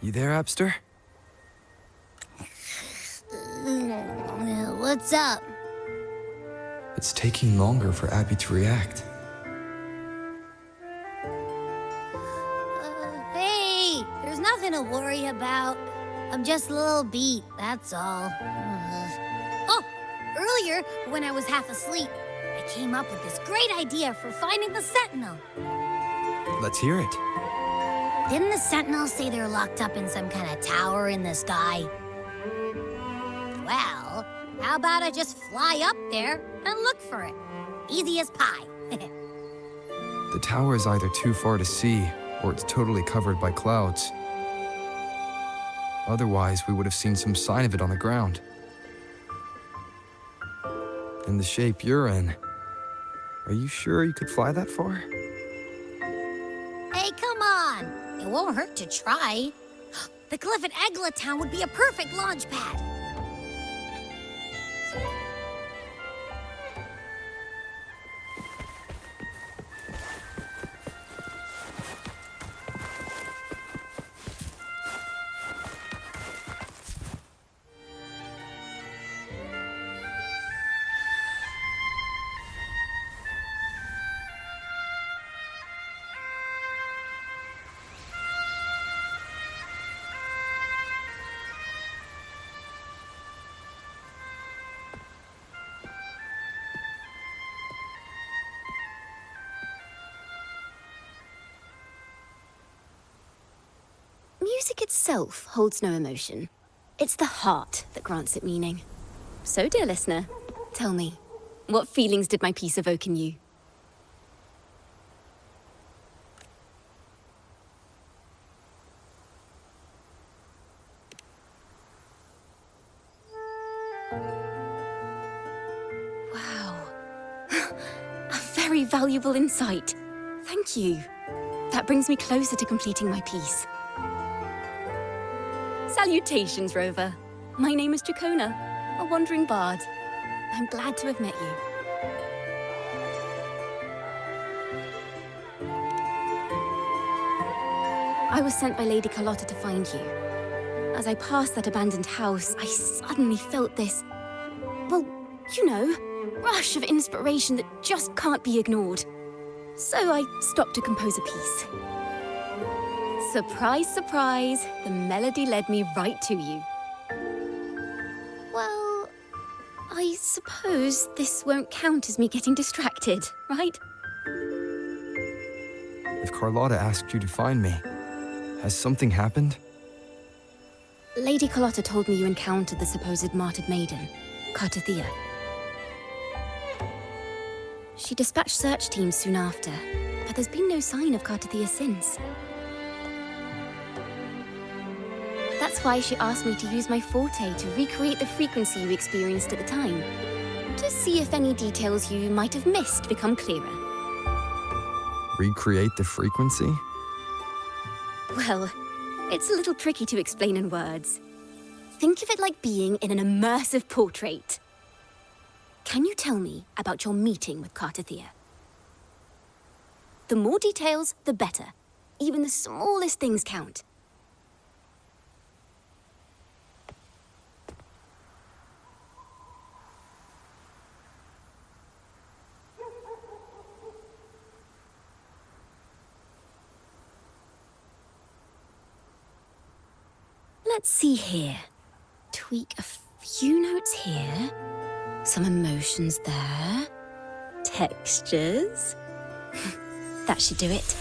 You there, Abster? What's up? It's taking longer for Abby to react. Hey, there's nothing to worry about. I'm just a little beat, that's all. Oh, earlier, when I was half asleep, I came up with this great idea for finding the Sentinel. Let's hear it. Didn't the Sentinels say they're locked up in some kind of tower in the sky? Well, how about I just fly up there and look for it? Easy as pie. The tower is either too far to see, or it's totally covered by clouds. Otherwise, we would have seen some sign of it on the ground. In the shape you're in, are you sure you could fly that far? Hey, come on! It won't hurt to try. The cliff at Egla Town would be a perfect launch pad. Music itself holds no emotion. It's the heart that grants it meaning. So, dear listener, tell me, what feelings did my piece evoke in you? Wow. A very valuable insight. Thank you. That brings me closer to completing my piece. Salutations, Rover. My name is Dracona, a wandering bard. I'm glad to have met you. I was sent by Lady Carlotta to find you. As I passed that abandoned house, I suddenly felt this, well, you know, rush of inspiration that just can't be ignored. So I stopped to compose a piece. Surprise, surprise, the melody led me right to you. Well, I suppose this won't count as me getting distracted, right? If Carlotta asked you to find me, has something happened? Lady Carlotta told me you encountered the supposed martyred maiden, Cartathea. She dispatched search teams soon after, but there's been no sign of Cartathea since. That's why she asked me to use my forte to recreate the frequency you experienced at the time, to see if any details you might have missed become clearer. Recreate the frequency? Well, it's a little tricky to explain in words. Think of it like being in an immersive portrait. Can you tell me about your meeting with Cartathea? The more details, the better. Even the smallest things count. Let's see here. Tweak a few notes here. Some emotions there. Textures. That should do it.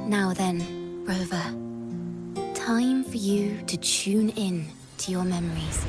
Now then, Rover, time for you to tune in to your memories.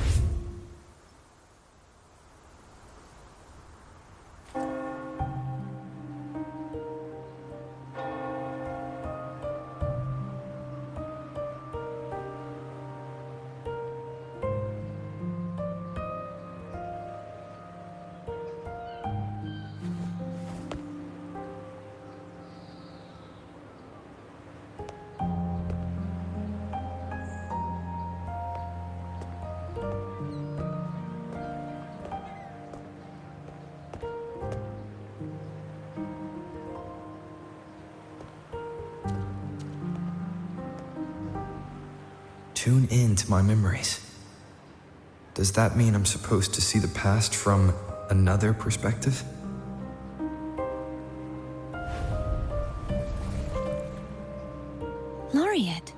tune in to my memories. Does that mean I'm supposed to see the past from another perspective? Laureate.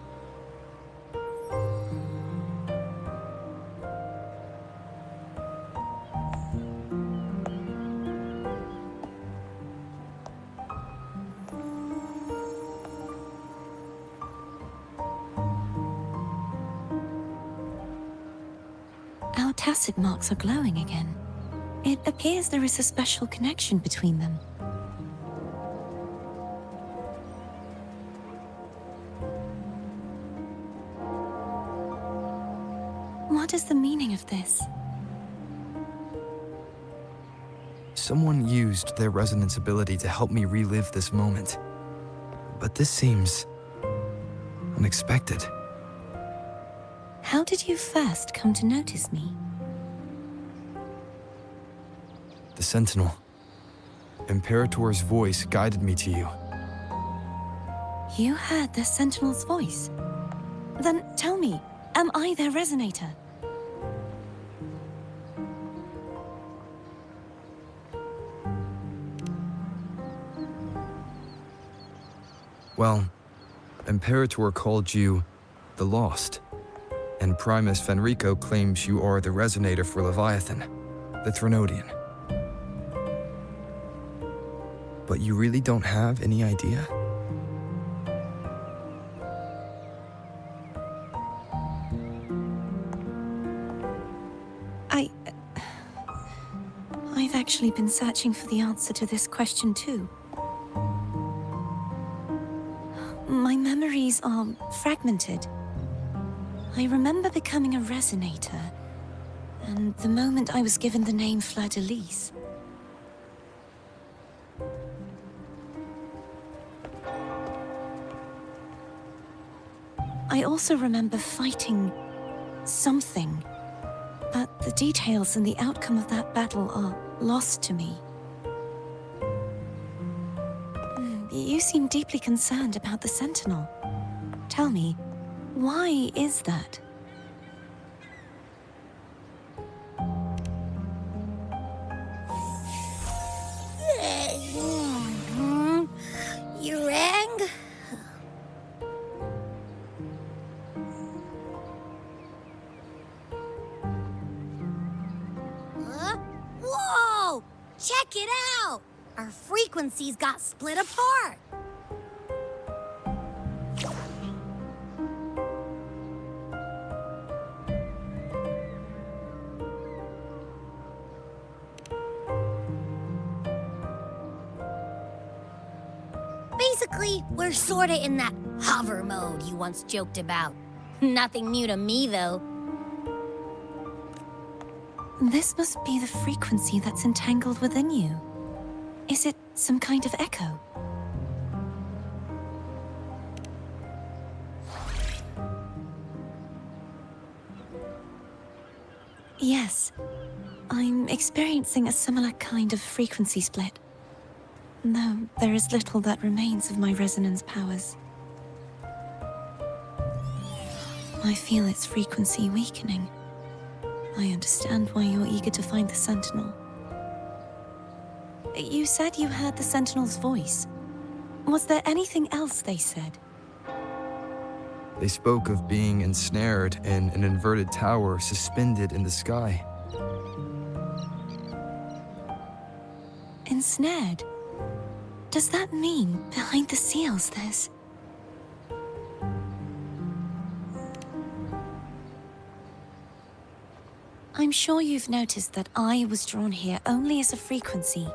Our tacit marks are glowing again. It appears there is a special connection between them. What is the meaning of this? Someone used their resonance ability to help me relive this moment. But this seems unexpected. How did you first come to notice me? The Sentinel. Imperator's voice guided me to you. You heard the Sentinel's voice? Then tell me, am I their resonator? Well, Imperator called you the Lost, and Primus Fenrico claims you are the resonator for Leviathan, the Threnodian. But you really don't have any idea? I've actually been searching for the answer to this question too. My memories are fragmented. I remember becoming a resonator, and the moment I was given the name Fleur-de-Lis. I also remember fighting something, but the details and the outcome of that battle are lost to me. You seem deeply concerned about the Sentinel. Tell me, why is that? You rang? Whoa! Check it out! Our frequencies got split apart. Basically, we're sorta in that hover mode you once joked about. Nothing new to me, though. This must be the frequency that's entangled within you. Is it some kind of echo? Yes, I'm experiencing a similar kind of frequency split. Though there is little that remains of my resonance powers. I feel its frequency weakening. I understand why you're eager to find the Sentinel. You said you heard the Sentinel's voice. Was there anything else they said? They spoke of being ensnared in an inverted tower suspended in the sky. Ensnared? Does that mean behind the seals there's... I'm sure you've noticed that I was drawn here only as a frequency.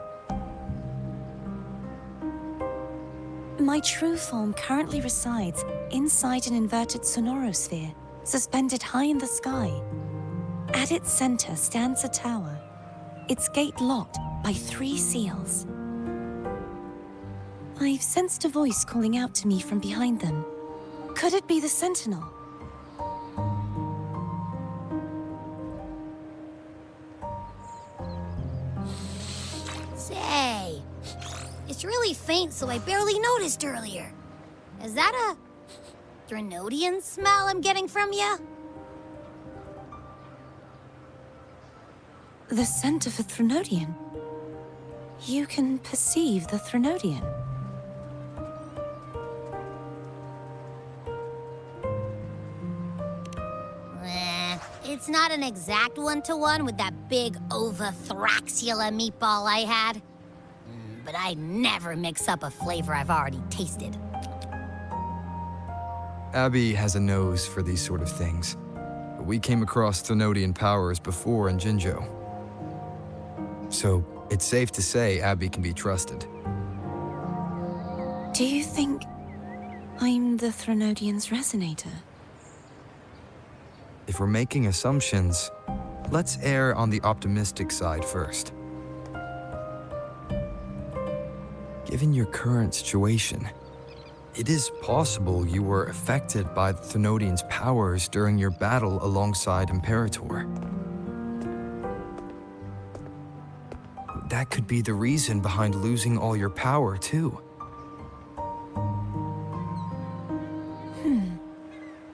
My true form currently resides inside an inverted sonorosphere, suspended high in the sky. At its center stands a tower, its gate locked by 3 seals. I've sensed a voice calling out to me from behind them. Could it be the Sentinel? Say, it's really faint, so I barely noticed earlier. Is that a Threnodian smell I'm getting from you? The scent of a Threnodian? You can perceive the Threnodian? It's not an exact one-to-one with that big Ovathraxula meatball I had. But I never mix up a flavor I've already tasted. Abby has a nose for these sort of things. We came across Threnodian powers before in Jinzhou. So it's safe to say Abby can be trusted. Do you think I'm the Threnodian's resonator? If we're making assumptions, let's err on the optimistic side first. Given your current situation, it is possible you were affected by the Threnodian's powers during your battle alongside Imperator. That could be the reason behind losing all your power, too.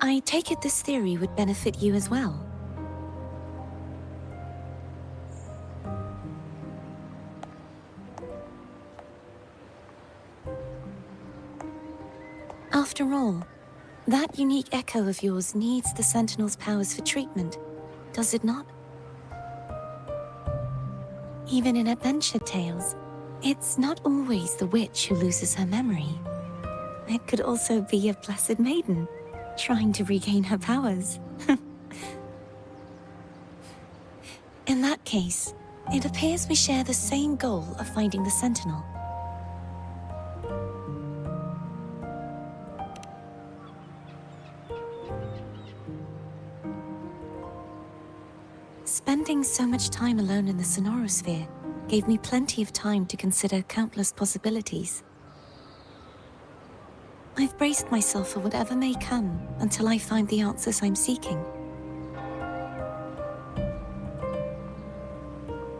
I take it this theory would benefit you as well. After all, that unique echo of yours needs the Sentinel's powers for treatment, does it not? Even in adventure tales, it's not always the witch who loses her memory. It could also be a blessed maiden, trying to regain her powers. In that case, it appears we share the same goal of finding the Sentinel. Spending so much time alone in the Sonorosphere gave me plenty of time to consider countless possibilities. I've braced myself for whatever may come until I find the answers I'm seeking.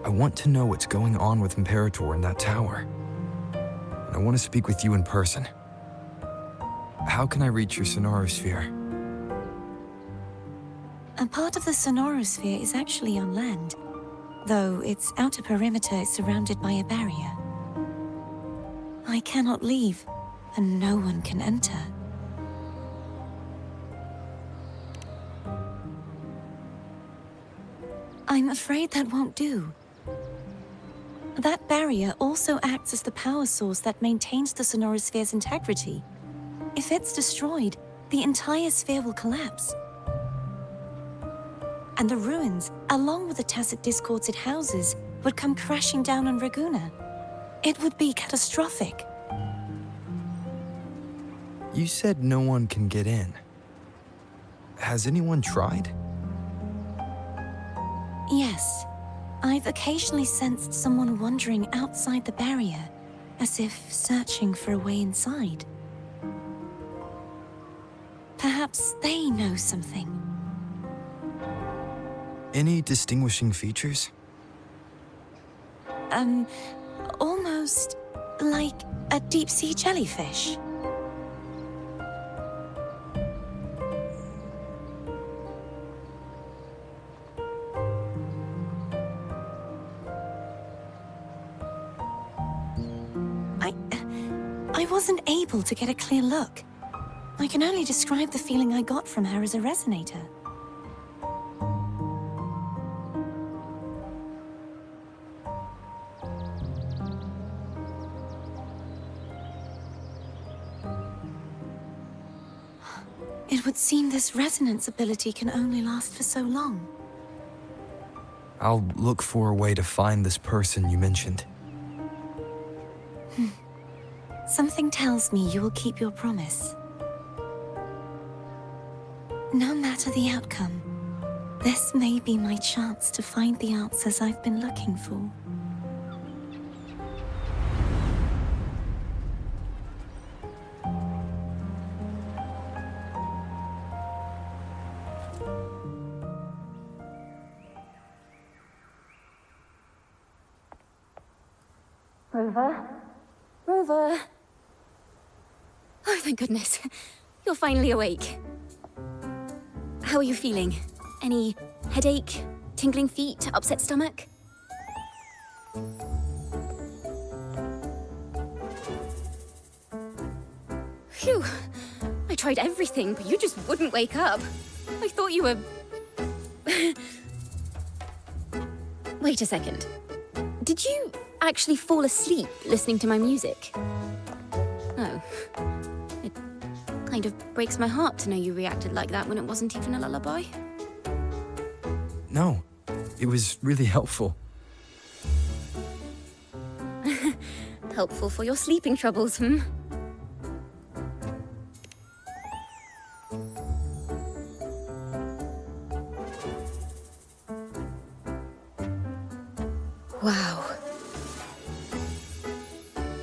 I want to know what's going on with Imperator in that tower. And I want to speak with you in person. How can I reach your Sonorosphere? A part of the Sonorosphere is actually on land, though its outer perimeter is surrounded by a barrier. I cannot leave, and no one can enter. I'm afraid that won't do. That barrier also acts as the power source that maintains the Sonorosphere's integrity. If it's destroyed, the entire sphere will collapse. And the ruins, along with the tacit discords it houses, would come crashing down on Raguna. It would be catastrophic. You said no one can get in. Has anyone tried? Yes. I've occasionally sensed someone wandering outside the barrier, as if searching for a way inside. Perhaps they know something. Any distinguishing features? Almost like a deep-sea jellyfish. I wasn't able to get a clear look. I can only describe the feeling I got from her as a resonator. It would seem this resonance ability can only last for so long. I'll look for a way to find this person you mentioned. Something tells me you will keep your promise. No matter the outcome, this may be my chance to find the answers I've been looking for. Rover? Rover? Oh, thank goodness. you're finally awake. How are you feeling? Any headache, tingling feet, upset stomach? Phew, I tried everything, but you just wouldn't wake up. I thought you were... Wait a second. Did you actually fall asleep listening to my music? Oh. It kind of breaks my heart to know you reacted like that when it wasn't even a lullaby. No, it was really helpful. Helpful for your sleeping troubles, hmm? Wow.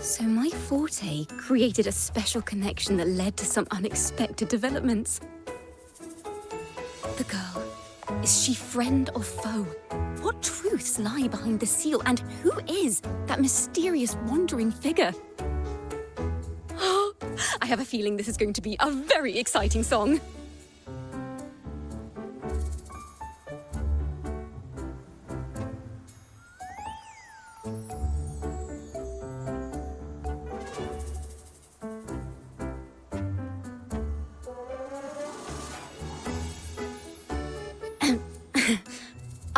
So my forte created a special connection that led to some unexpected developments. The girl, is she friend or foe? What truths lie behind the seal, and who is that mysterious wandering figure? I have a feeling this is going to be a very exciting song.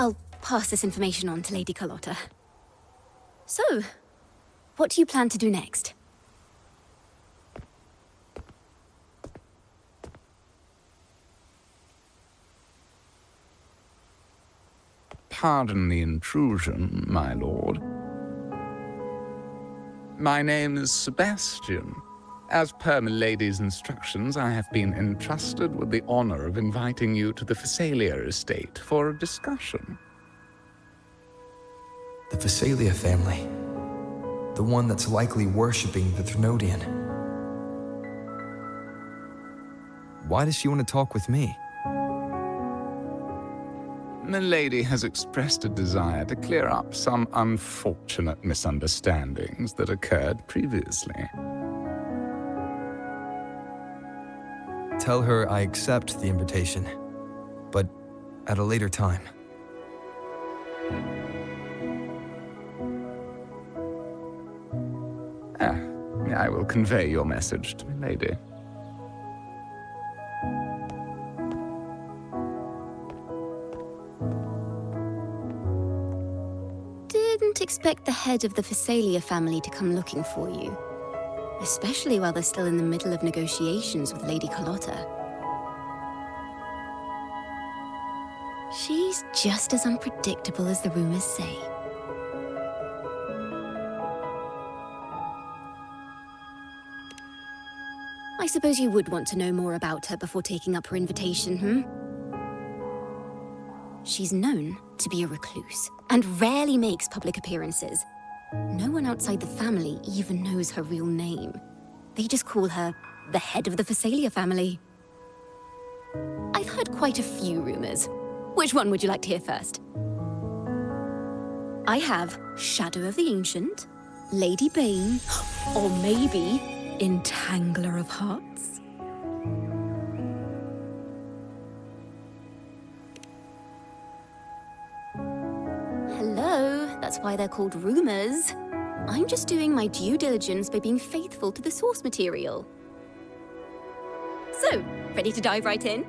I'll pass this information on to Lady Carlotta. So, what do you plan to do next? Pardon the intrusion, my lord. My name is Sebastian. As per milady's instructions, I have been entrusted with the honor of inviting you to the Phasalia estate for a discussion. The Phasalia family. The one that's likely worshipping the Thrnodian. Why does she want to talk with me? Milady has expressed a desire to clear up some unfortunate misunderstandings that occurred previously. Tell her I accept the invitation, but at a later time. I will convey your message to Milady. Didn't expect the head of the Phasalia family to come looking for you. Especially while they're still in the middle of negotiations with Lady Carlotta. She's just as unpredictable as the rumors say. I suppose you would want to know more about her before taking up her invitation, hmm? She's known to be a recluse, and rarely makes public appearances. No one outside the family even knows her real name. They just call her the head of the Phasalia family. I've heard quite a few rumors. Which one would you like to hear first? I have Shadow of the Ancient, Lady Bane, or maybe Entangler of Hearts. Hello, that's why they're called rumors. I'm just doing my due diligence by being faithful to the source material. So, ready to dive right in?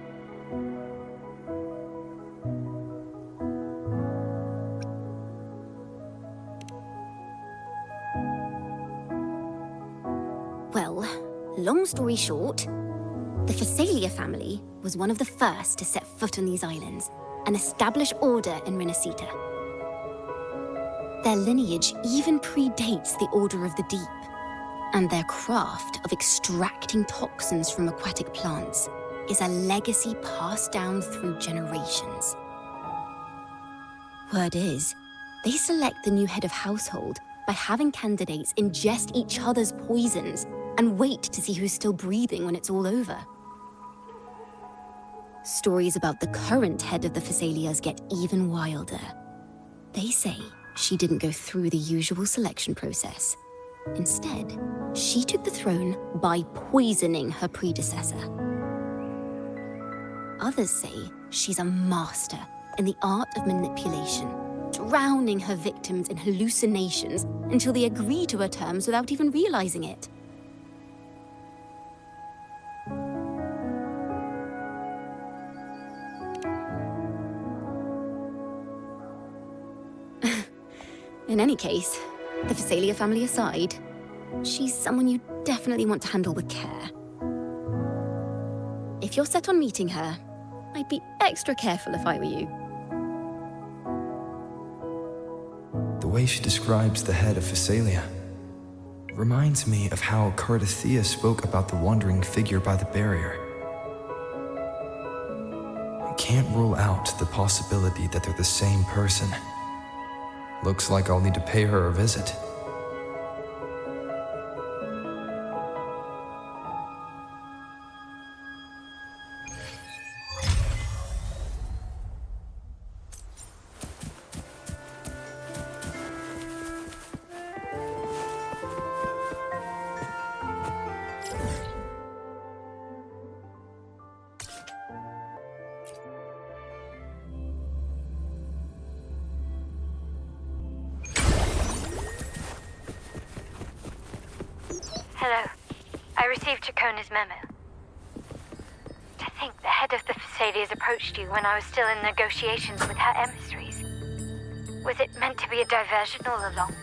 Well, long story short, the Phasalia family was one of the first to set foot on these islands and establish order in Rinascita. Their lineage even predates the Order of the Deep, and their craft of extracting toxins from aquatic plants is a legacy passed down through generations. Word is, they select the new head of household by having candidates ingest each other's poisons and wait to see who's still breathing when it's all over. Stories about the current head of the Phasalias get even wilder. They say she didn't go through the usual selection process. Instead, she took the throne by poisoning her predecessor. Others say she's a master in the art of manipulation, drowning her victims in hallucinations until they agree to her terms without even realizing it. In any case, the Phasalia family aside, she's someone you definitely want to handle with care. If you're set on meeting her, I'd be extra careful if I were you. The way she describes the head of Phasalia reminds me of how Cardathea spoke about the wandering figure by the barrier. I can't rule out the possibility that they're the same person. Looks like I'll need to pay her a visit. Hello. I received Chacona's memo. To think the head of the Phasalias approached you when I was still in negotiations with her emissaries. Was it meant to be a diversion all along?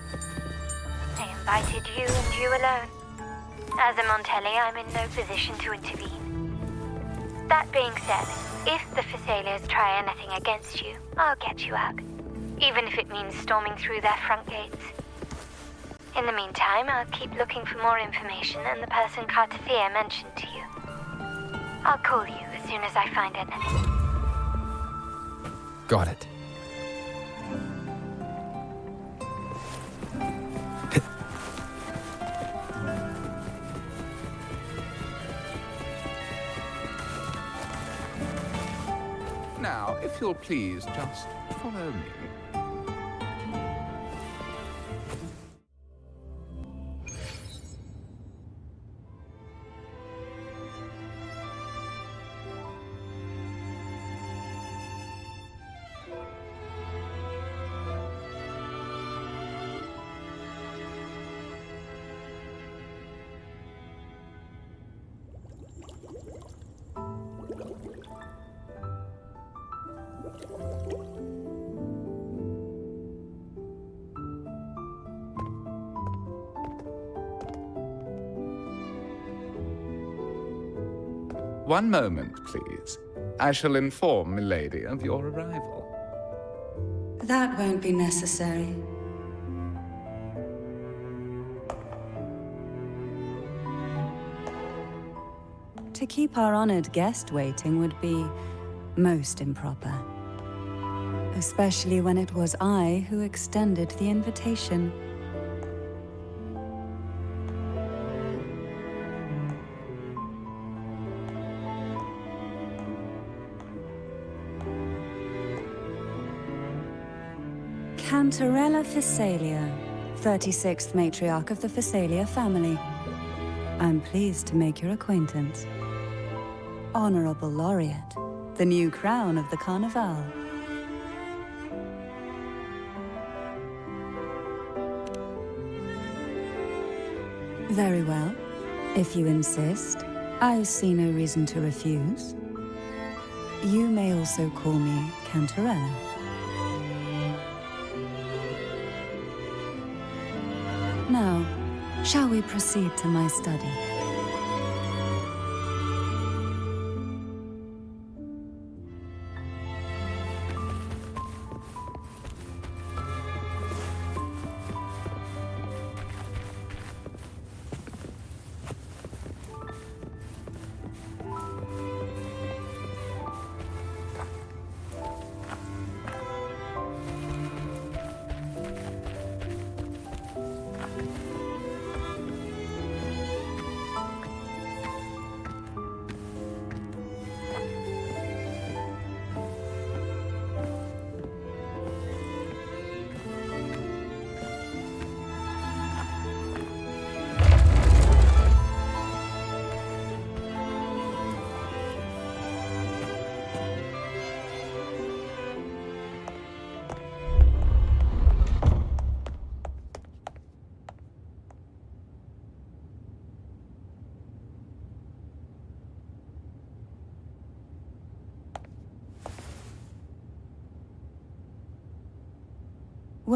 They invited you and you alone. As a Montelli, I'm in no position to intervene. That being said, if the Phasalias try anything against you, I'll get you out. Even if it means storming through their front gates. In the meantime, I'll keep looking for more information and the person Cardathea mentioned to you. I'll call you as soon as I find anything. Got it. Now, if you'll please just follow me. One moment, please. I shall inform Milady of your arrival. That won't be necessary. To keep our honored guest waiting would be most improper. Especially when it was I who extended the invitation. Cantarella Phasalia, 36th matriarch of the Phasalia family. I'm pleased to make your acquaintance. Honorable Laureate, the new crown of the Carnival. Very well. If you insist, I see no reason to refuse. You may also call me Cantarella. Now, shall we proceed to my study?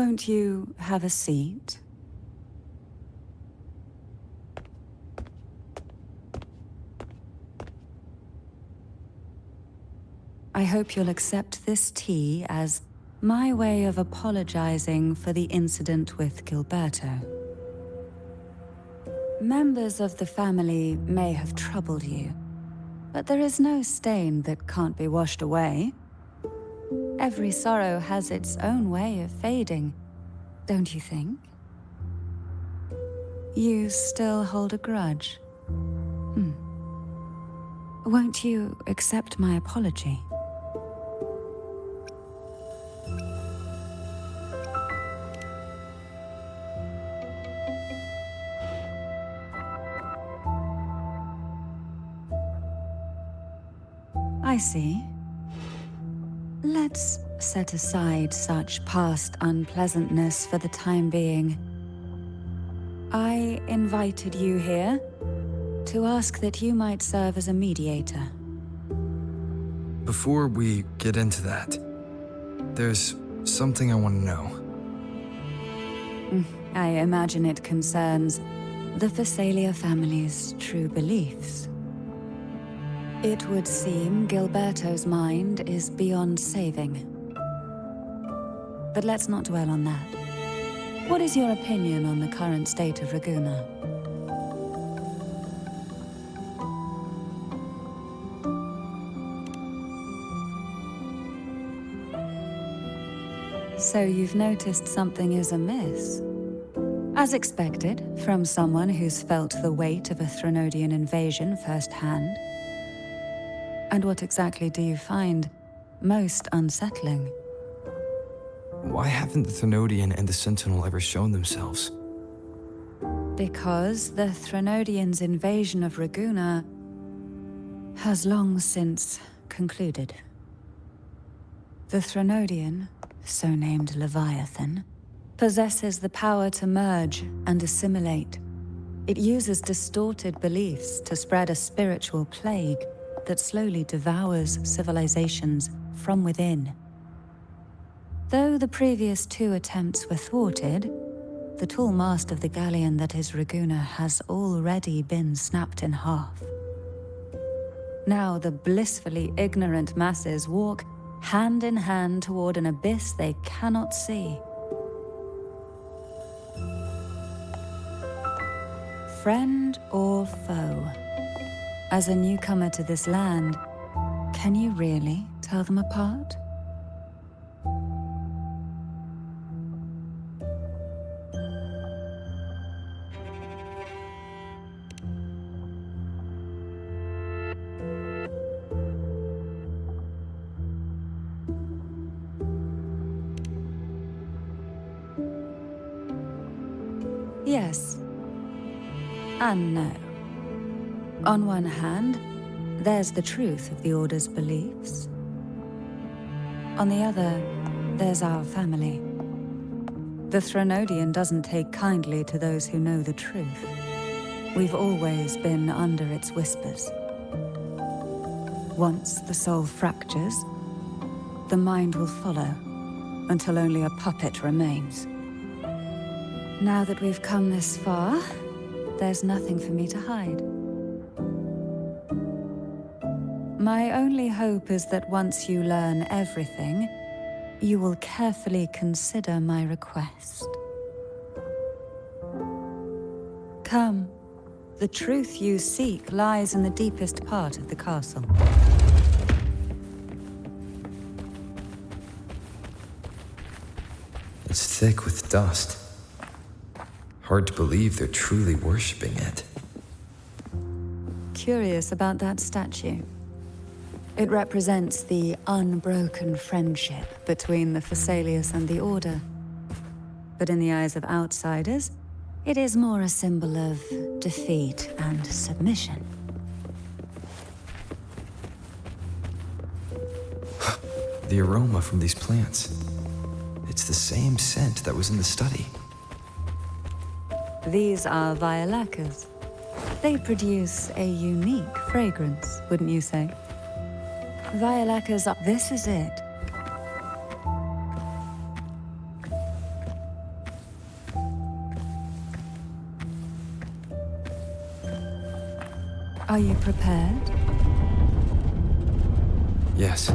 Won't you have a seat? I hope you'll accept this tea as my way of apologizing for the incident with Gilberto. Members of the family may have troubled you, but there is no stain that can't be washed away. Every sorrow has its own way of fading, don't you think? You still hold a grudge? Won't you accept my apology? I see. Let's set aside such past unpleasantness for the time being. I invited you here to ask that you might serve as a mediator. Before we get into that, there's something I want to know. I imagine it concerns the Phasalia family's true beliefs. It would seem Gilberto's mind is beyond saving. But let's not dwell on that. What is your opinion on the current state of Raguna? So you've noticed something is amiss? As expected, from someone who's felt the weight of a Threnodian invasion firsthand. And what exactly do you find most unsettling? Why haven't the Threnodian and the Sentinel ever shown themselves? Because the Threnodians' invasion of Raguna has long since concluded. The Threnodian, so named Leviathan, possesses the power to merge and assimilate. It uses distorted beliefs to spread a spiritual plague that slowly devours civilizations from within. Though the previous two attempts were thwarted, the tall mast of the galleon that is Raguna has already been snapped in half. Now the blissfully ignorant masses walk hand in hand toward an abyss they cannot see. Friend or foe? As a newcomer to this land, can you really tell them apart? Yes. And no. On one hand, there's the truth of the Order's beliefs. On the other, there's our family. The Threnodian doesn't take kindly to those who know the truth. We've always been under its whispers. Once the soul fractures, the mind will follow, until only a puppet remains. Now that we've come this far, there's nothing for me to hide. My only hope is that once you learn everything, you will carefully consider my request. Come. The truth you seek lies in the deepest part of the castle. It's thick with dust. Hard to believe they're truly worshipping it. Curious about that statue. It represents the unbroken friendship between the Phasaelius and the Order. But in the eyes of outsiders, it is more a symbol of defeat and submission. The aroma from these plants. It's the same scent that was in the study. These are violacas. They produce a unique fragrance, wouldn't you say? Violacas are... This is it. Are you prepared? Yes.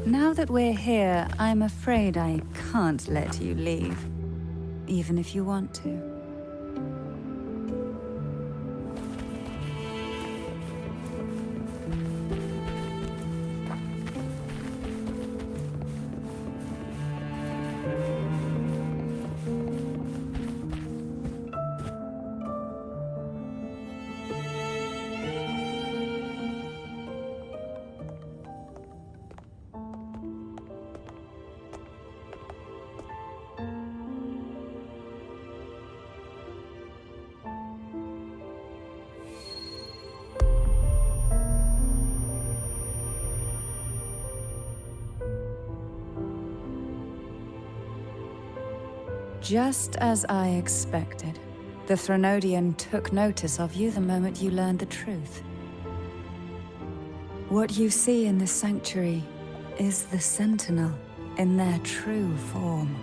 Now that we're here, I'm afraid I can't let you leave, even if you want to. Just as I expected, the Threnodian took notice of you the moment you learned the truth. What you see in the sanctuary is the Sentinel in their true form.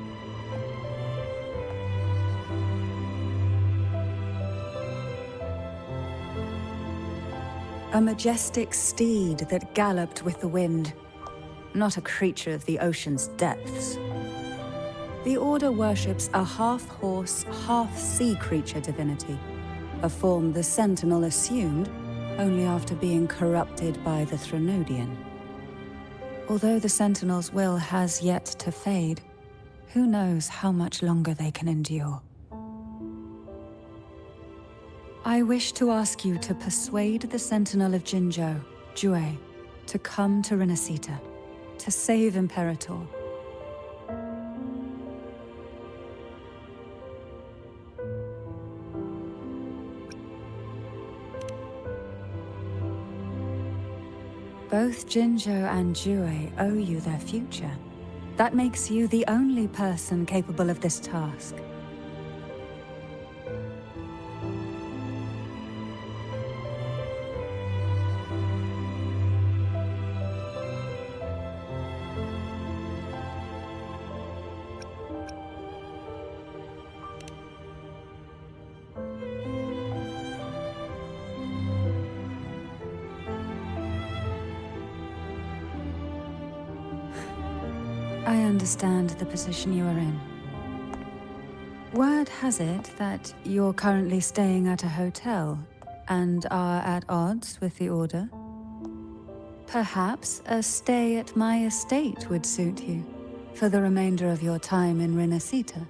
A majestic steed that galloped with the wind, not a creature of the ocean's depths. The Order worships a half-horse, half-sea creature divinity, a form the Sentinel assumed only after being corrupted by the Threnodian. Although the Sentinel's will has yet to fade, who knows how much longer they can endure. I wish to ask you to persuade the Sentinel of Jinzhou, Jue, to come to Rinascita, to save Imperator. Both Jinzhou and Jue owe you their future. That makes you the only person capable of this task. I understand the position you are in. Word has it that you're currently staying at a hotel and are at odds with the Order. Perhaps a stay at my estate would suit you for the remainder of your time in Rinascita.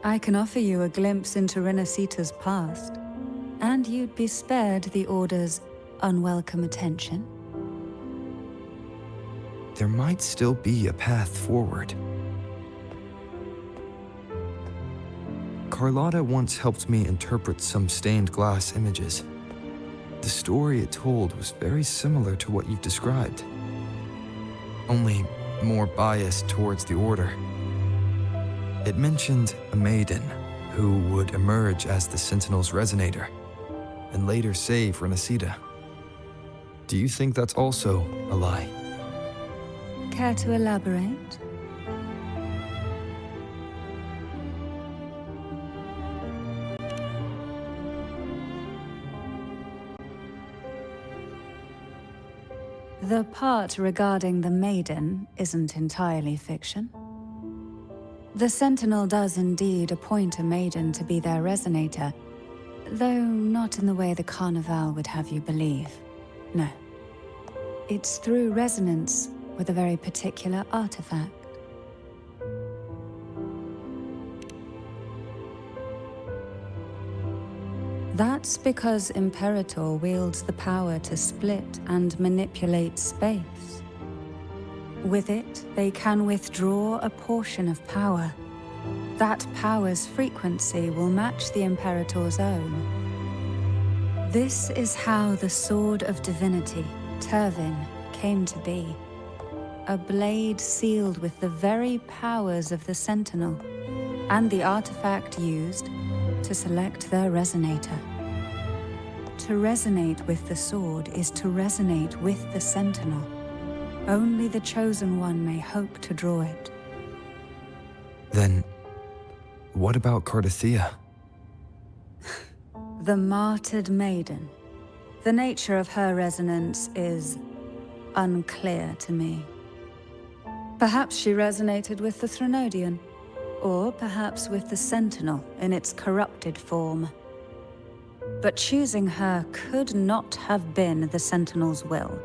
I can offer you a glimpse into Rinascita's past, and you'd be spared the Order's unwelcome attention. There might still be a path forward. Carlotta once helped me interpret some stained glass images. The story it told was very similar to what you've described, only more biased towards the Order. It mentioned a maiden who would emerge as the Sentinel's resonator and later save Rinascita. Do you think that's also a lie? Care to elaborate? The part regarding the Maiden isn't entirely fiction. The Sentinel does indeed appoint a Maiden to be their resonator, though not in the way the Carnival would have you believe. No. It's through resonance with a very particular artifact. That's because Imperator wields the power to split and manipulate space. With it, they can withdraw a portion of power. That power's frequency will match the Imperator's own. This is how the Sword of Divinity, Turvin, came to be. A blade sealed with the very powers of the Sentinel, and the artifact used to select their resonator. To resonate with the sword is to resonate with the Sentinel. Only the Chosen One may hope to draw it. Then, what about Cardothea? The martyred Maiden. The nature of her resonance is unclear to me. Perhaps she resonated with the Threnodian, or perhaps with the Sentinel in its corrupted form. But choosing her could not have been the Sentinel's will.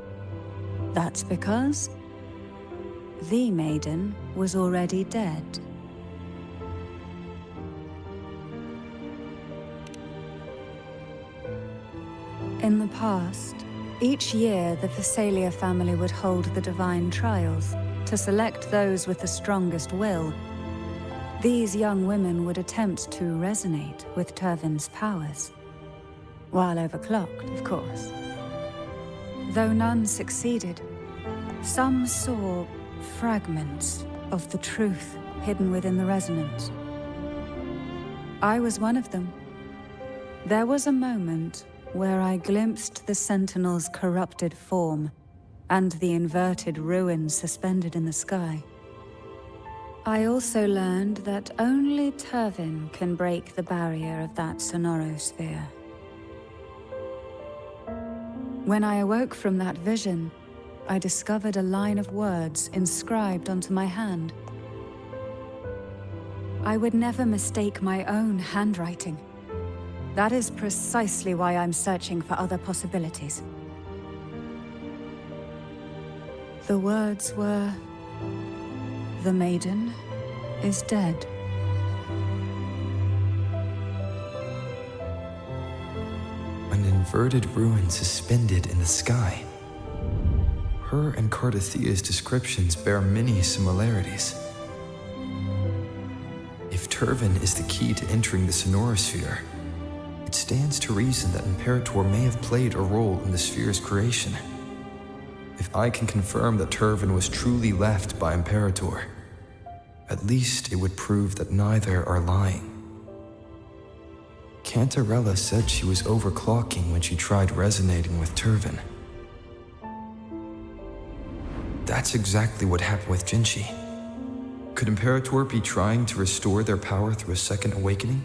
That's because the Maiden was already dead. In the past, each year the Phasalia family would hold the Divine Trials to select those with the strongest will. These young women would attempt to resonate with Turvin's powers. While overclocked, of course. Though none succeeded, some saw fragments of the truth hidden within the resonance. I was one of them. There was a moment where I glimpsed the Sentinel's corrupted form and the inverted ruins suspended in the sky. I also learned that only Turvin can break the barrier of that sonorosphere. When I awoke from that vision, I discovered a line of words inscribed onto my hand. I would never mistake my own handwriting. That is precisely why I'm searching for other possibilities. The words were, "The Maiden is dead." An inverted ruin suspended in the sky. Her and Cardathia's descriptions bear many similarities. If Turvin is the key to entering the sonorosphere, it stands to reason that Imperator may have played a role in the sphere's creation. If I can confirm that Turvin was truly left by Imperator, at least it would prove that neither are lying. Cantarella said she was overclocking when she tried resonating with Turvin. That's exactly what happened with Jinshi. Could Imperator be trying to restore their power through a second awakening?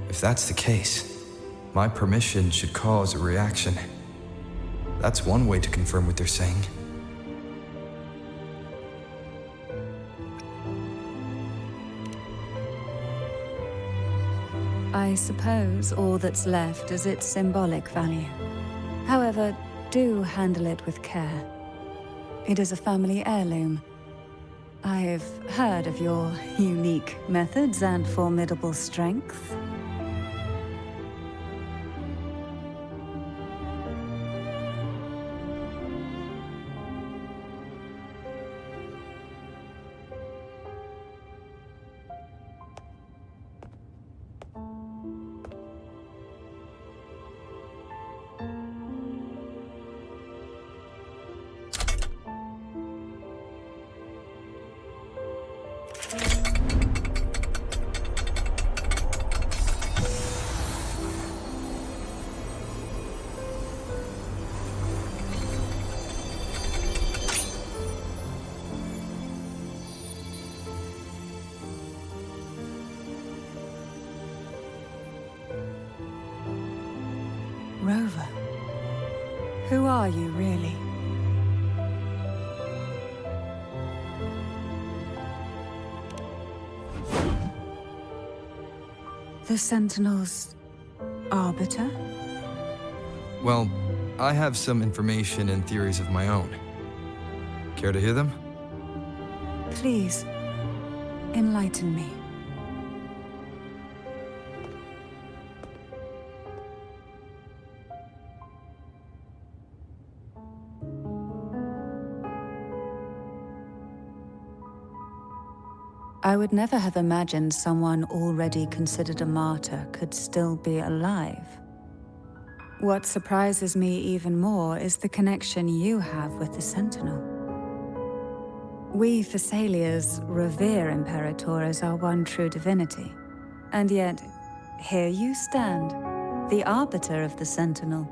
If that's the case, my permission should cause a reaction. That's one way to confirm what they're saying. I suppose all that's left is its symbolic value. However, do handle it with care. It is a family heirloom. I've heard of your unique methods and formidable strength. Rover, who are you really? The Sentinel's arbiter? Well, I have some information and theories of my own. Care to hear them? Please, enlighten me. I would never have imagined someone already considered a martyr could still be alive. What surprises me even more is the connection you have with the Sentinel. We Phasalias revere Imperator as our one true divinity, and yet, here you stand, the arbiter of the Sentinel.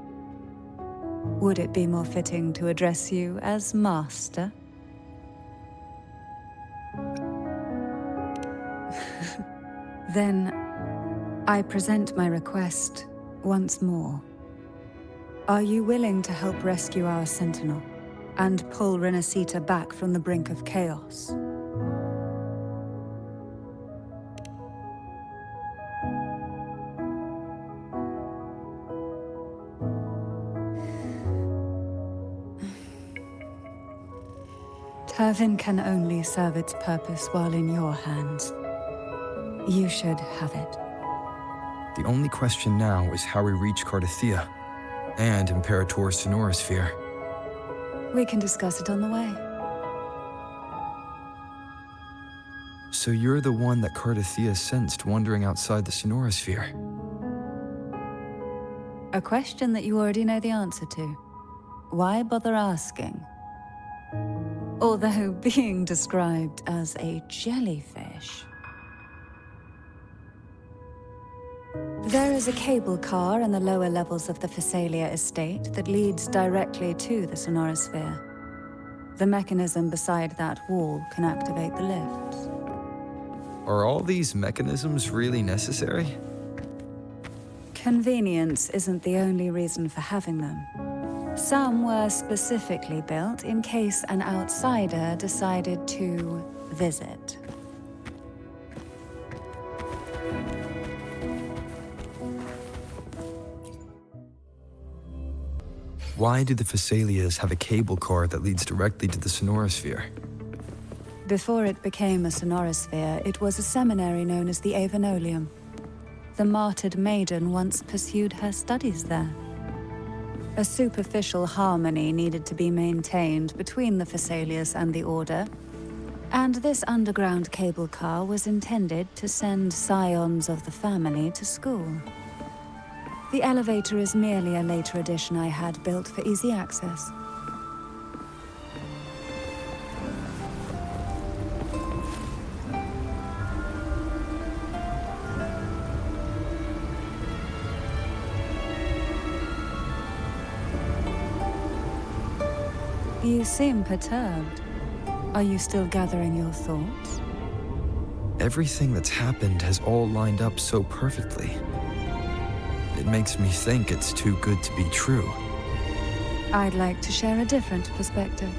Would it be more fitting to address you as Master? Then, I present my request once more. Are you willing to help rescue our Sentinel and pull Rinascita back from the brink of chaos? Turvin can only serve its purpose while in your hands. You should have it. The only question now is how we reach Cardathia and Imperator Sonorosphere. We can discuss it on the way. So you're the one that Cardathia sensed wandering outside the Sonorosphere? A question that you already know the answer to. Why bother asking? Although being described as a jellyfish. There is a cable car in the lower levels of the Physalia estate that leads directly to the Sonorosphere. The mechanism beside that wall can activate the lifts. Are all these mechanisms really necessary? Convenience isn't the only reason for having them. Some were specifically built in case an outsider decided to visit. Why do the Physalias have a cable car that leads directly to the Sonorosphere? Before it became a Sonorosphere, it was a seminary known as the Avenolium. The martyred Maiden once pursued her studies there. A superficial harmony needed to be maintained between the Physalias and the Order, and this underground cable car was intended to send scions of the family to school. The elevator is merely a later addition I had built for easy access. You seem perturbed. Are you still gathering your thoughts? Everything that's happened has all lined up so perfectly. It makes me think it's too good to be true. I'd like to share a different perspective.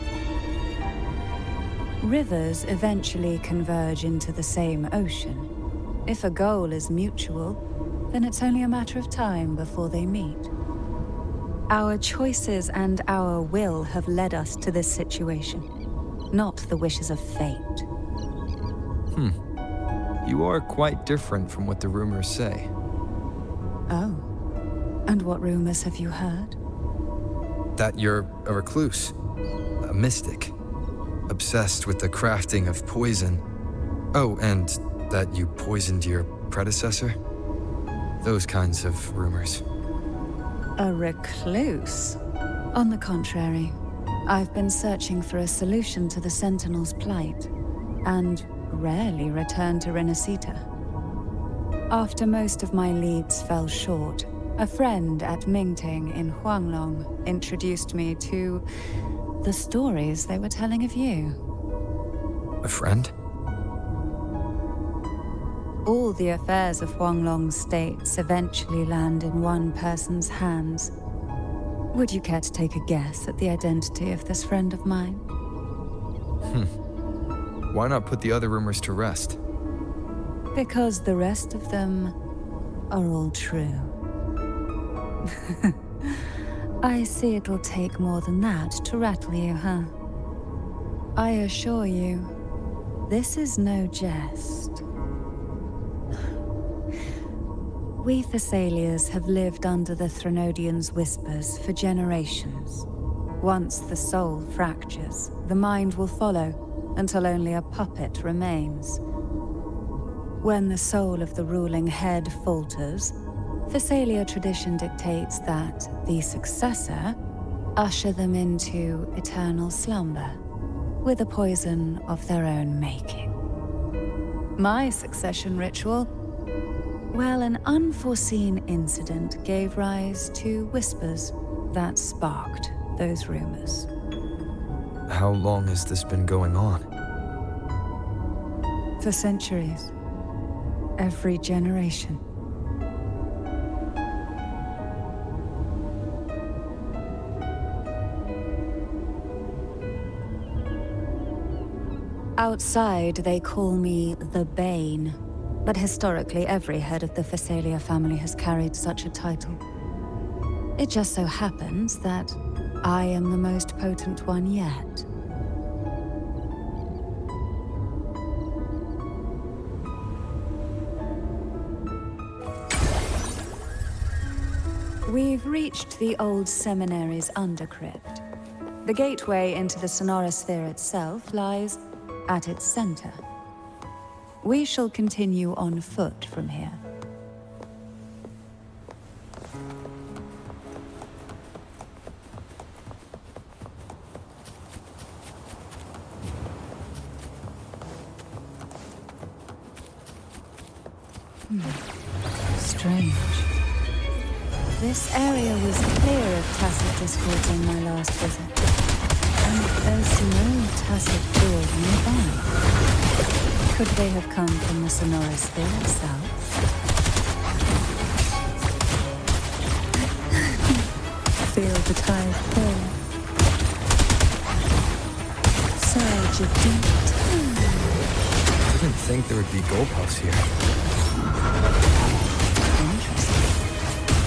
Rivers eventually converge into the same ocean. If a goal is mutual, then it's only a matter of time before they meet. Our choices and our will have led us to this situation, not the wishes of fate. You are quite different from what the rumors say. Oh. And what rumors have you heard? That you're a recluse, a mystic, obsessed with the crafting of poison. Oh, and that you poisoned your predecessor? Those kinds of rumors. A recluse? On the contrary, I've been searching for a solution to the Sentinel's plight, and rarely return to Rinascita. After most of my leads fell short, a friend at Mingting in Huanglong introduced me to the stories they were telling of you. A friend? All the affairs of Huanglong states eventually land in one person's hands. Would you care to take a guess at the identity of this friend of mine? Why not put the other rumors to rest? Because the rest of them are all true. I see it'll take more than that to rattle you, huh? I assure you, this is no jest. We Thessalians have lived under the Threnodians' whispers for generations. Once the soul fractures, the mind will follow, until only a puppet remains. When the soul of the ruling head falters, Thessalia tradition dictates that the successor usher them into eternal slumber, with a poison of their own making. My succession ritual? Well, an unforeseen incident gave rise to whispers that sparked those rumors. How long has this been going on? For centuries. every generation. Outside, they call me the Bane, but historically every head of the Phasalia family has carried such a title. It just so happens that I am the most potent one yet. We've reached the old seminary's undercrypt. The gateway into the Sonorosphere itself lies at its center. We shall continue on foot from here. Strange. This area was clear of tacit discords on my last visit. And there's no tacit field nearby. Could they have come from the Sonorosphere itself? Feel the tide pull. Surge of deep time. I didn't think there would be goalposts here. Interesting.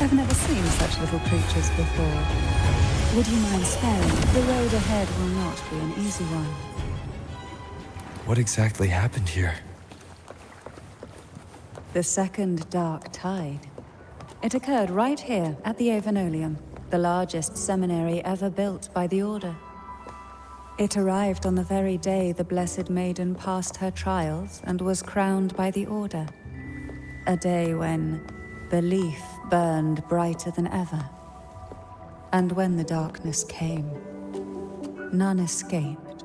I've never seen such little creatures before. Would you mind sparing? The road ahead will not be an easy one. What exactly happened here? The second dark tide. It occurred right here at the Avenolium, the largest seminary ever built by the Order. It arrived on the very day the Blessed Maiden passed her trials and was crowned by the Order. A day when belief burned brighter than ever. And when the darkness came, none escaped.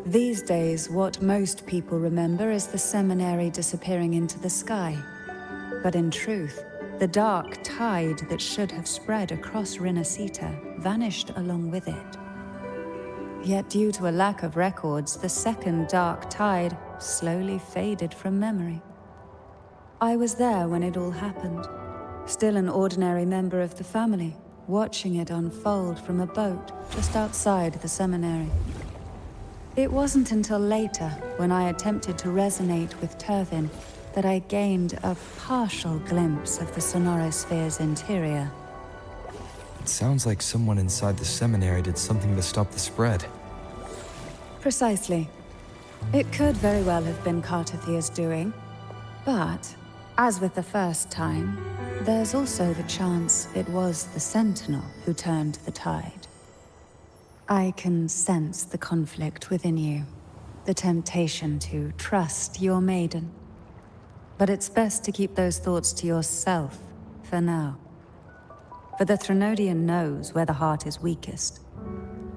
These days, what most people remember is the seminary disappearing into the sky. But in truth, the dark tide that should have spread across Rinascita vanished along with it. Yet due to a lack of records, the second dark tide slowly faded from memory. I was there when it all happened, still an ordinary member of the family, watching it unfold from a boat just outside the seminary. It wasn't until later, when I attempted to resonate with Turvin, that I gained a partial glimpse of the Sonorosphere's interior. It sounds like someone inside the seminary did something to stop the spread. Precisely. It could very well have been Cartothia's doing, but, as with the first time, there's also the chance it was the Sentinel who turned the tide. I can sense the conflict within you, the temptation to trust your maiden. But it's best to keep those thoughts to yourself, for now. For the Threnodian knows where the heart is weakest,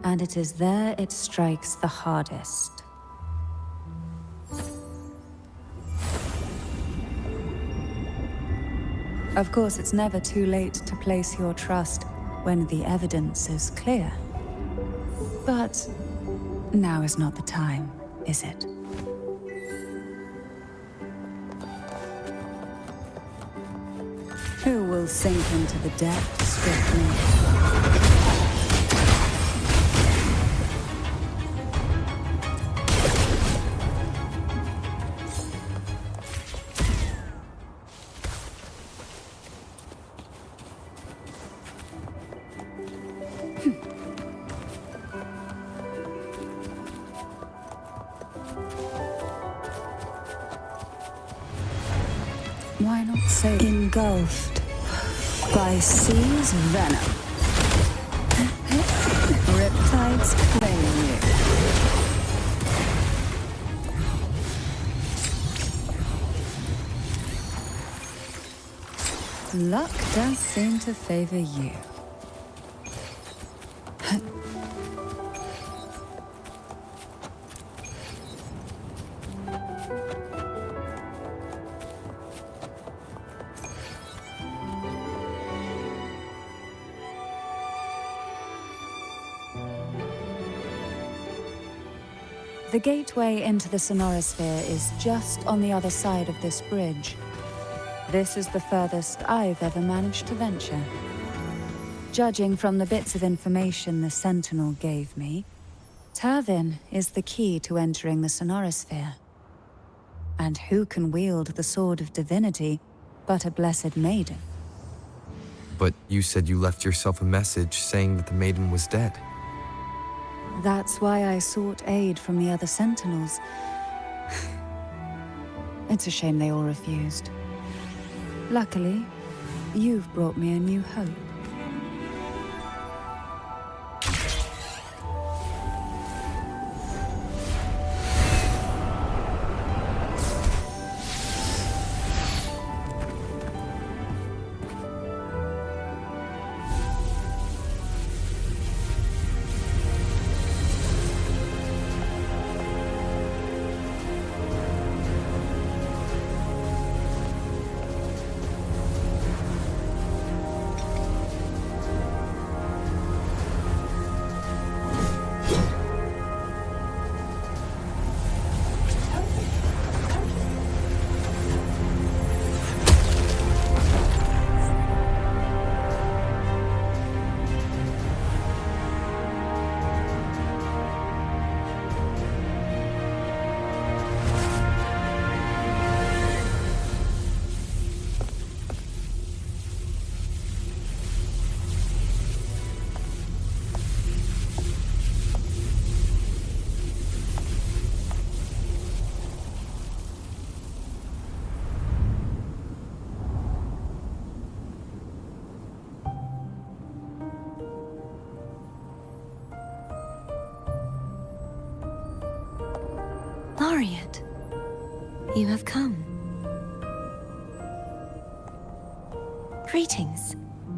and it is there it strikes the hardest. Of course, it's never too late to place your trust when the evidence is clear. But now is not the time, is it? Who will sink into the depths with me? Why not say engulfed by sea's venom? Riptides claim you. Luck does seem to favor you. The gateway into the Sonorosphere is just on the other side of this bridge. This is the furthest I've ever managed to venture. Judging from the bits of information the Sentinel gave me, Turvin is the key to entering the Sonorosphere. And who can wield the Sword of Divinity but a blessed maiden? But you said you left yourself a message saying that the maiden was dead. That's why I sought aid from the other Sentinels. It's a shame they all refused. Luckily, you've brought me a new hope. Laureate, you have come. Greetings.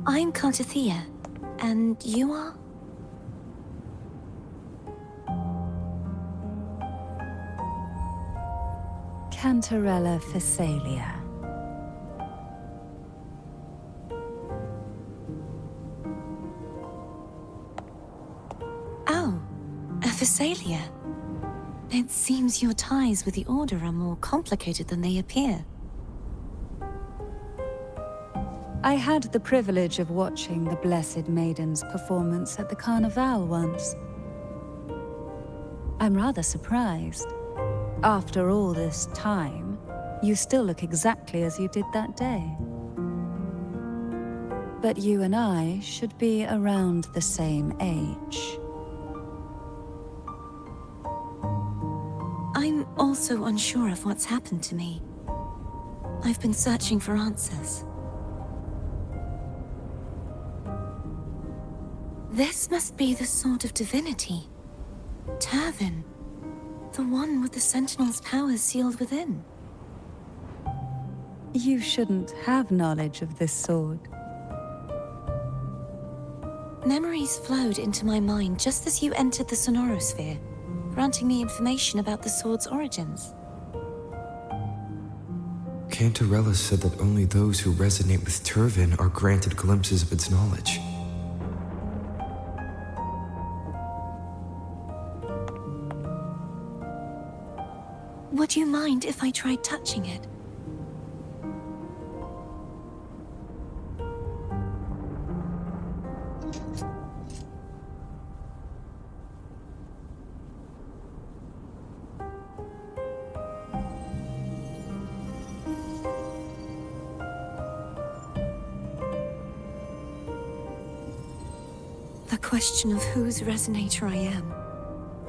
I'm Cantathea, and you are? Cantarella Phasalia. Oh, a Phasalia. It seems your ties with the Order are more complicated than they appear. I had the privilege of watching the Blessed Maiden's performance at the Carnival once. I'm rather surprised. After all this time, you still look exactly as you did that day. But you and I should be around the same age. I'm also unsure of what's happened to me. I've been searching for answers. This must be the Sword of Divinity. Turvin. The one with the Sentinel's powers sealed within. You shouldn't have knowledge of this sword. Memories flowed into my mind just as you entered the Sonorosphere, granting me information about the sword's origins. Cantarella said that only those who resonate with Turvin are granted glimpses of its knowledge. Would you mind if I tried touching it? The question of whose resonator I am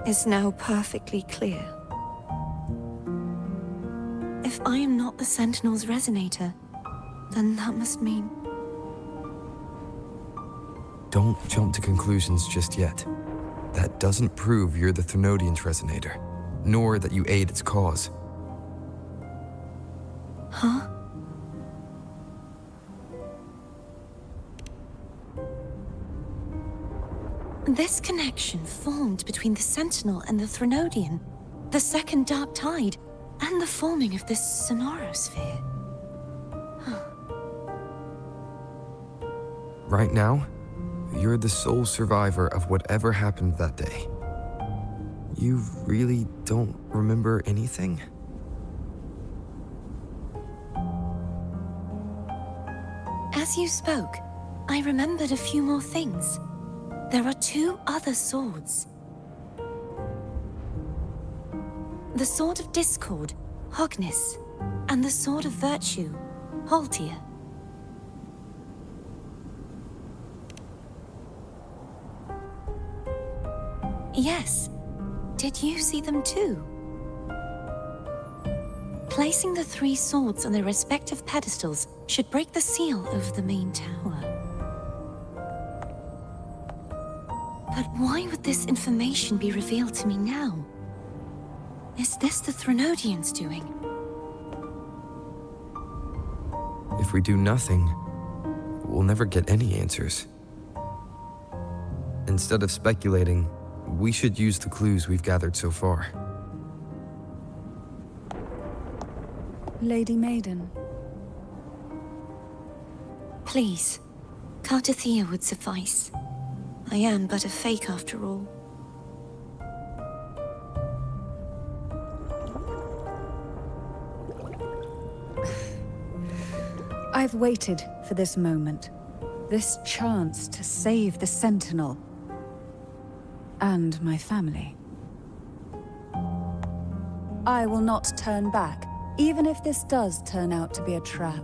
is now perfectly clear. If I am not the Sentinel's resonator, then that must mean... Don't jump to conclusions just yet. That doesn't prove you're the Thermodian's resonator, nor that you aid its cause. Huh? This connection formed between the Sentinel and the Thermodian, the second Dark Tide, and the forming of this Sonorosphere. Right now, you're the sole survivor of whatever happened that day. You really don't remember anything? As you spoke, I remembered a few more things. There are 2 other swords. The Sword of Discord, Hognis, and the Sword of Virtue, Haltier. Yes. Did you see them too? Placing the 3 swords on their respective pedestals should break the seal over the main tower. But why would this information be revealed to me now? Is this the Threnodians' doing? If we do nothing, we'll never get any answers. Instead of speculating, we should use the clues we've gathered so far. Lady Maiden. Please, Cartathea would suffice. I am but a fake after all. I've waited for this moment. This chance to save the Sentinel. And my family. I will not turn back, even if this does turn out to be a trap.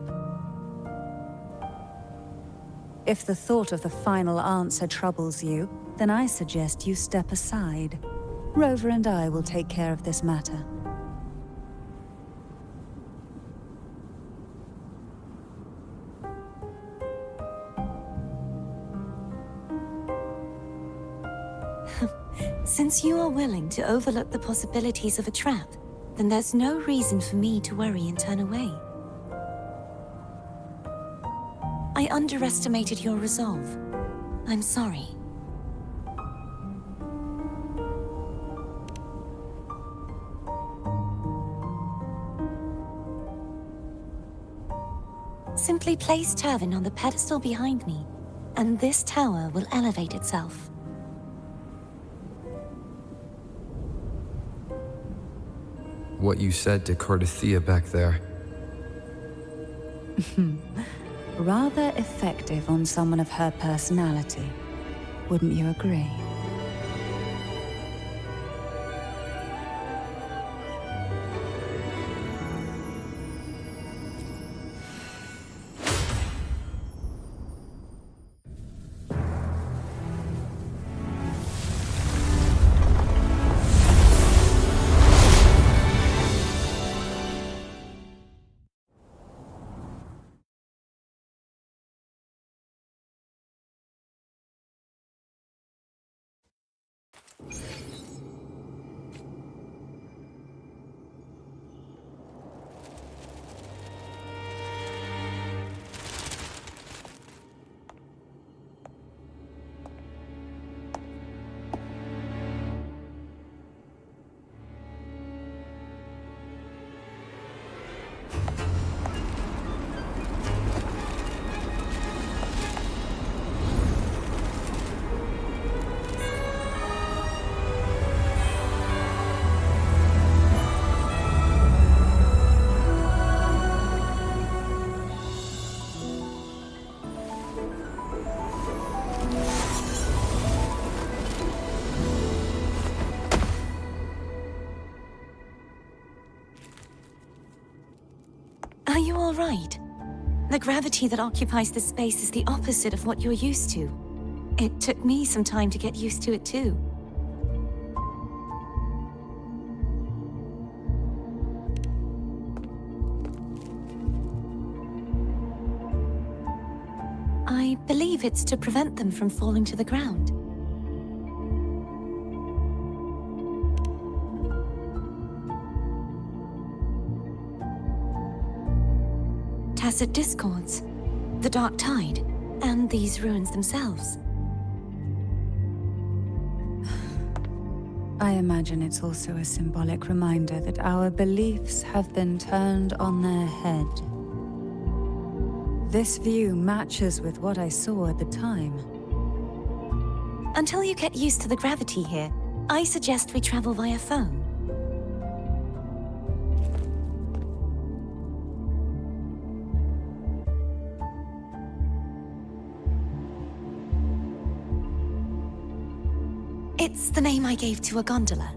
If the thought of the final answer troubles you, then I suggest you step aside. Rover and I will take care of this matter. Since you are willing to overlook the possibilities of a trap, then there's no reason for me to worry and turn away. I underestimated your resolve. I'm sorry. Simply place Turvin on the pedestal behind me, and this tower will elevate itself. What you said to Cartathea back there. Rather effective on someone of her personality. Wouldn't you agree? Are you all right? The gravity that occupies this space is the opposite of what you're used to. It took me some time to get used to it too. I believe it's to prevent them from falling to the ground. Tacit discords, the dark tide, and these ruins themselves. I imagine it's also a symbolic reminder that our beliefs have been turned on their head. This view matches with what I saw at the time. Until you get used to the gravity here, I suggest we travel via phone. It's the name I gave to a gondola.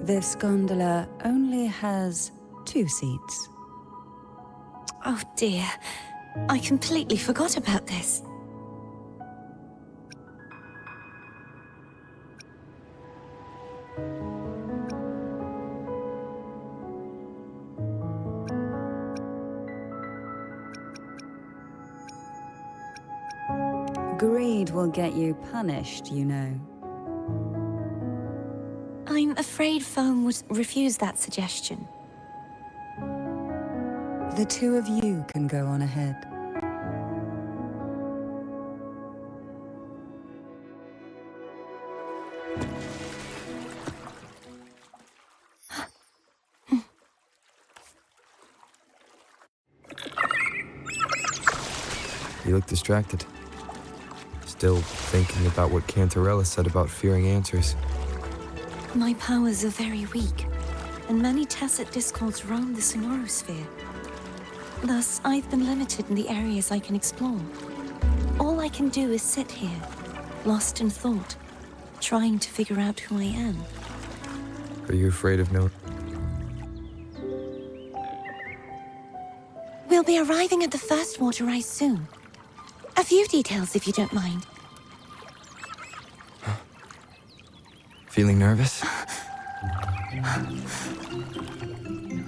This gondola only has 2 seats. Oh dear, I completely forgot about this. Greed will get you punished, you know. I'm afraid Foam would refuse that suggestion. The 2 of you can go on ahead. You look distracted. Still thinking about what Cantarella said about fearing answers. My powers are very weak, and many tacit discords roam the sonorosphere. Thus, I've been limited in the areas I can explore. All I can do is sit here, lost in thought, trying to figure out who I am. Are you afraid of no? We'll be arriving at the first water rise soon. A few details, if you don't mind. Feeling nervous?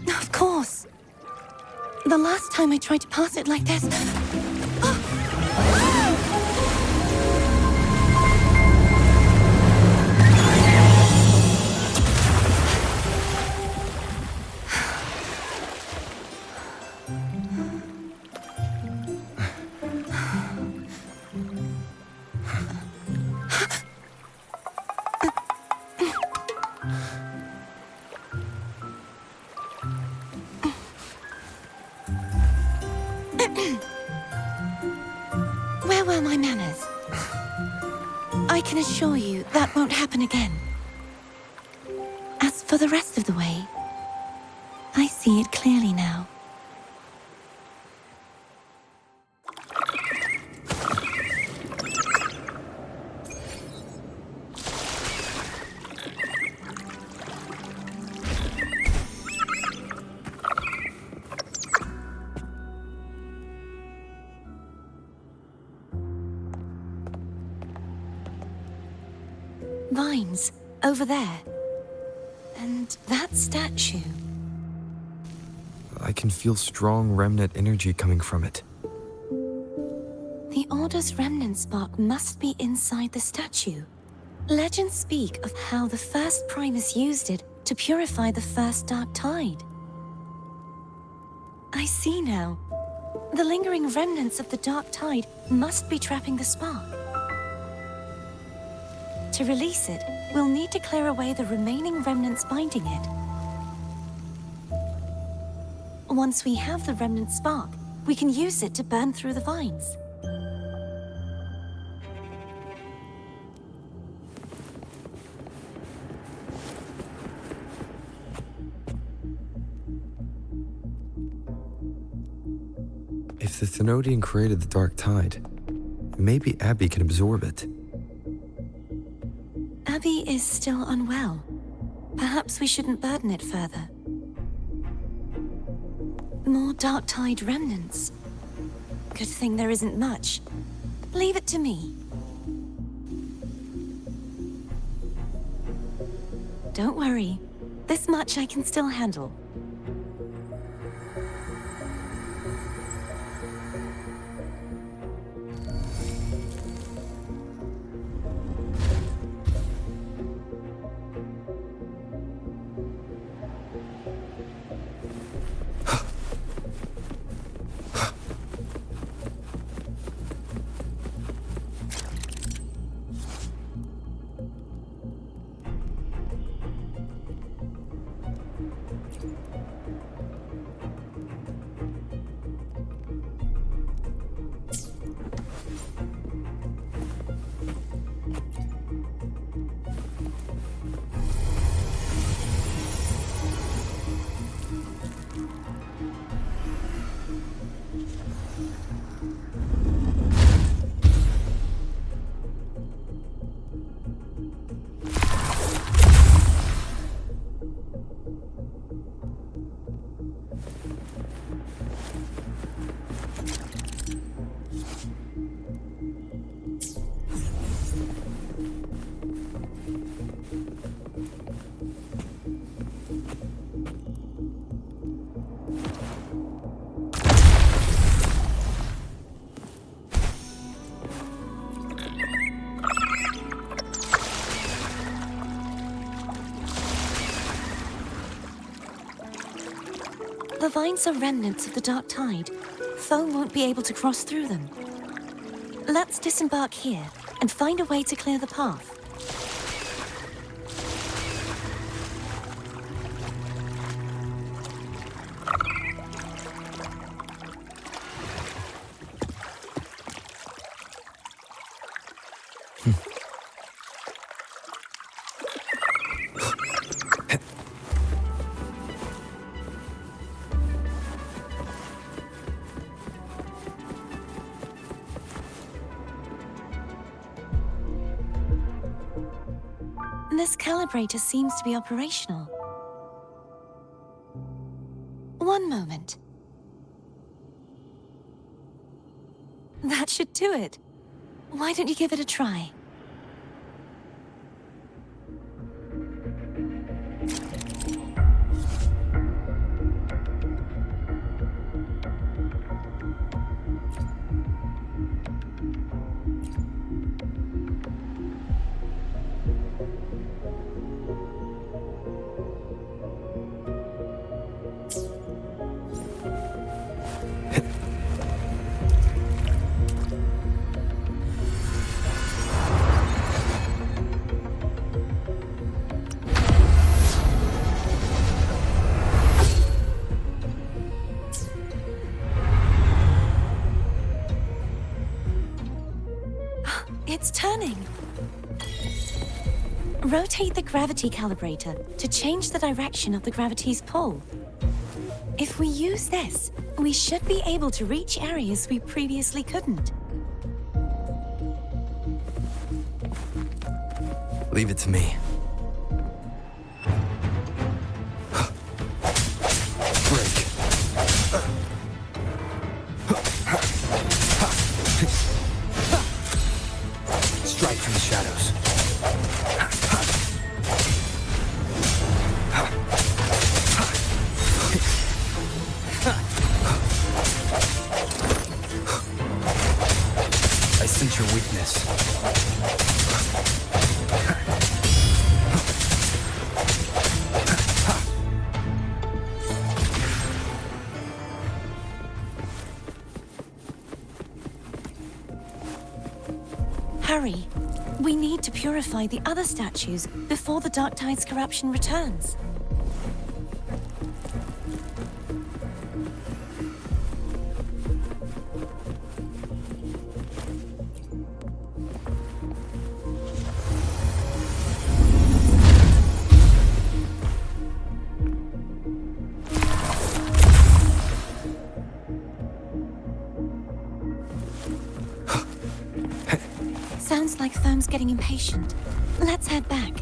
Of course. The last time I tried to pass it like this... Where were my manners? I can assure you that won't happen again. As for the rest of the way, I see it clearly now. Vines, over there. And that statue. I can feel strong remnant energy coming from it. The Order's remnant spark must be inside the statue. Legends speak of how the first Primus used it to purify the first Dark Tide. I see now. The lingering remnants of the Dark Tide must be trapping the spark. To release it, we'll need to clear away the remaining remnants binding it. Once we have the remnant spark, we can use it to burn through the vines. If the Thenodian created the Dark Tide, maybe Abby can absorb it. is still unwell. Perhaps we shouldn't burden it further. More dark tide remnants. Good thing there isn't much. Leave it to me. Don't worry. This much I can still handle. The vines are remnants of the dark tide. Foam won't be able to cross through them. Let's disembark here and find a way to clear the path. This calibrator seems to be operational. One moment. That should do it. Why don't you give it a try? It's turning. Rotate the gravity calibrator to change the direction of the gravity's pull. If we use this, we should be able to reach areas we previously couldn't. Leave it to me. Break. Strike from the shadows. I sense your weakness. Hurry. We need to purify the other statues before the Dark Tide's corruption returns. Sounds like Therm's getting impatient. Let's head back.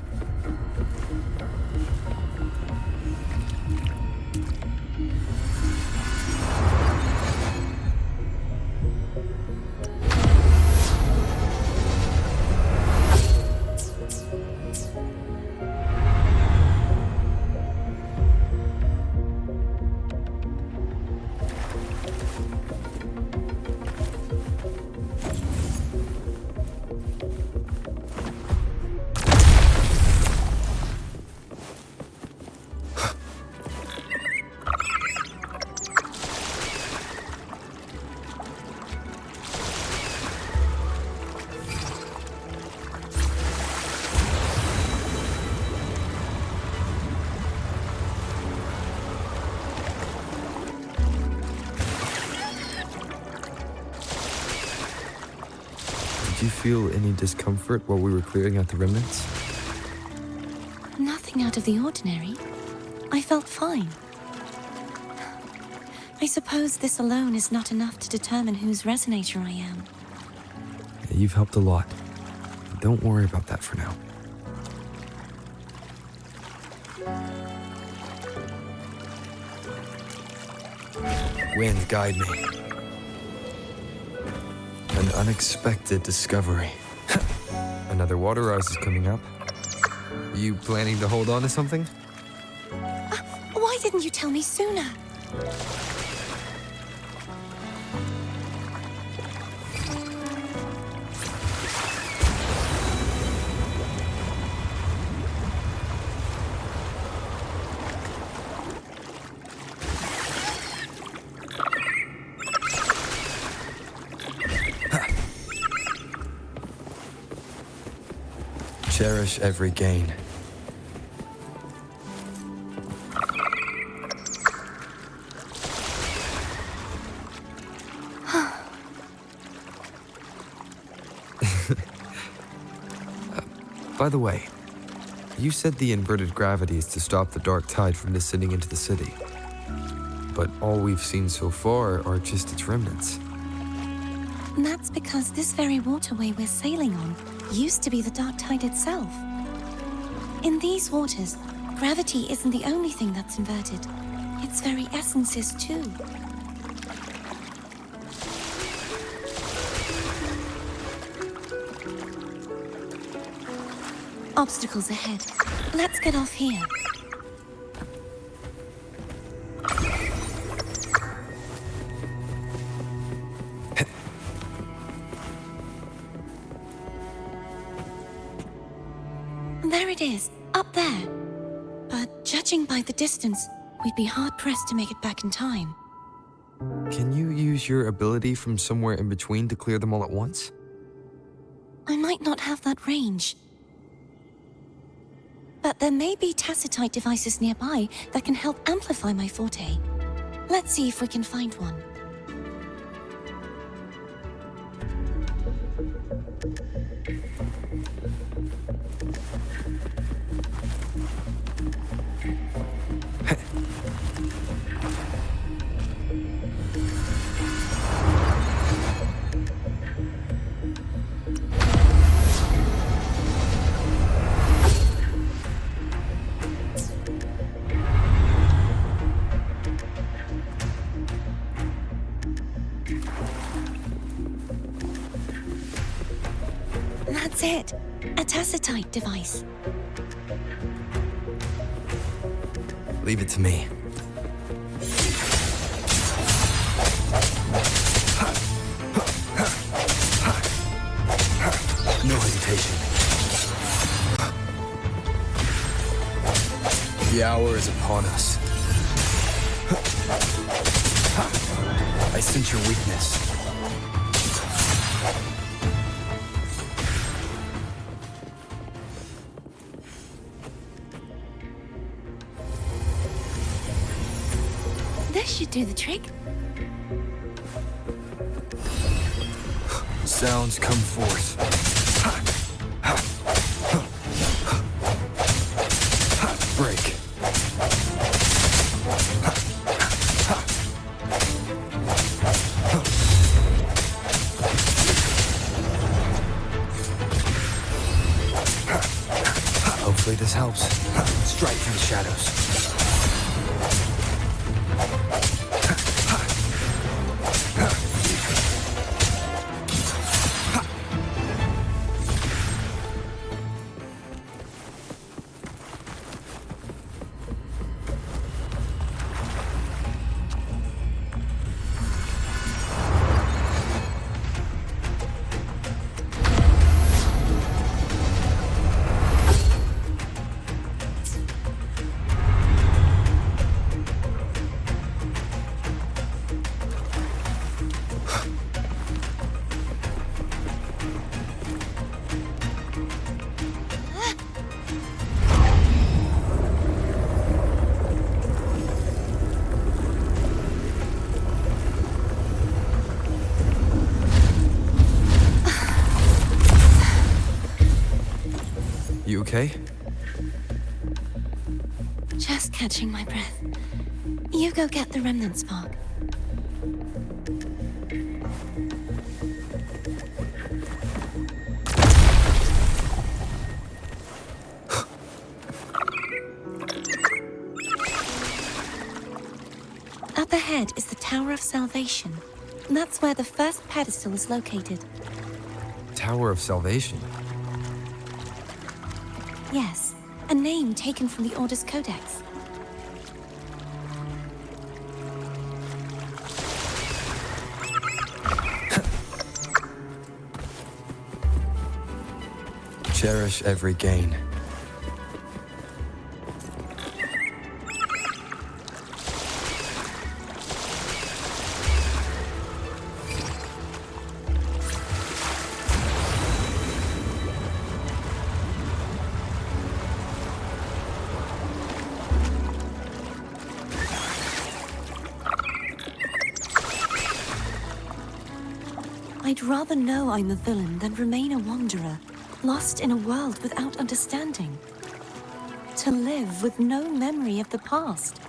feel any discomfort while we were clearing out the remnants? Nothing out of the ordinary. I felt fine. I suppose this alone is not enough to determine whose resonator I am. You've helped a lot. Don't worry about that for now. Wind, guide me. An unexpected discovery. Another water rise is coming up. You planning to hold on to something? Why didn't you tell me sooner? Cherish every gain. By the way, you said the inverted gravity is to stop the dark tide from descending into the city. But all we've seen so far are just its remnants. And that's because this very waterway we're sailing on used to be the dark tide itself. In these waters, gravity isn't the only thing that's inverted. Its very essence is too. Obstacles ahead. Let's get off here. There it is, up there. But judging by the distance, we'd be hard-pressed to make it back in time. Can you use your ability from somewhere in between to clear them all at once? I might not have that range. But there may be tacitite devices nearby that can help amplify my forte. Let's see if we can find one. That's it. A tacitite device. Leave it to me. No hesitation. The hour is upon us. I sense your weakness. This should do the trick. Sounds come forth. Break. Hopefully this helps. Strike from the shadows. okay? Just catching my breath. You go get the remnant spark. Up ahead is the Tower of Salvation. That's where the first pedestal is located. Tower of Salvation. Yes, a name taken from the Order's Codex. Cherish every gain. I'd rather know I'm a villain than remain a wanderer, lost in a world without understanding. To live with no memory of the past.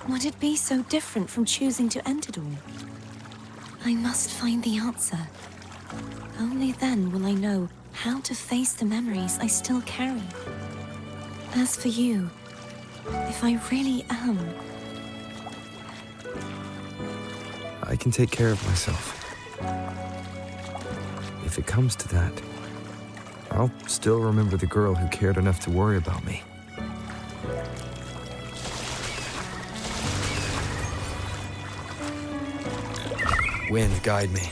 Would it be so different from choosing to end it all? I must find the answer. Only then will I know how to face the memories I still carry. As for you, if I really am... I can take care of myself. If it comes to that, I'll still remember the girl who cared enough to worry about me. Wind, guide me.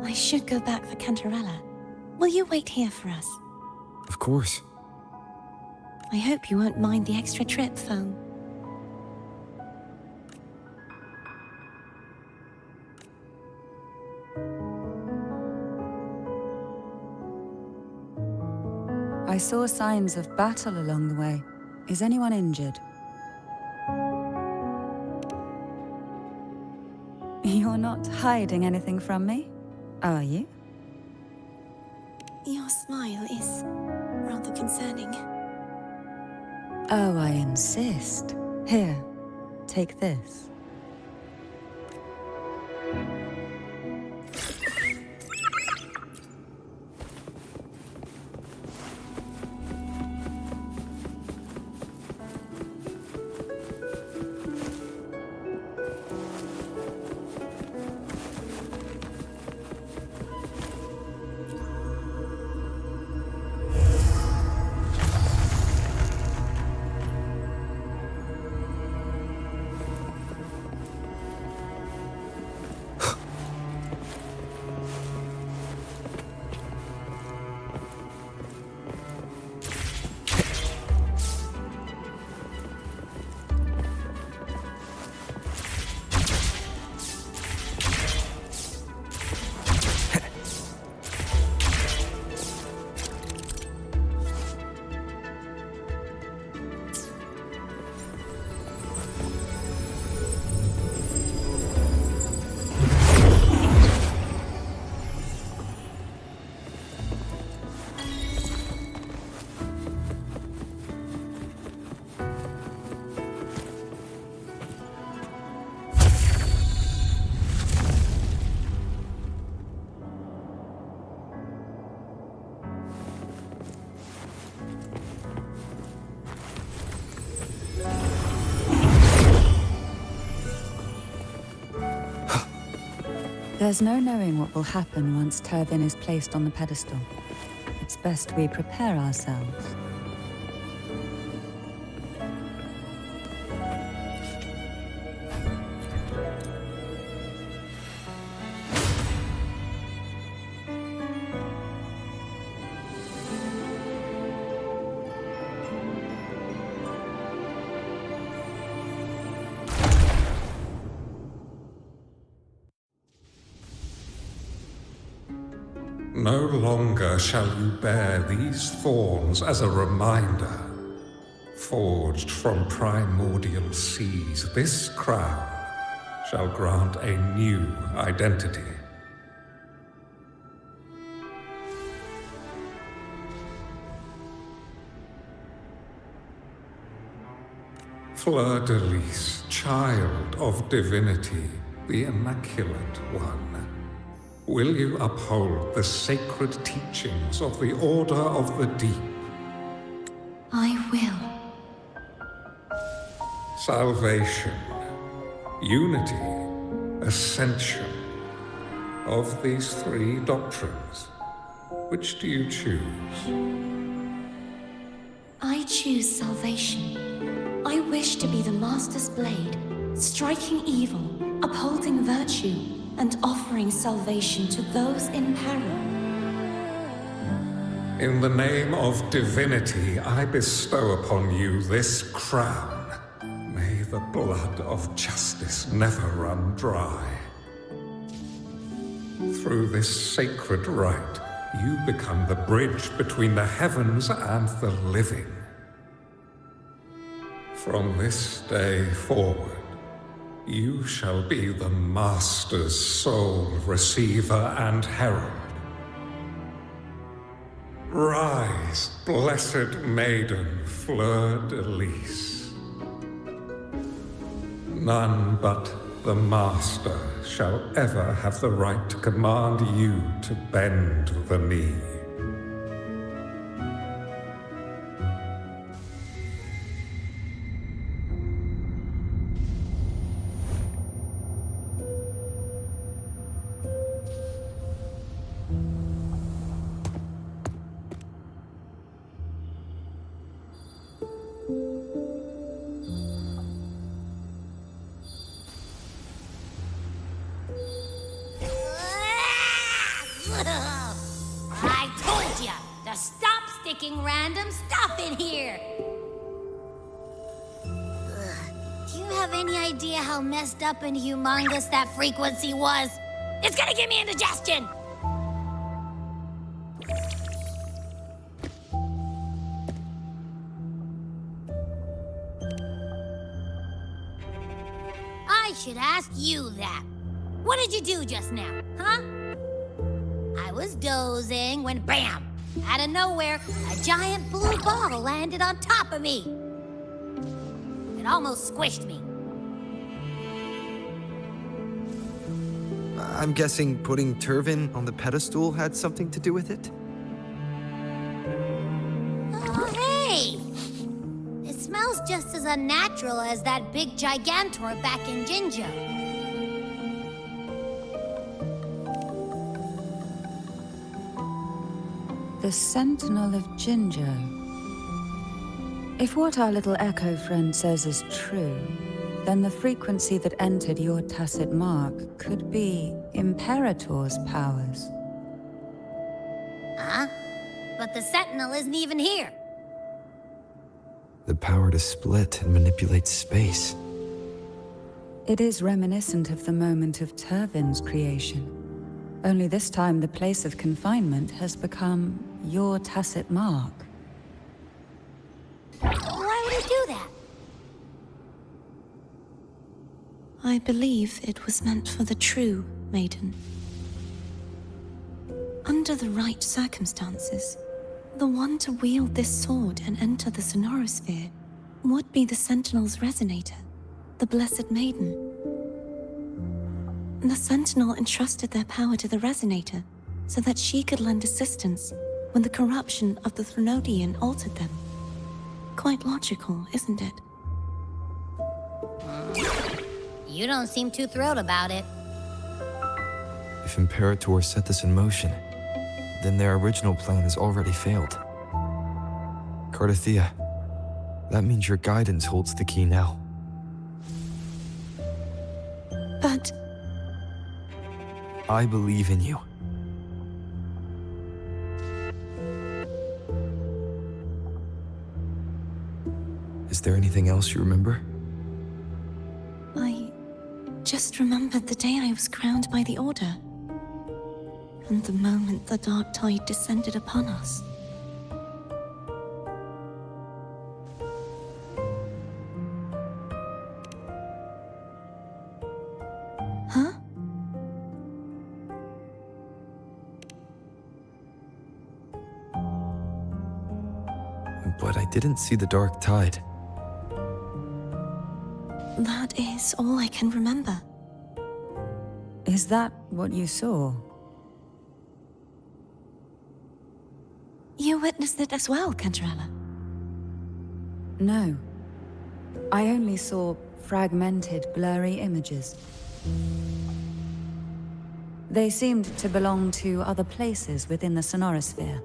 I should go back for Cantarella. Will you wait here for us? Of course. I hope you won't mind the extra trip, Foam. I saw signs of battle along the way. Is anyone injured? You're not hiding anything from me, are you? Your smile is rather concerning. Oh, I insist. Here, take this. There's no knowing what will happen once Tervin is placed on the pedestal. It's best we prepare ourselves. No longer shall you bear these thorns as a reminder. Forged from primordial seas, this crown shall grant a new identity. Fleur-de-Lis, child of divinity, the Immaculate One. Will you uphold the sacred teachings of the Order of the Deep? I will. Salvation, unity, ascension. Of these three doctrines, which do you choose? I choose salvation. I wish to be the Master's blade, striking evil, upholding virtue, and offering salvation to those in peril. In the name of divinity, I bestow upon you this crown. May the blood of justice never run dry. Through this sacred rite, you become the bridge between the heavens and the living. From this day forward, you shall be the Master's sole receiver and herald. Rise, blessed maiden Fleur-de-Lis. None but the Master shall ever have the right to command you to bend the knee. I told ya to stop sticking random stuff in here. Do you have any idea how messed up and humongous that frequency was? It's gonna give me indigestion! I should ask you that. What did you do just now, huh? I was dozing when bam! Out of nowhere, a giant blue ball landed on top of me. It almost squished me. I'm guessing putting Turvin on the pedestal had something to do with it? Oh, hey! It smells just as unnatural as that big gigantor back in Jinjo. The Sentinel of Jinjo. If what our little echo friend says is true, then the frequency that entered your tacit mark could be Imperator's powers. Huh? But the Sentinel isn't even here. The power to split and manipulate space. It is reminiscent of the moment of Turvin's creation. Only this time the place of confinement has become your tacit mark. Why would it do that? I believe it was meant for the true Maiden. Under the right circumstances, the one to wield this sword and enter the Sonorosphere would be the Sentinel's resonator, the Blessed Maiden. The Sentinel entrusted their power to the resonator so that she could lend assistance when the corruption of the Threnodian altered them. Quite logical, isn't it? You don't seem too thrilled about it. If Imperator set this in motion, then their original plan has already failed. Cardathea, that means your guidance holds the key now. But I believe in you. Is there anything else you remember? I just remembered the day I was crowned by the Order. And the moment the dark tide descended upon us. Huh? But I didn't see the dark tide. That is all I can remember. Is that what you saw? You witnessed it as well, Cantarella? No. I only saw fragmented, blurry images. They seemed to belong to other places within the sonorosphere.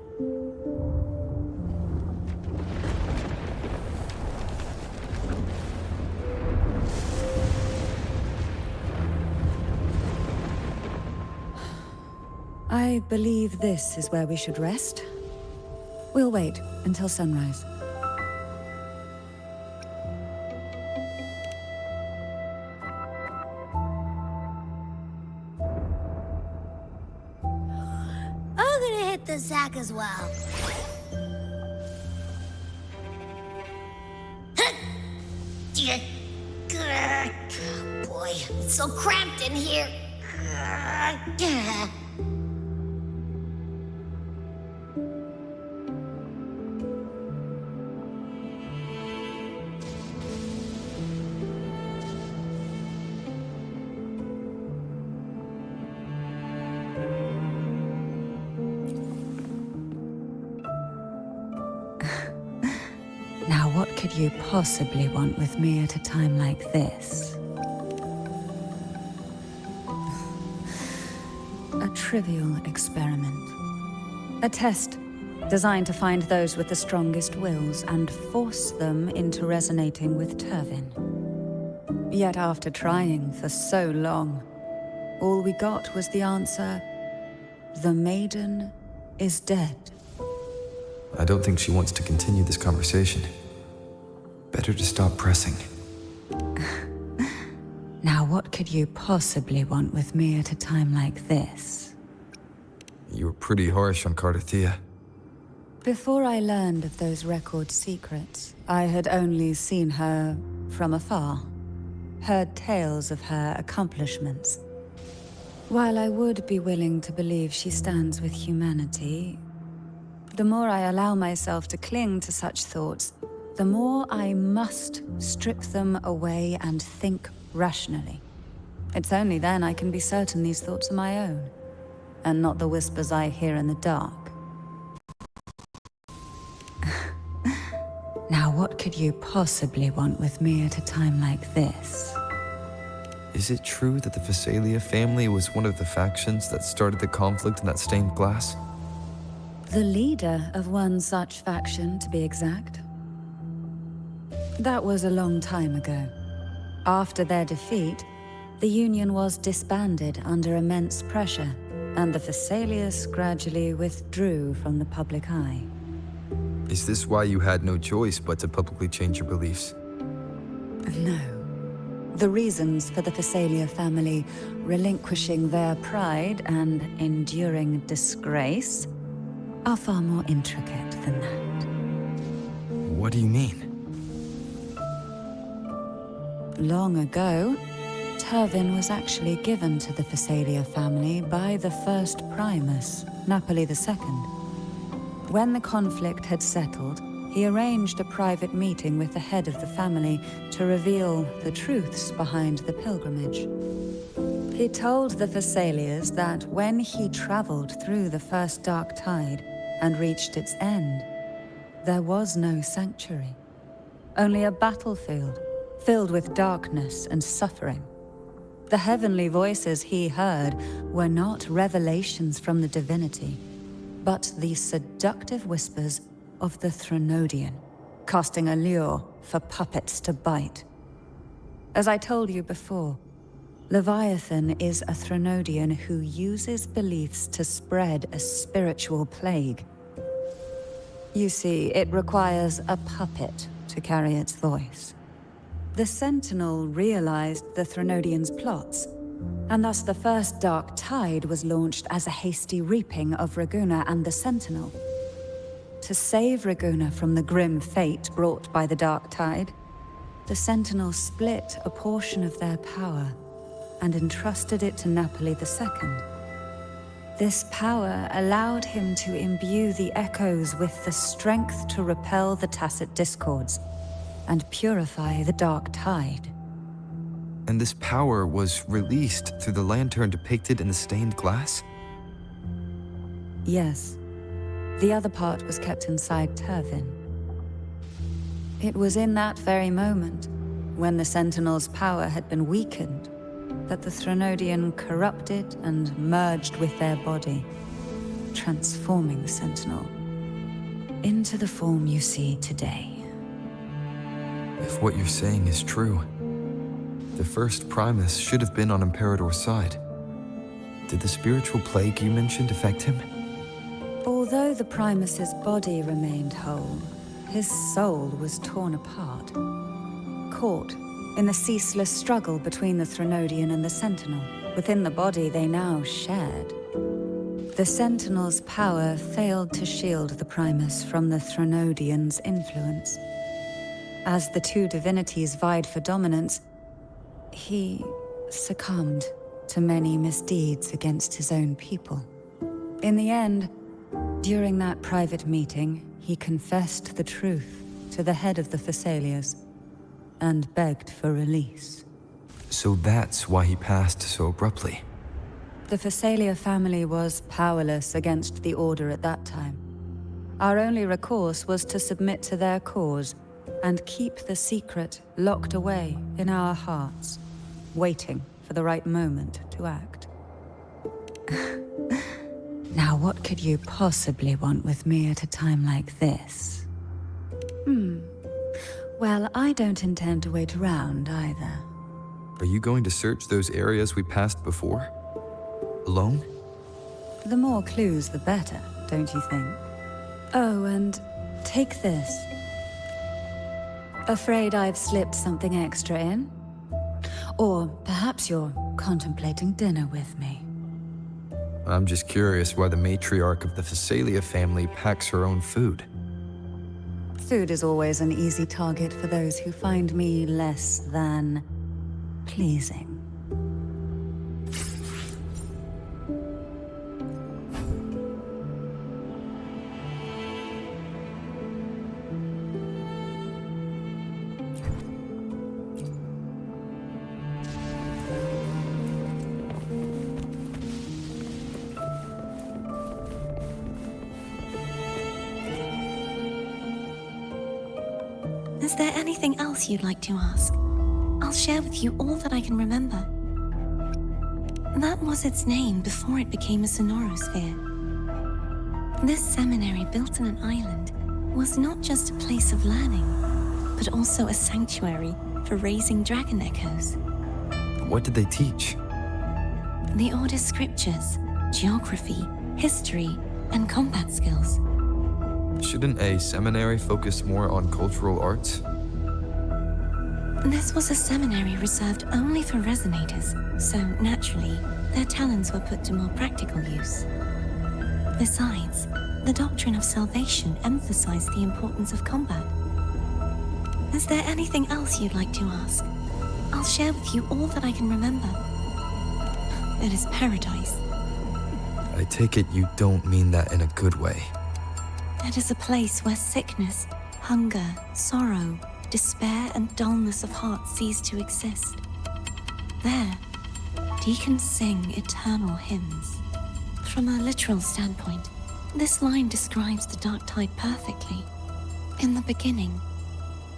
I believe this is where we should rest. We'll wait until sunrise. I'm gonna hit the sack as well. Boy, it's so cramped in here. Now, what could you possibly want with me at a time like this? A trivial experiment. A test designed to find those with the strongest wills and force them into resonating with Turvin. Yet after trying for so long, all we got was the answer, the Maiden is dead. I don't think she wants to continue this conversation. Better to stop pressing. Now, what could you possibly want with me at a time like this? You were pretty harsh on Cardathia. Before I learned of those record secrets, I had only seen her from afar, heard tales of her accomplishments. While I would be willing to believe she stands with humanity, the more I allow myself to cling to such thoughts, the more I must strip them away and think rationally. It's only then I can be certain these thoughts are my own, and not the whispers I hear in the dark. Now, what could you possibly want with me at a time like this? Is it true that the Phasalia family was one of the factions that started the conflict in that stained glass? The leader of one such faction, to be exact. That was a long time ago. After their defeat, the Union was disbanded under immense pressure, and the Phasalius gradually withdrew from the public eye. Is this why you had no choice but to publicly change your beliefs? No. The reasons for the Phasalia family relinquishing their pride and enduring disgrace are far more intricate than that. What do you mean? Long ago, Turvin was actually given to the Phasalia family by the first Primus, Napoli II. When the conflict had settled, he arranged a private meeting with the head of the family to reveal the truths behind the pilgrimage. He told the Phasalias that when he traveled through the first dark tide and reached its end, there was no sanctuary, only a battlefield filled with darkness and suffering. The heavenly voices he heard were not revelations from the divinity, but the seductive whispers of the Threnodian, casting a lure for puppets to bite. As I told you before, Leviathan is a Threnodian who uses beliefs to spread a spiritual plague. You see, it requires a puppet to carry its voice. The Sentinel realized the Threnodian's plots, and thus the first Dark Tide was launched as a hasty reaping of Raguna and the Sentinel. To save Raguna from the grim fate brought by the Dark Tide, the Sentinel split a portion of their power and entrusted it to Napoli II. This power allowed him to imbue the echoes with the strength to repel the tacit discords and purify the Dark Tide. And this power was released through the lantern depicted in the stained glass? Yes. The other part was kept inside Turvin. It was in that very moment, when the Sentinel's power had been weakened, that the Threnodian corrupted and merged with their body, transforming the Sentinel into the form you see today. If what you're saying is true, the first Primus should have been on Imperador's side. Did the spiritual plague you mentioned affect him? Although the Primus's body remained whole, his soul was torn apart, caught in the ceaseless struggle between the Threnodian and the Sentinel. Within the body they now shared. The Sentinel's power failed to shield the Primus from the Threnodian's influence. As the two divinities vied for dominance, he succumbed to many misdeeds against his own people. In the end, during that private meeting, he confessed the truth to the head of the Thessalias and begged for release. So that's why he passed so abruptly. The Thessalia family was powerless against the Order at that time. Our only recourse was to submit to their cause and keep the secret locked away in our hearts, waiting for the right moment to act. Now, what could you possibly want with me at a time like this? Well, I don't intend to wait around either. Are you going to search those areas we passed before? Alone? The more clues, the better, don't you think? Oh, and take this. Afraid I've slipped something extra in? Or perhaps you're contemplating dinner with me. I'm just curious why the matriarch of the Thessalia family packs her own food. Food is always an easy target for those who find me less than pleasing. Is there anything else you'd like to ask? I'll share with you all that I can remember. That was its name before it became a sonorosphere. This seminary, built on an island, was not just a place of learning, but also a sanctuary for raising dragon echoes. What did they teach? The Order's scriptures, geography, history, and combat skills. Shouldn't a seminary focus more on cultural arts? This was a seminary reserved only for resonators, so naturally, their talents were put to more practical use. Besides, the doctrine of salvation emphasized the importance of combat. Is there anything else you'd like to ask? I'll share with you all that I can remember. It is paradise. I take it you don't mean that in a good way. It is a place where sickness, hunger, sorrow, despair, and dullness of heart cease to exist. There, deacons sing eternal hymns. From a literal standpoint, this line describes the Dark Tide perfectly. In the beginning,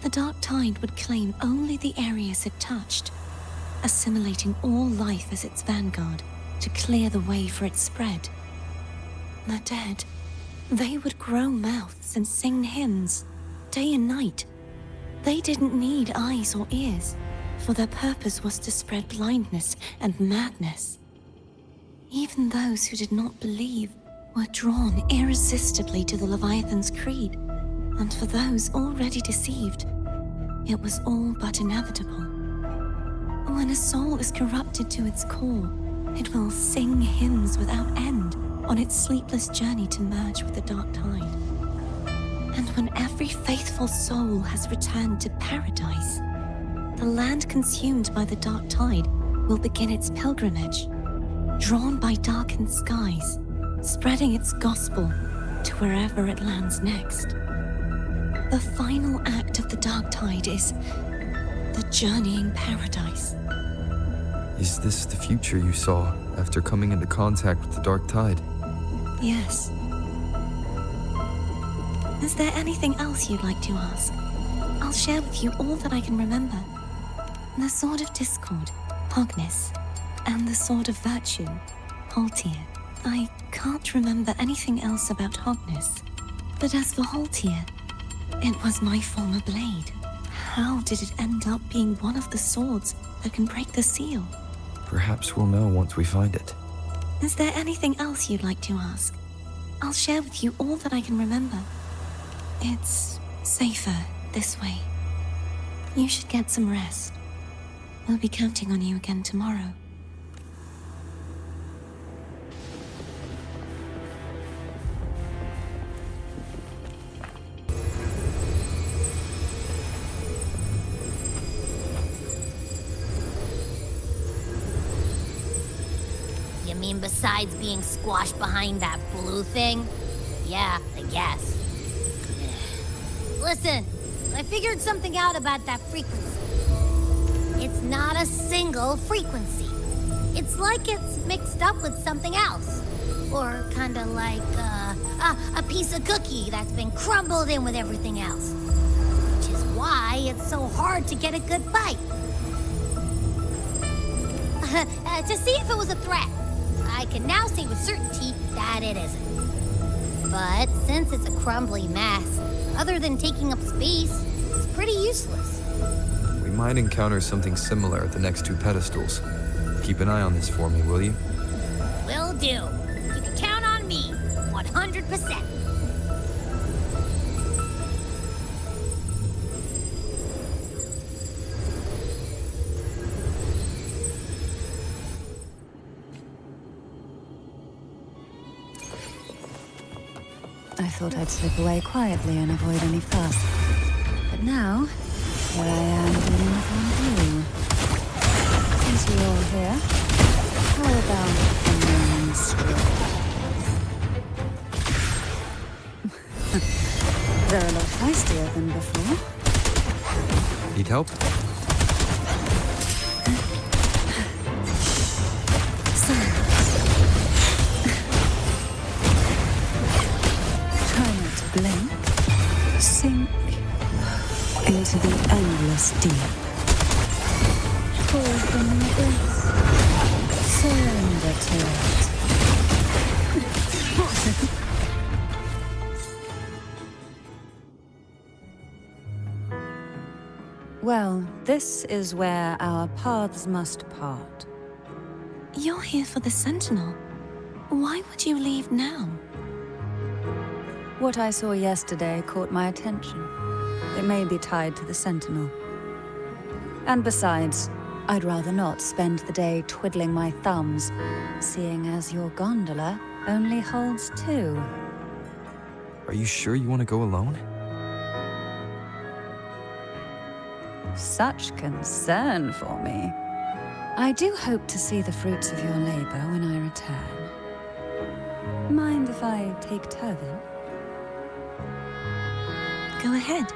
the Dark Tide would claim only the areas it touched, assimilating all life as its vanguard to clear the way for its spread. The dead, they would grow mouths and sing hymns, day and night. They didn't need eyes or ears, for their purpose was to spread blindness and madness. Even those who did not believe were drawn irresistibly to the Leviathan's creed, and for those already deceived, it was all but inevitable. When a soul is corrupted to its core, it will sing hymns without end on its sleepless journey to merge with the Dark Tide. And when every faithful soul has returned to paradise, the land consumed by the Dark Tide will begin its pilgrimage, drawn by darkened skies, spreading its gospel to wherever it lands next. The final act of the Dark Tide is the journeying paradise, Is this the future you saw after coming into contact with the Dark Tide? Yes. Is there anything else you'd like to ask? I'll share with you all that I can remember. The Sword of Discord, Hognis, and the Sword of Virtue, Haltier. I can't remember anything else about Hognis. But as for Haltier, it was my former blade. How did it end up being one of the swords that can break the seal? Perhaps we'll know once we find it. Is there anything else you'd like to ask? I'll share with you all that I can remember. It's safer this way. You should get some rest. We'll be counting on you again tomorrow. You mean besides being squashed behind that blue thing? Yeah, I guess. Listen, I figured something out about that frequency. It's not a single frequency. It's like it's mixed up with something else. Or kinda like a piece of cookie that's been crumbled in with everything else. Which is why it's so hard to get a good bite. To see if it was a threat, I can now say with certainty that it isn't. But since it's a crumbly mess, other than taking up space, it's pretty useless. We might encounter something similar at the next two pedestals. Keep an eye on this for me, will you? Will do. You can count on me, 100%. I thought I'd slip away quietly and avoid any fuss. But now, here I am dealing with one of you. Since you're all here, how about a moon stroll? They're a lot feistier than before. Need help? Blink, sink into the endless deep. Fall from the abyss, surrender to it. Well, this is where our paths must part. You're here for the Sentinel. Why would you leave now? What I saw yesterday caught my attention. It may be tied to the Sentinel. And besides, I'd rather not spend the day twiddling my thumbs, seeing as your gondola only holds 2. Are you sure you want to go alone? Such concern for me. I do hope to see the fruits of your labor when I return. Mind if I take Turvin? Go ahead.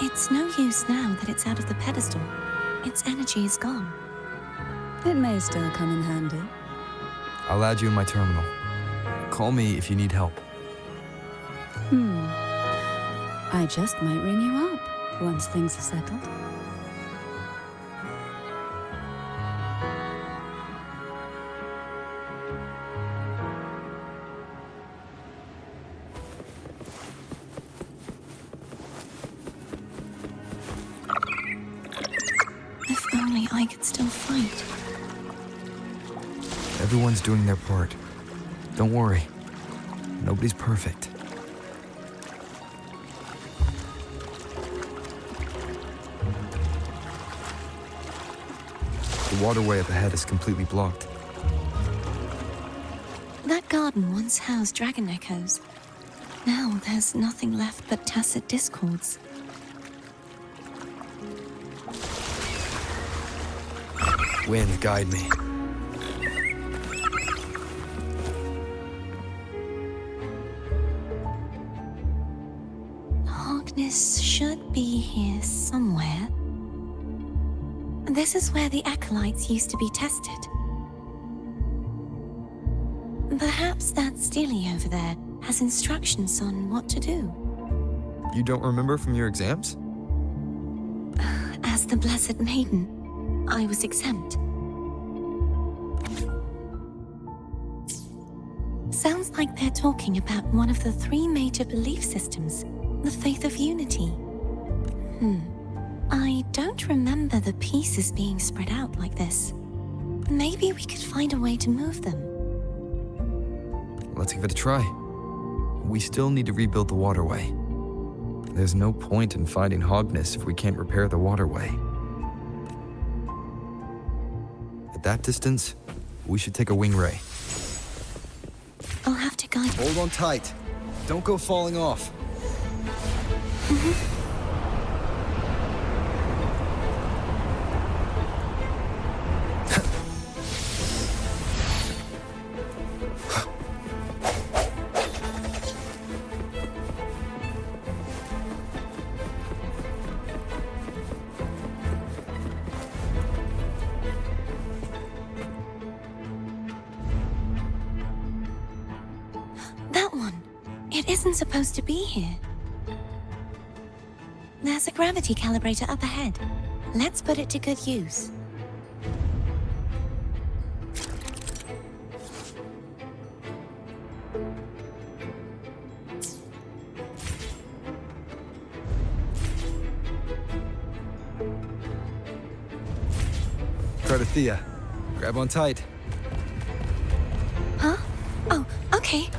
It's no use now that it's out of the pedestal. Its energy is gone. It may still come in handy. I'll add you in my terminal. Call me if you need help. I just might ring you up once things are settled. I could still fight. Everyone's doing their part. Don't worry. Nobody's perfect. The waterway up ahead is completely blocked. That garden once housed dragon echoes. Now there's nothing left but tacit discords. Wind, guide me. Hognis should be here somewhere. This is where the acolytes used to be tested. Perhaps that Steely over there has instructions on what to do. You don't remember from your exams? As the Blessed Maiden, I was exempt. Sounds like they're talking about one of the 3 major belief systems, the faith of unity. I don't remember the pieces being spread out like this. Maybe we could find a way to move them. Let's give it a try. We still need to rebuild the waterway. There's no point in fighting Hogness if we can't repair the waterway. At that distance, we should take a wing ray. I'll have to guide. Hold on tight. Don't go falling off. That one. It isn't supposed to be here. There's a gravity calibrator up ahead. Let's put it to good use. Thea, grab on tight. Huh? Oh, okay.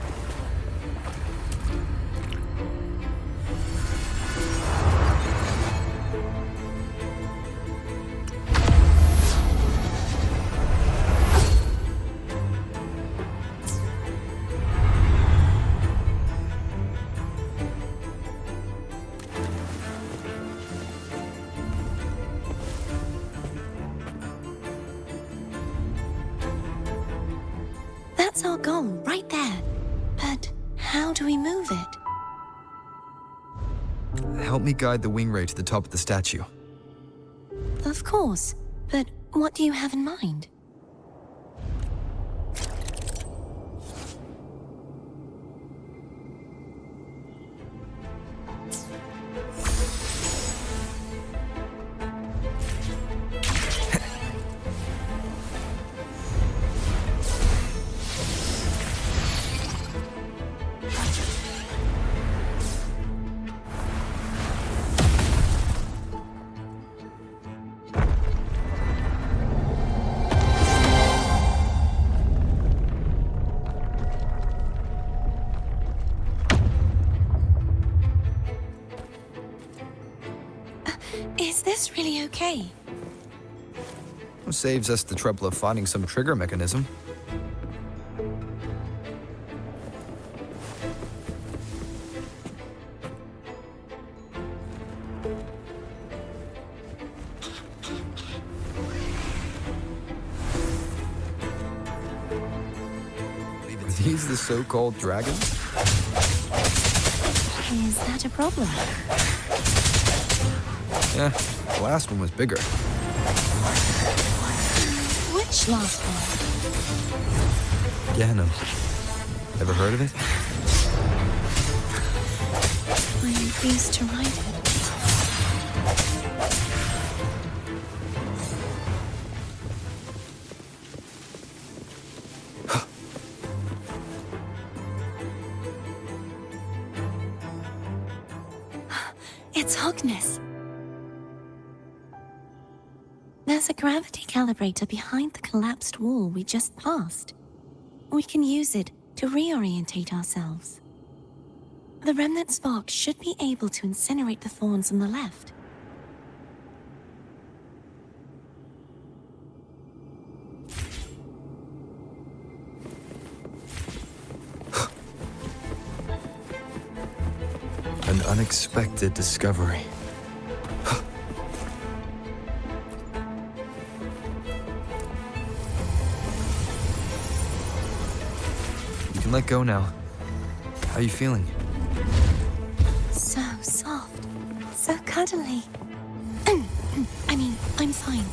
That's our goal, right there. But how do we move it? Help me guide the wing ray to the top of the statue. Of course, but what do you have in mind? Is this really okay? Saves us the trouble of finding some trigger mechanism. Are these the so-called dragons? Is that a problem? Yeah, the last one was bigger. Which last one? Ganem. Ever heard of it? I used to ride it. It's Hogness. There's a gravity calibrator behind the collapsed wall we just passed. We can use it to reorientate ourselves. The remnant spark should be able to incinerate the thorns on the left. An unexpected discovery. You can let go now. How are you feeling? So soft, so cuddly. I mean, I'm fine.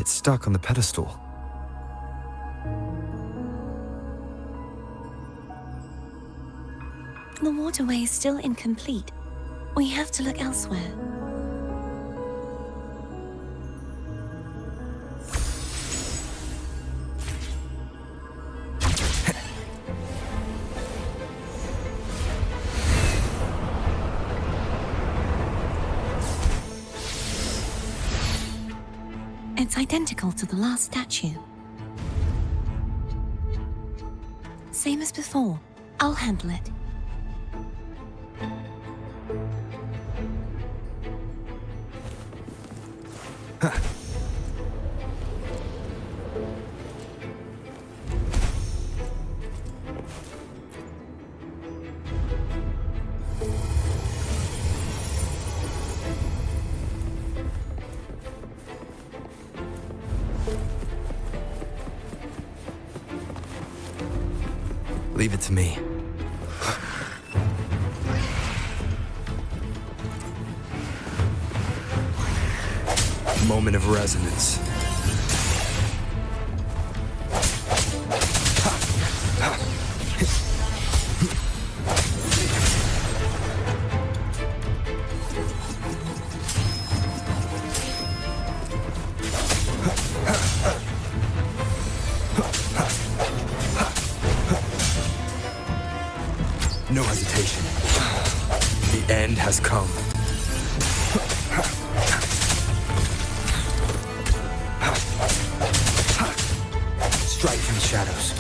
It's stuck on the pedestal. The waterway is still incomplete. We have to look elsewhere. It's identical to the last statue. Same as before. I'll handle it. Leave it to me. Moment of resonance. No hesitation. The end has come. Strike from the shadows.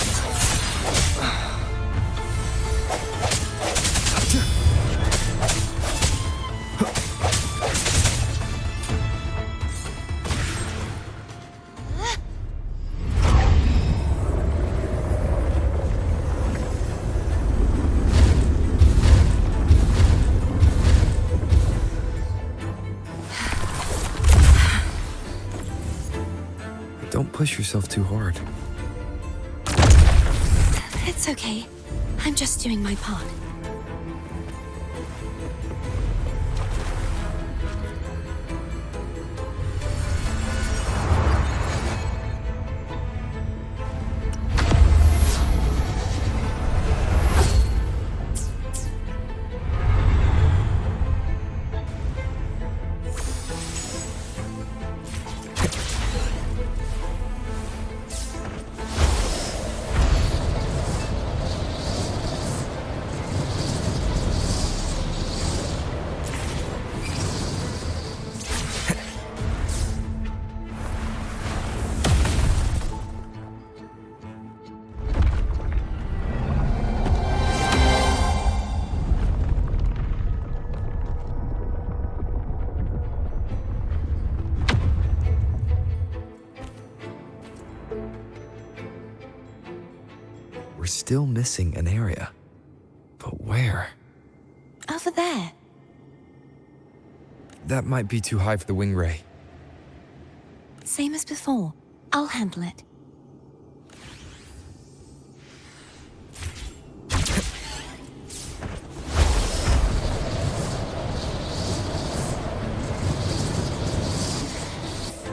Don't push yourself too hard. It's okay. I'm just doing my part. We're still missing an area. But where? Over there. That might be too high for the wing ray. Same as before. I'll handle it.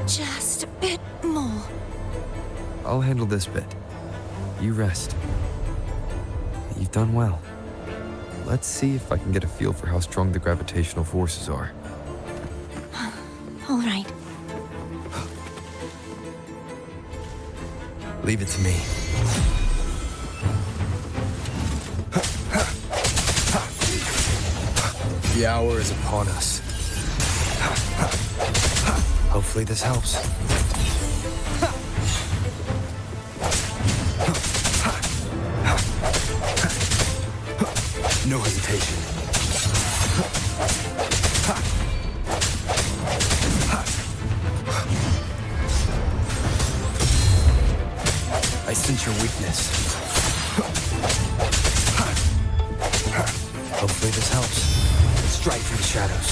Just a bit more. I'll handle this bit. You rest. You've done well. Let's see if I can get a feel for how strong the gravitational forces are. All right. Leave it to me. The hour is upon us. Hopefully this helps. No hesitation. I sense your weakness. Hopefully this helps. Strike through the shadows.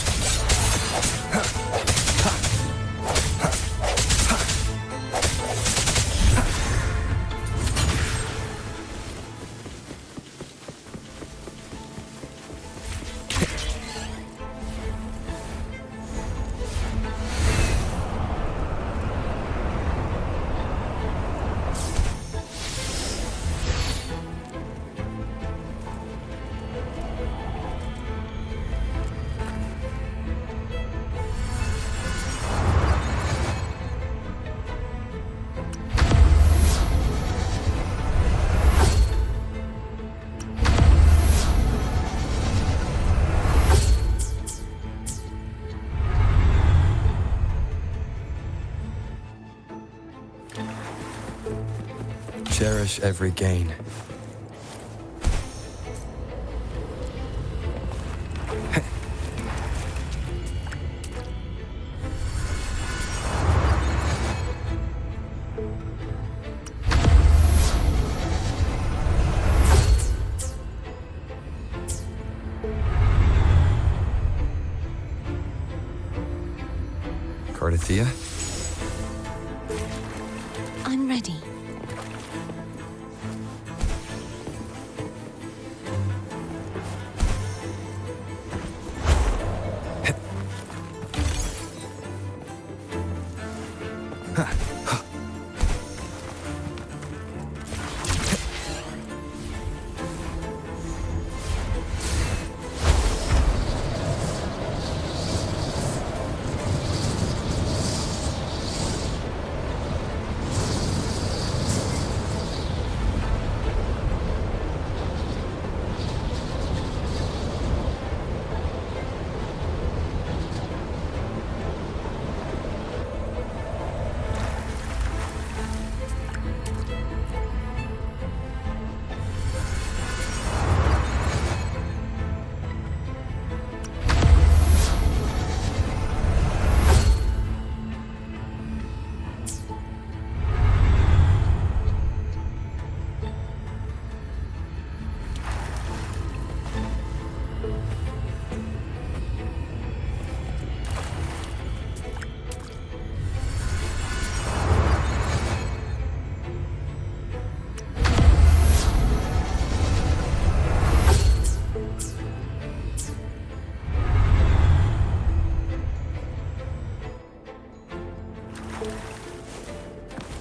Cherish every gain. Cardathia? I'm ready.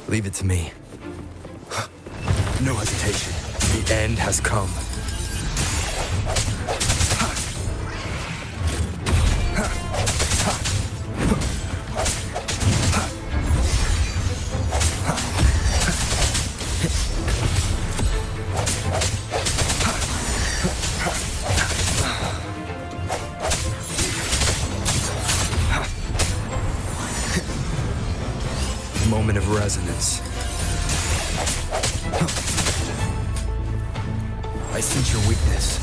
Leave it to me. No hesitation. The end has come. Moment of resonance. I sense your weakness.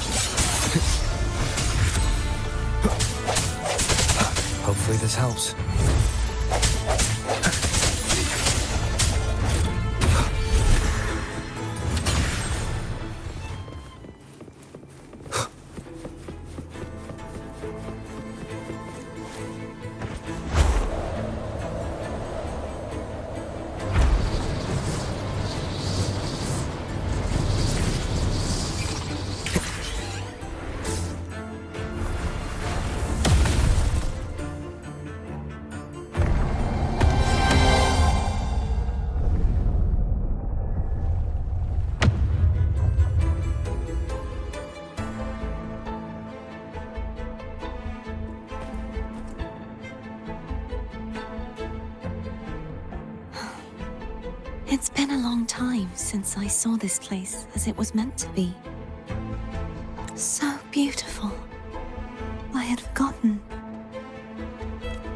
Hopefully this helps. It's been a long time since I saw this place as it was meant to be. So beautiful. I had had forgotten.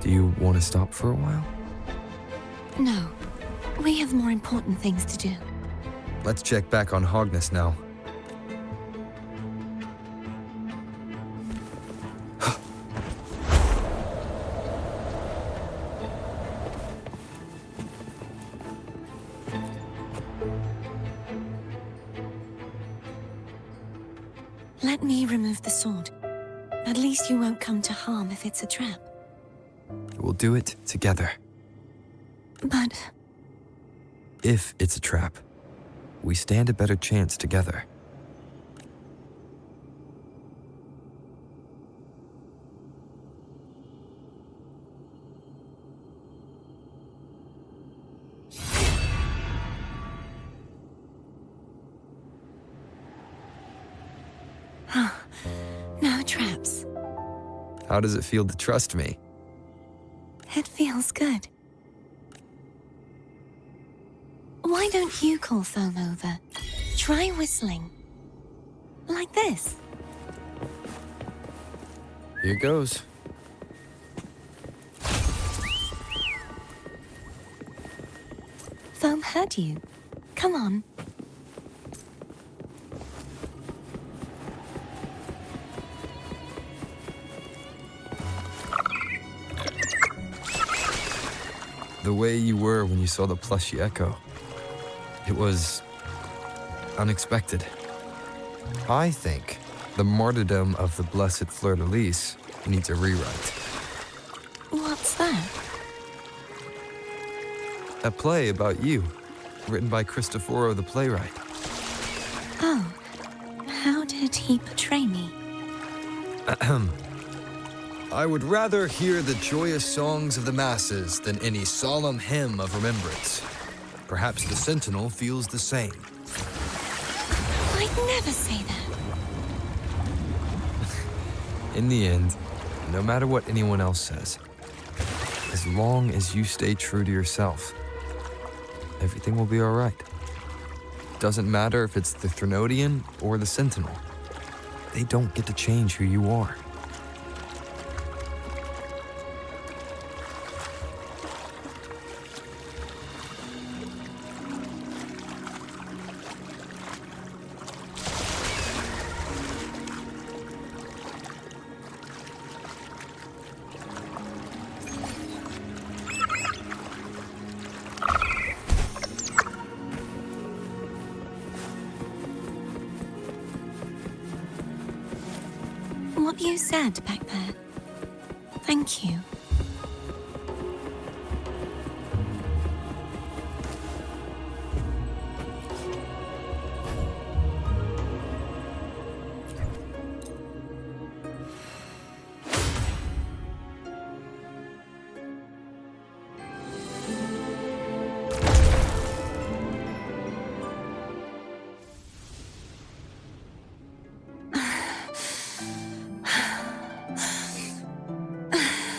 Do you want to stop for a while? No, we have more important things to do. Let's check back on Hogness now. Let me remove the sword. At least you won't come to harm if it's a trap. We'll do it together. But If it's a trap, we stand a better chance together. no traps. How does it feel to trust me? It feels good. Why don't you call Foam over? Try whistling. Like this. Here goes. Foam heard you. Come on. The way you were when you saw the plushy echo. It was unexpected. I think the martyrdom of the Blessed Fleur-de-Lis needs a rewrite. What's that? A play about you, written by Cristoforo the playwright. Oh, how did he portray me? I would rather hear the joyous songs of the masses than any solemn hymn of remembrance. Perhaps the Sentinel feels the same. I'd never say that. In the end, no matter what anyone else says, as long as you stay true to yourself, everything will be all right. Doesn't matter if it's the Threnodian or the Sentinel. They don't get to change who you are. What you said back there. Thank you.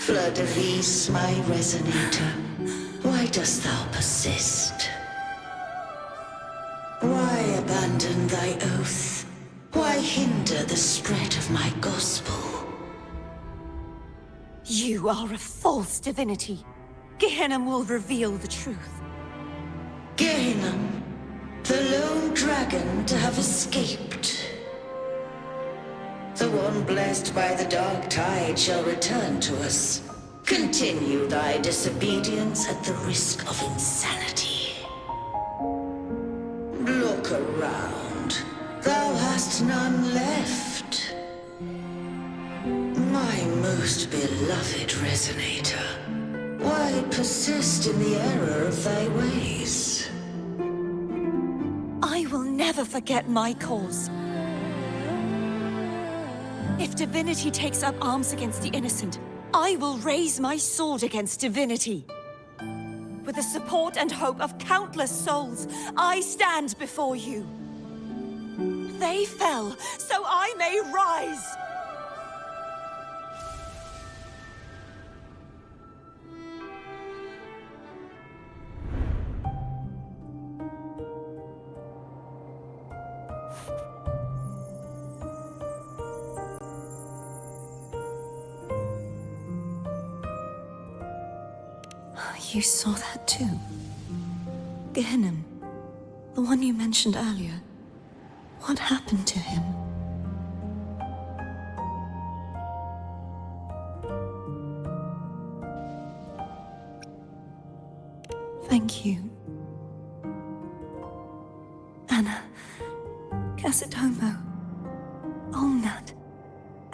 Fleur-de-Lis, my resonator, why dost thou persist? Why abandon thy oath? Why hinder the spread of my gospel? You are a false divinity. Gehenna will reveal the truth. Gehenna, the lone dragon to have escaped. The one blessed by the dark tide shall return to us. Continue thy disobedience at the risk of insanity. Look around. Thou hast none left. My most beloved resonator, why persist in the error of thy ways? I will never forget my cause. If divinity takes up arms against the innocent, I will raise my sword against divinity. With the support and hope of countless souls, I stand before you. They fell, so I may rise! You saw that too? Gehinnom, the one you mentioned earlier. What happened to him? Thank you. Anna, Casitomo, Olnat,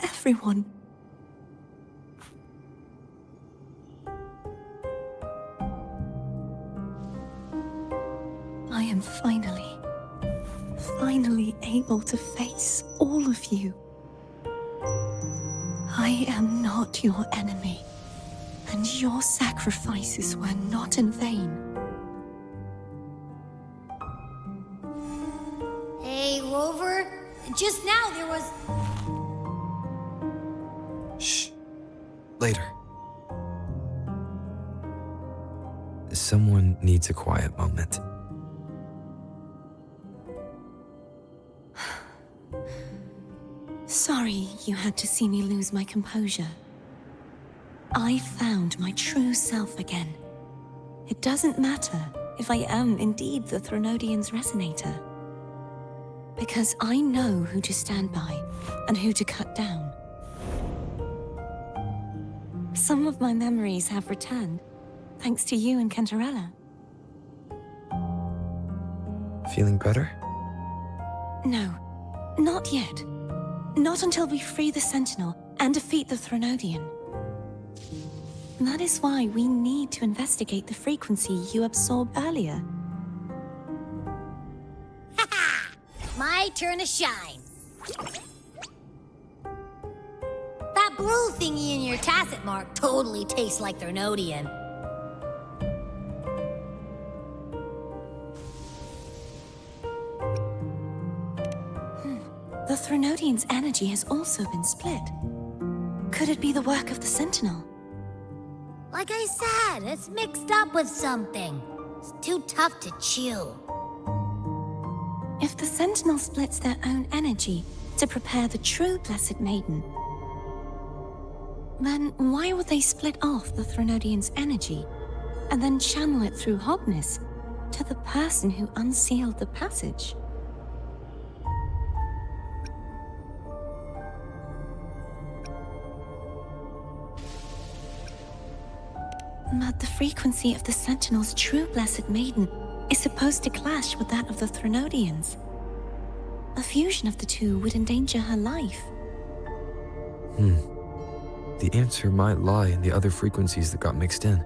everyone. I am finally able to face all of you. I am not your enemy, and your sacrifices were not in vain. Hey, Rover. Just now there was... Shh. Later. Someone needs a quiet moment. Sorry you had to see me lose my composure. I found my true self again. It doesn't matter if I am indeed the Threnodian's resonator. Because I know who to stand by and who to cut down. Some of my memories have returned, thanks to you and Cantarella. Feeling better? No, not yet. Not until we free the Sentinel and defeat the Threnodian. That is why we need to investigate the frequency you absorbed earlier. My turn to shine. That blue thingy in your tacit mark totally tastes like Threnodian. The Threnodian's energy has also been split. Could it be the work of the Sentinel? Like I said, it's mixed up with something. It's too tough to chew. If the Sentinel splits their own energy to prepare the true Blessed Maiden, then why would they split off the Threnodian's energy and then channel it through Hognis to the person who unsealed the passage? But the frequency of the Sentinel's true Blessed Maiden is supposed to clash with that of the Threnodians. A fusion of the two would endanger her life. The answer might lie in the other frequencies that got mixed in.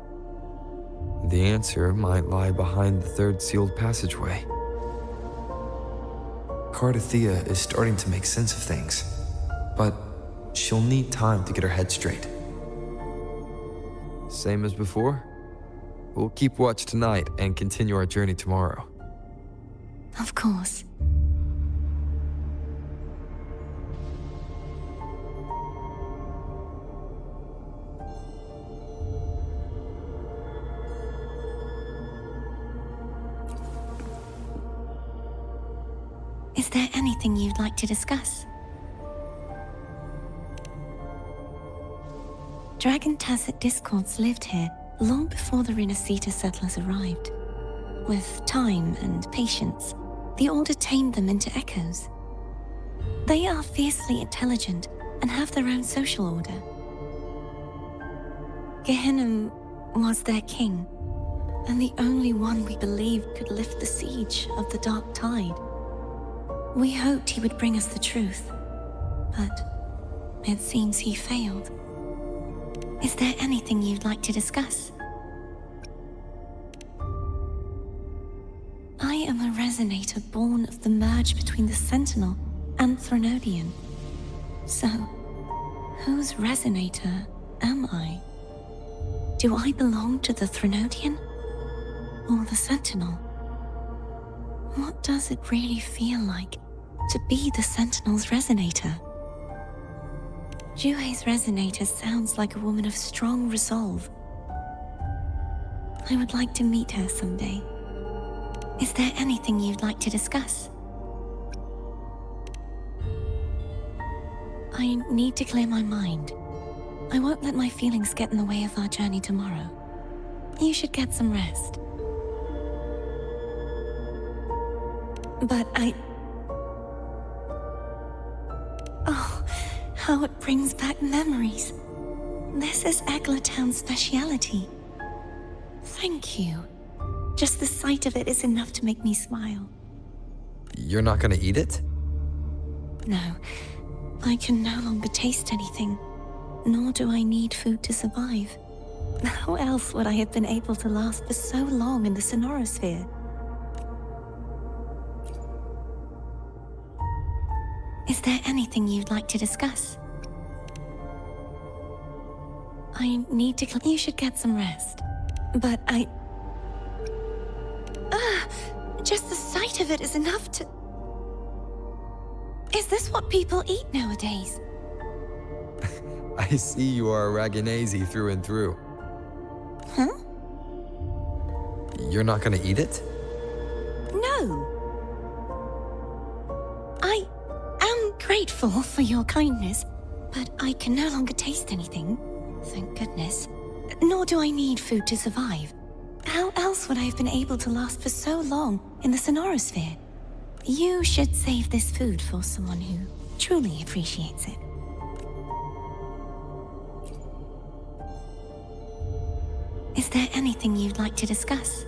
The answer might lie behind the third sealed passageway. Cardathea is starting to make sense of things, but she'll need time to get her head straight. Same as before? We'll keep watch tonight and continue our journey tomorrow. Of course. Is there anything you'd like to discuss? Dragon Tacet discords lived here long before the Rinascita settlers arrived. With time and patience, the Order tamed them into echoes. They are fiercely intelligent and have their own social order. Gehinnom was their king, and the only one we believed could lift the siege of the Dark Tide. We hoped he would bring us the truth, but it seems he failed. Is there anything you'd like to discuss? I am a resonator born of the merge between the Sentinel and Threnodian. So, whose resonator am I? Do I belong to the Threnodian or the Sentinel? What does it really feel like to be the Sentinel's resonator? Juhe's resonator sounds like a woman of strong resolve. I would like to meet her someday. Is there anything you'd like to discuss? I need to clear my mind. I won't let my feelings get in the way of our journey tomorrow. You should get some rest. But Oh, how it brings back memories. This is Eggletown's speciality. Thank you. Just the sight of it is enough to make me smile. You're not gonna eat it? No, I can no longer taste anything, nor do I need food to survive. How else would I have been able to last for so long in the Sonorosphere? Is there anything you'd like to discuss? I need to You should get some rest. But just the sight of it is enough to... Is this what people eat nowadays? I see you are a Raganazi through and through. Huh? You're not gonna eat it? No. I am grateful for your kindness, but I can no longer taste anything. Thank goodness. Nor do I need food to survive. How else would I have been able to last for so long in the Sonorosphere? You should save this food for someone who truly appreciates it. Is there anything you'd like to discuss?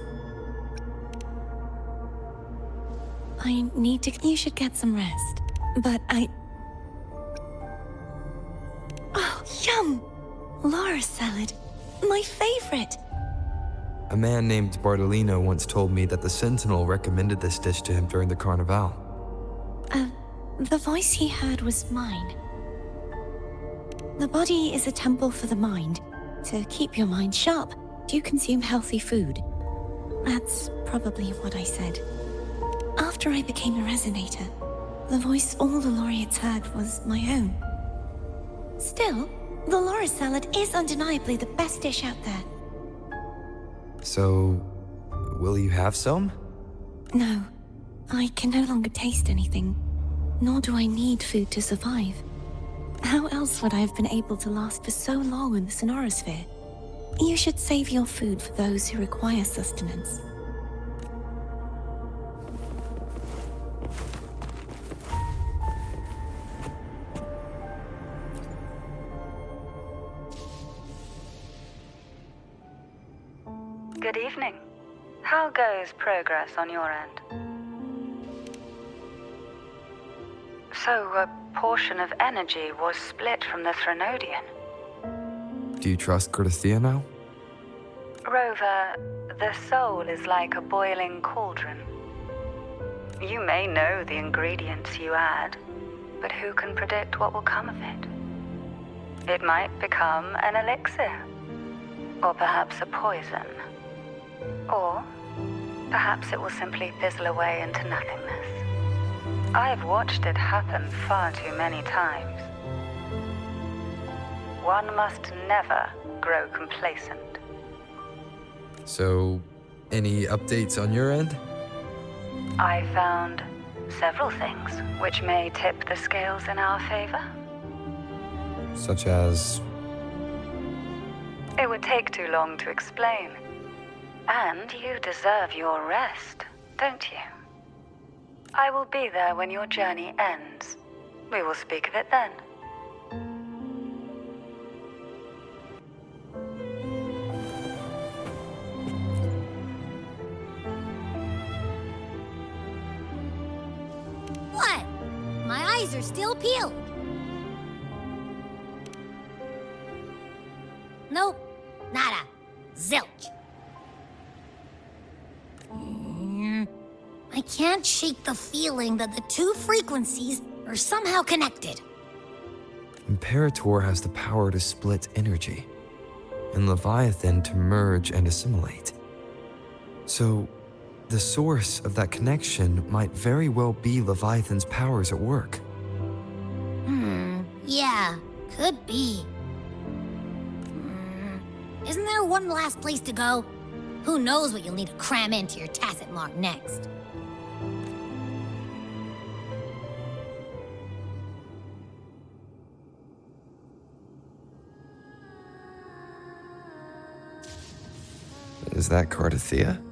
I need to... You should get some rest. But Oh, yum! Laura salad. My favorite. A man named Bartolino once told me that the Sentinel recommended this dish to him during the Carnival. The voice he heard was mine. The body is a temple for the mind. To keep your mind sharp, do you consume healthy food? That's probably what I said. After I became a resonator, the voice all the laureates heard was my own. Still, the Laura salad is undeniably the best dish out there. So, will you have some? No, I can no longer taste anything, nor do I need food to survive. How else would I have been able to last for so long in the Sonorosphere? You should save your food for those who require sustenance. Good evening. How goes progress on your end? So, a portion of energy was split from the Threnodian. Do you trust Gerthia now? Rover, the soul is like a boiling cauldron. You may know the ingredients you add, but who can predict what will come of it? It might become an elixir, or perhaps a poison. Or perhaps it will simply fizzle away into nothingness. I've watched it happen far too many times. One must never grow complacent. So, any updates on your end? I found several things which may tip the scales in our favor. Such as... It would take too long to explain. And you deserve your rest, don't you? I will be there when your journey ends. We will speak of it then. What? My eyes are still peeled. Nope. Nada. Zilch. I can't shake the feeling that the two frequencies are somehow connected. Imperator has the power to split energy, and Leviathan to merge and assimilate. So, the source of that connection might very well be Leviathan's powers at work. Yeah, could be. Isn't there one last place to go? Who knows what you'll need to cram into your tacit mark next? Is that Cardathea?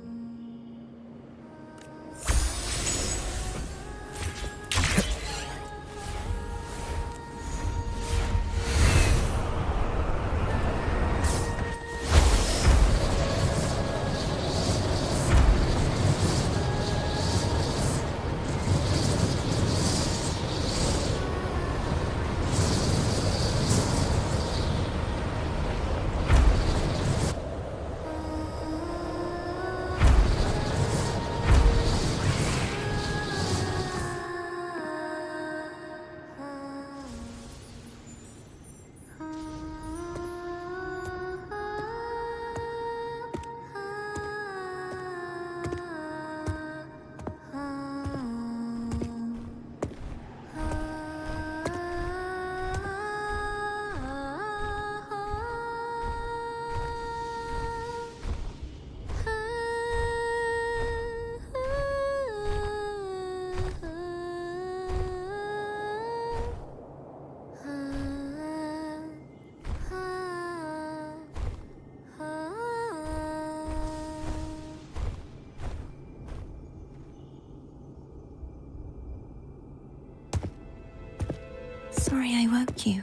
Sorry I woke you.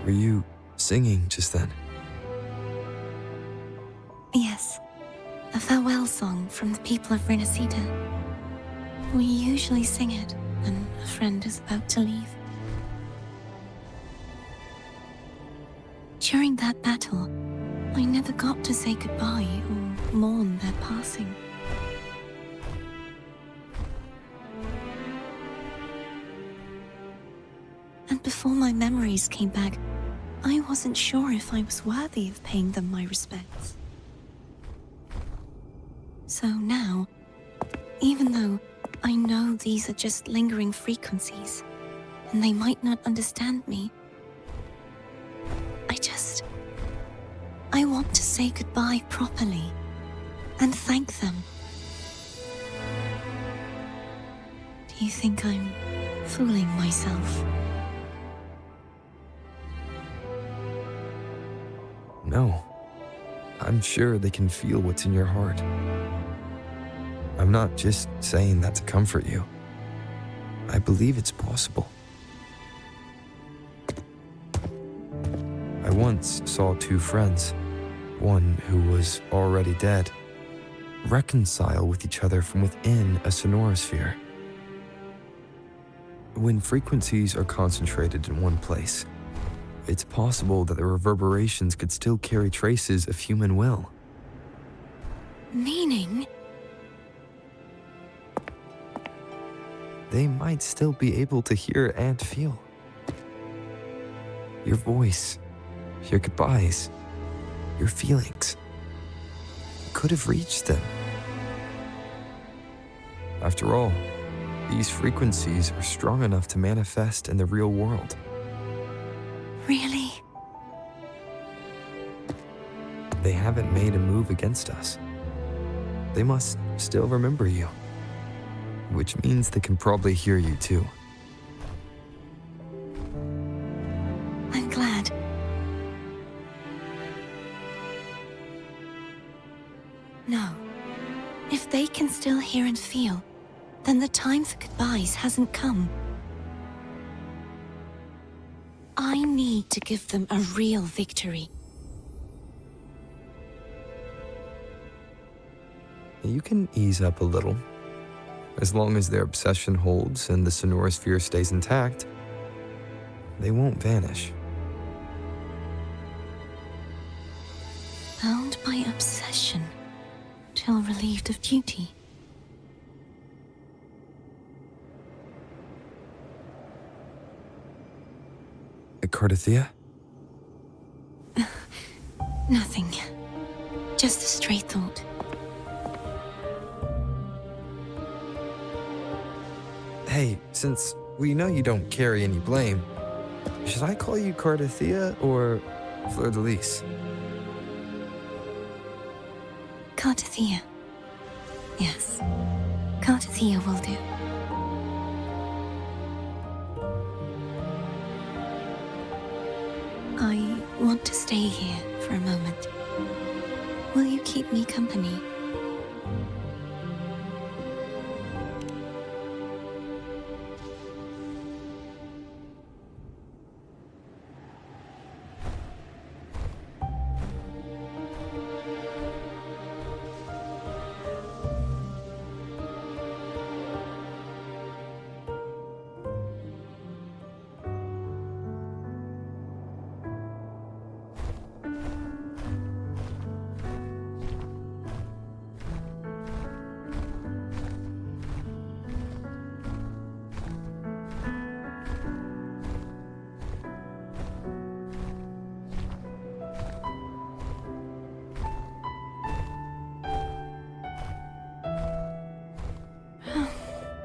Were you singing just then? Yes, a farewell song from the people of Rinascita. We usually sing it when a friend is about to leave. During that battle, I never got to say goodbye or mourn their passing. And before my memories came back, I wasn't sure if I was worthy of paying them my respects. So now, even though I know these are just lingering frequencies, and they might not understand me, I want to say goodbye properly and thank them. Do you think I'm fooling myself? No. I'm sure they can feel what's in your heart. I'm not just saying that to comfort you. I believe it's possible. I once saw two friends, one who was already dead, reconcile with each other from within a sonorosphere. When frequencies are concentrated in one place, it's possible that the reverberations could still carry traces of human will. Meaning? They might still be able to hear and feel. Your voice, your goodbyes, your feelings could have reached them. After all, these frequencies are strong enough to manifest in the real world. Really? They haven't made a move against us. They must still remember you, which means they can probably hear you too. I'm glad. No. If they can still hear and feel, then the time for goodbyes hasn't come. I need to give them a real victory. You can ease up a little. As long as their obsession holds and the sonorosphere stays intact, they won't vanish. Bound by obsession, till relieved of duty. Cardathea? Nothing. Just a stray thought. Hey, since we know you don't carry any blame, should I call you Cardathea or Fleur de Lis? Cartathea. Yes, Cartathea will do. I want to stay here for a moment. Will you keep me company?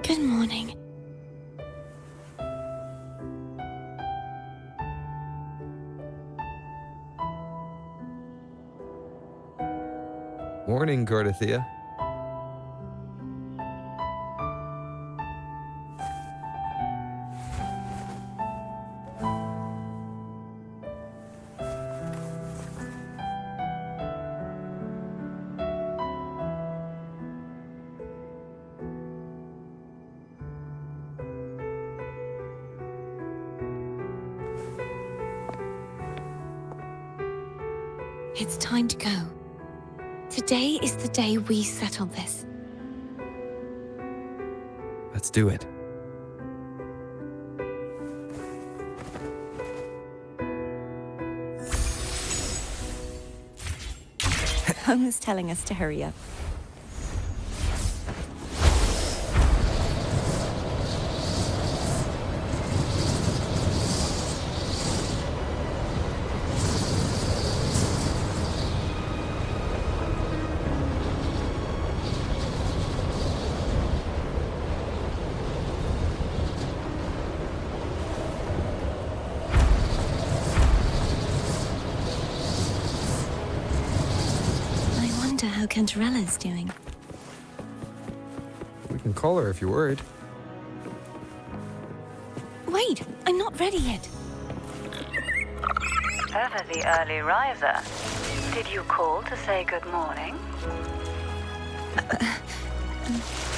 Good morning. Morning, Cartathea. It's time to go. Today is the day we settle this. Let's do it. Home is telling us to hurry up. How Cantarella's doing. We can call her if you're worried. Wait, I'm not ready yet. Ever the early riser. Did you call to say good morning?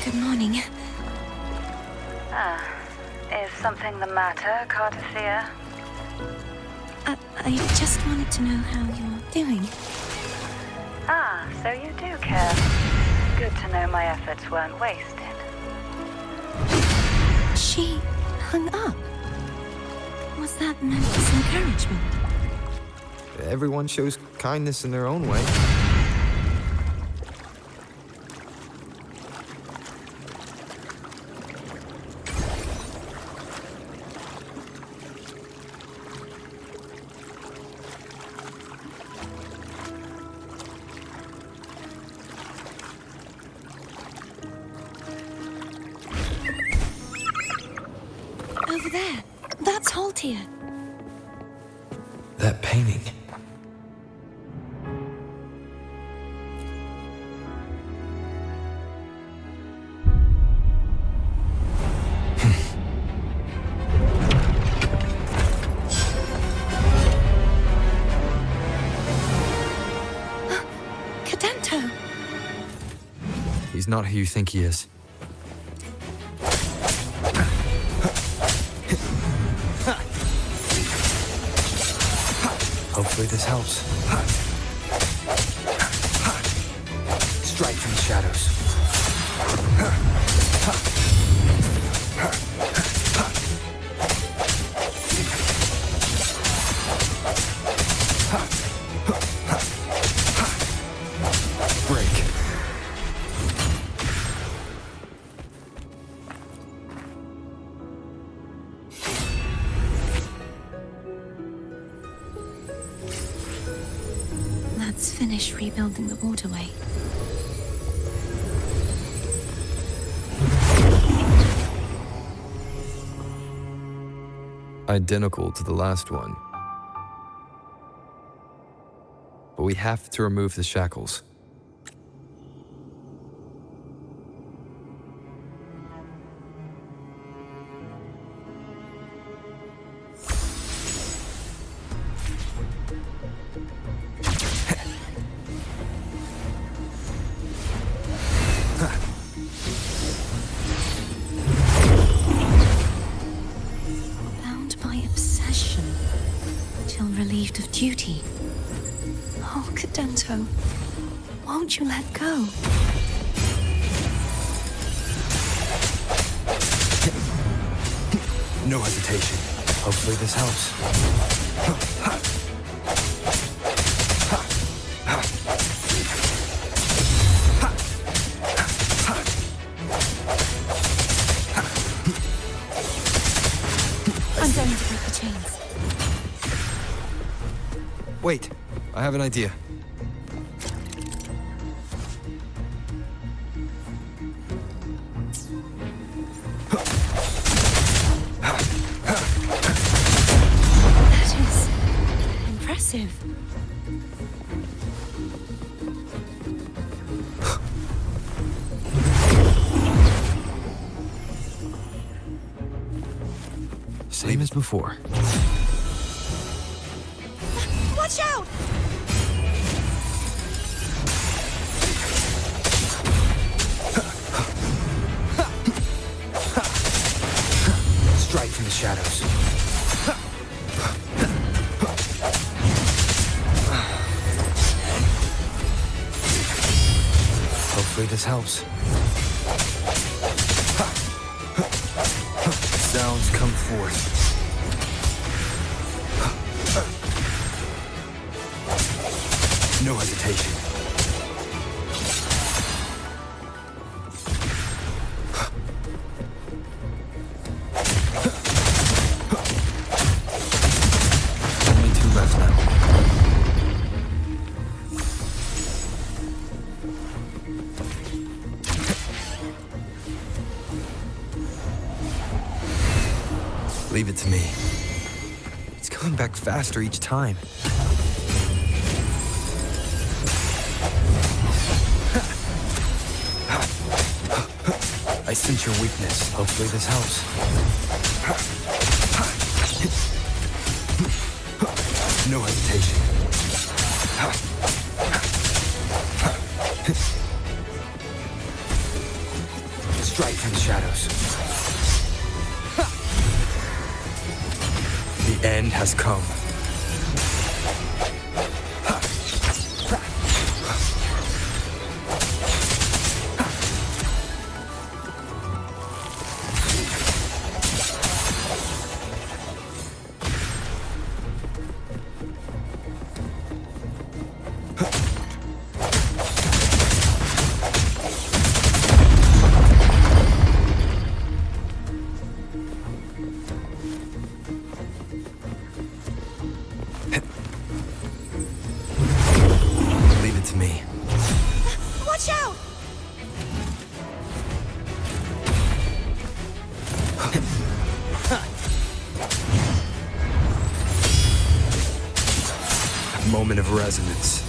Good morning. Is something the matter, Cartathea? I just wanted to know how you're doing. So you do care. Good to know my efforts weren't wasted. She hung up. Was that meant as encouragement? Everyone shows kindness in their own way. Over there. That's Haltia. That painting. Cadento. He's not who you think he is. Hopefully this helps. Strike from the shadows. Break. Let's finish rebuilding the waterway. Identical to the last one. But we have to remove the shackles. Oh, Cadento, won't you let go? No hesitation. Hopefully this helps. I'm going to break the chains. Wait, I have an idea. That is impressive. Same as before. Watch out! Strike from the shadows. Hopefully this helps. Sounds come forth. No hesitation. Only two left now. Leave it to me. It's coming back faster each time. I sense your weakness. Hopefully this helps. No hesitation. Strike from the shadows. The end has come. Leave it to me. Watch out! Moment of resonance.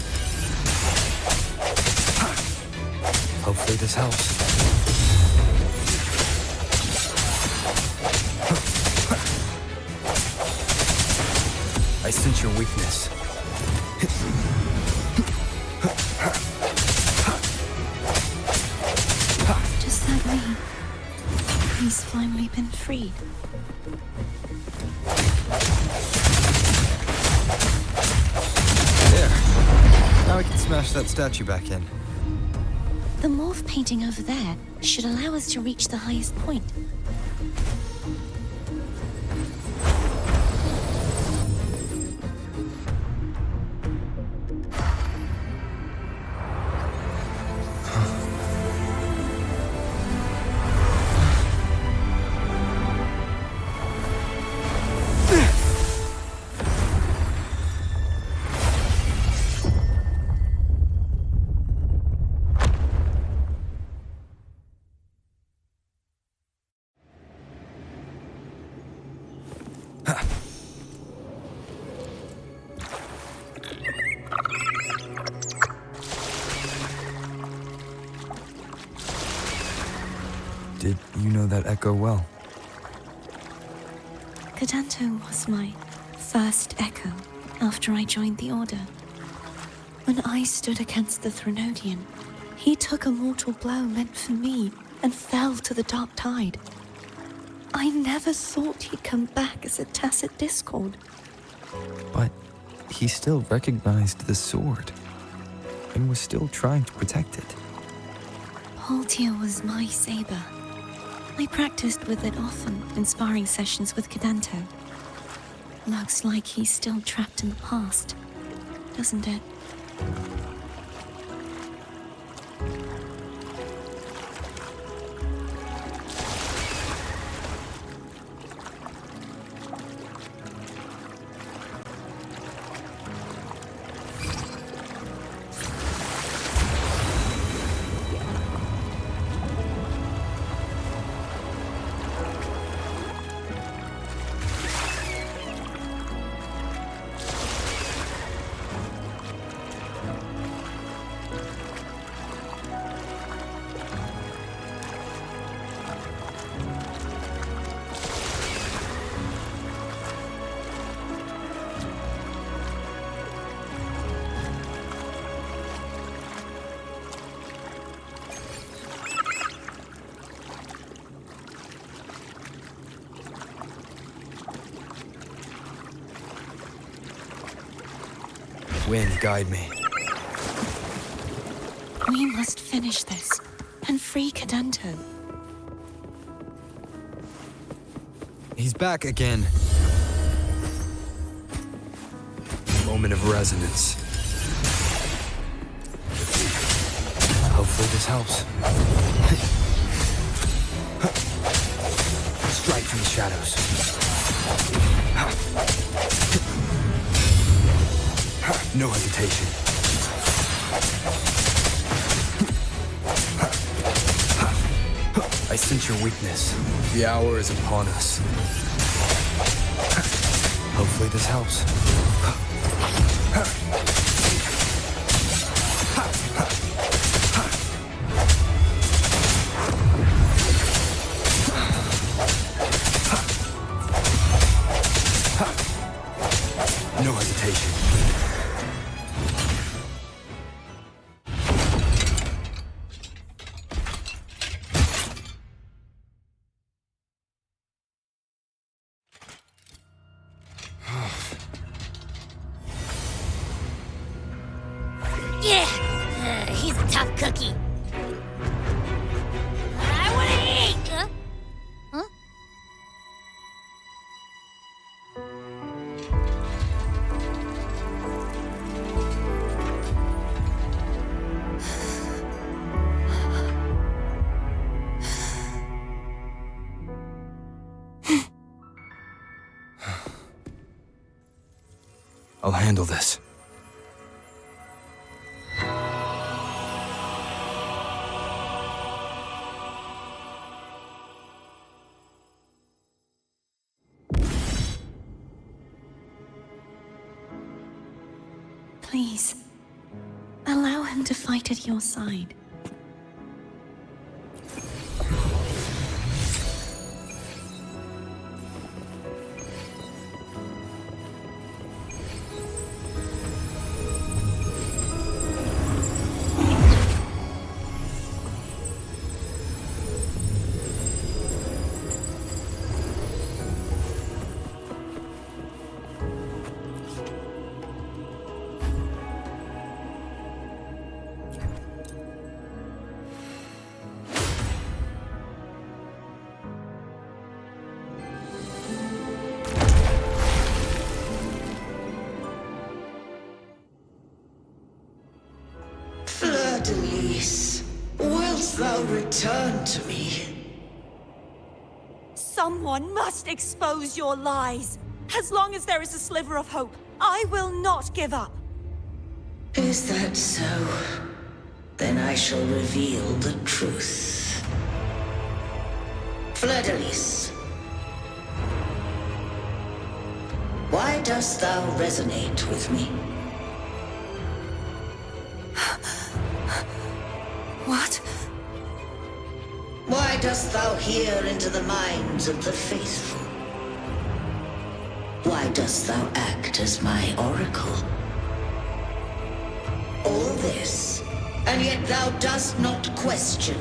Hopefully this helps. I sense your weakness. Does that mean he's finally been freed? There. Now I can smash that statue back in. The morph painting over there should allow us to reach the highest point. Did you know that echo well? Cadento was my first echo after I joined the Order. When I stood against the Threnodian, he took a mortal blow meant for me and fell to the dark tide. I never thought he'd come back as a tacit discord. But he still recognized the sword and was still trying to protect it. Haltier was my saber. I practiced with it often in sparring sessions with Cadanto. Looks like he's still trapped in the past, doesn't it? Wind, guide me. We must finish this and free Cadanto. He's back again. Moment of resonance. Hopefully this helps. Strike from the shadows. No hesitation. I sense your weakness. The hour is upon us. Hopefully this helps. No hesitation. Yeah, he's a tough cookie. I want to eat. Huh? I'll handle this. Please, allow him to fight at your side. Fleur-de-Lis, wilt thou return to me? Someone must expose your lies. As long as there is a sliver of hope, I will not give up. Is that so? Then I shall reveal the truth. Fleur-de-Lis, why dost thou resonate with me? What? Why dost thou hear into the minds of the faithful? Why dost thou act as my oracle? All this, and yet thou dost not question.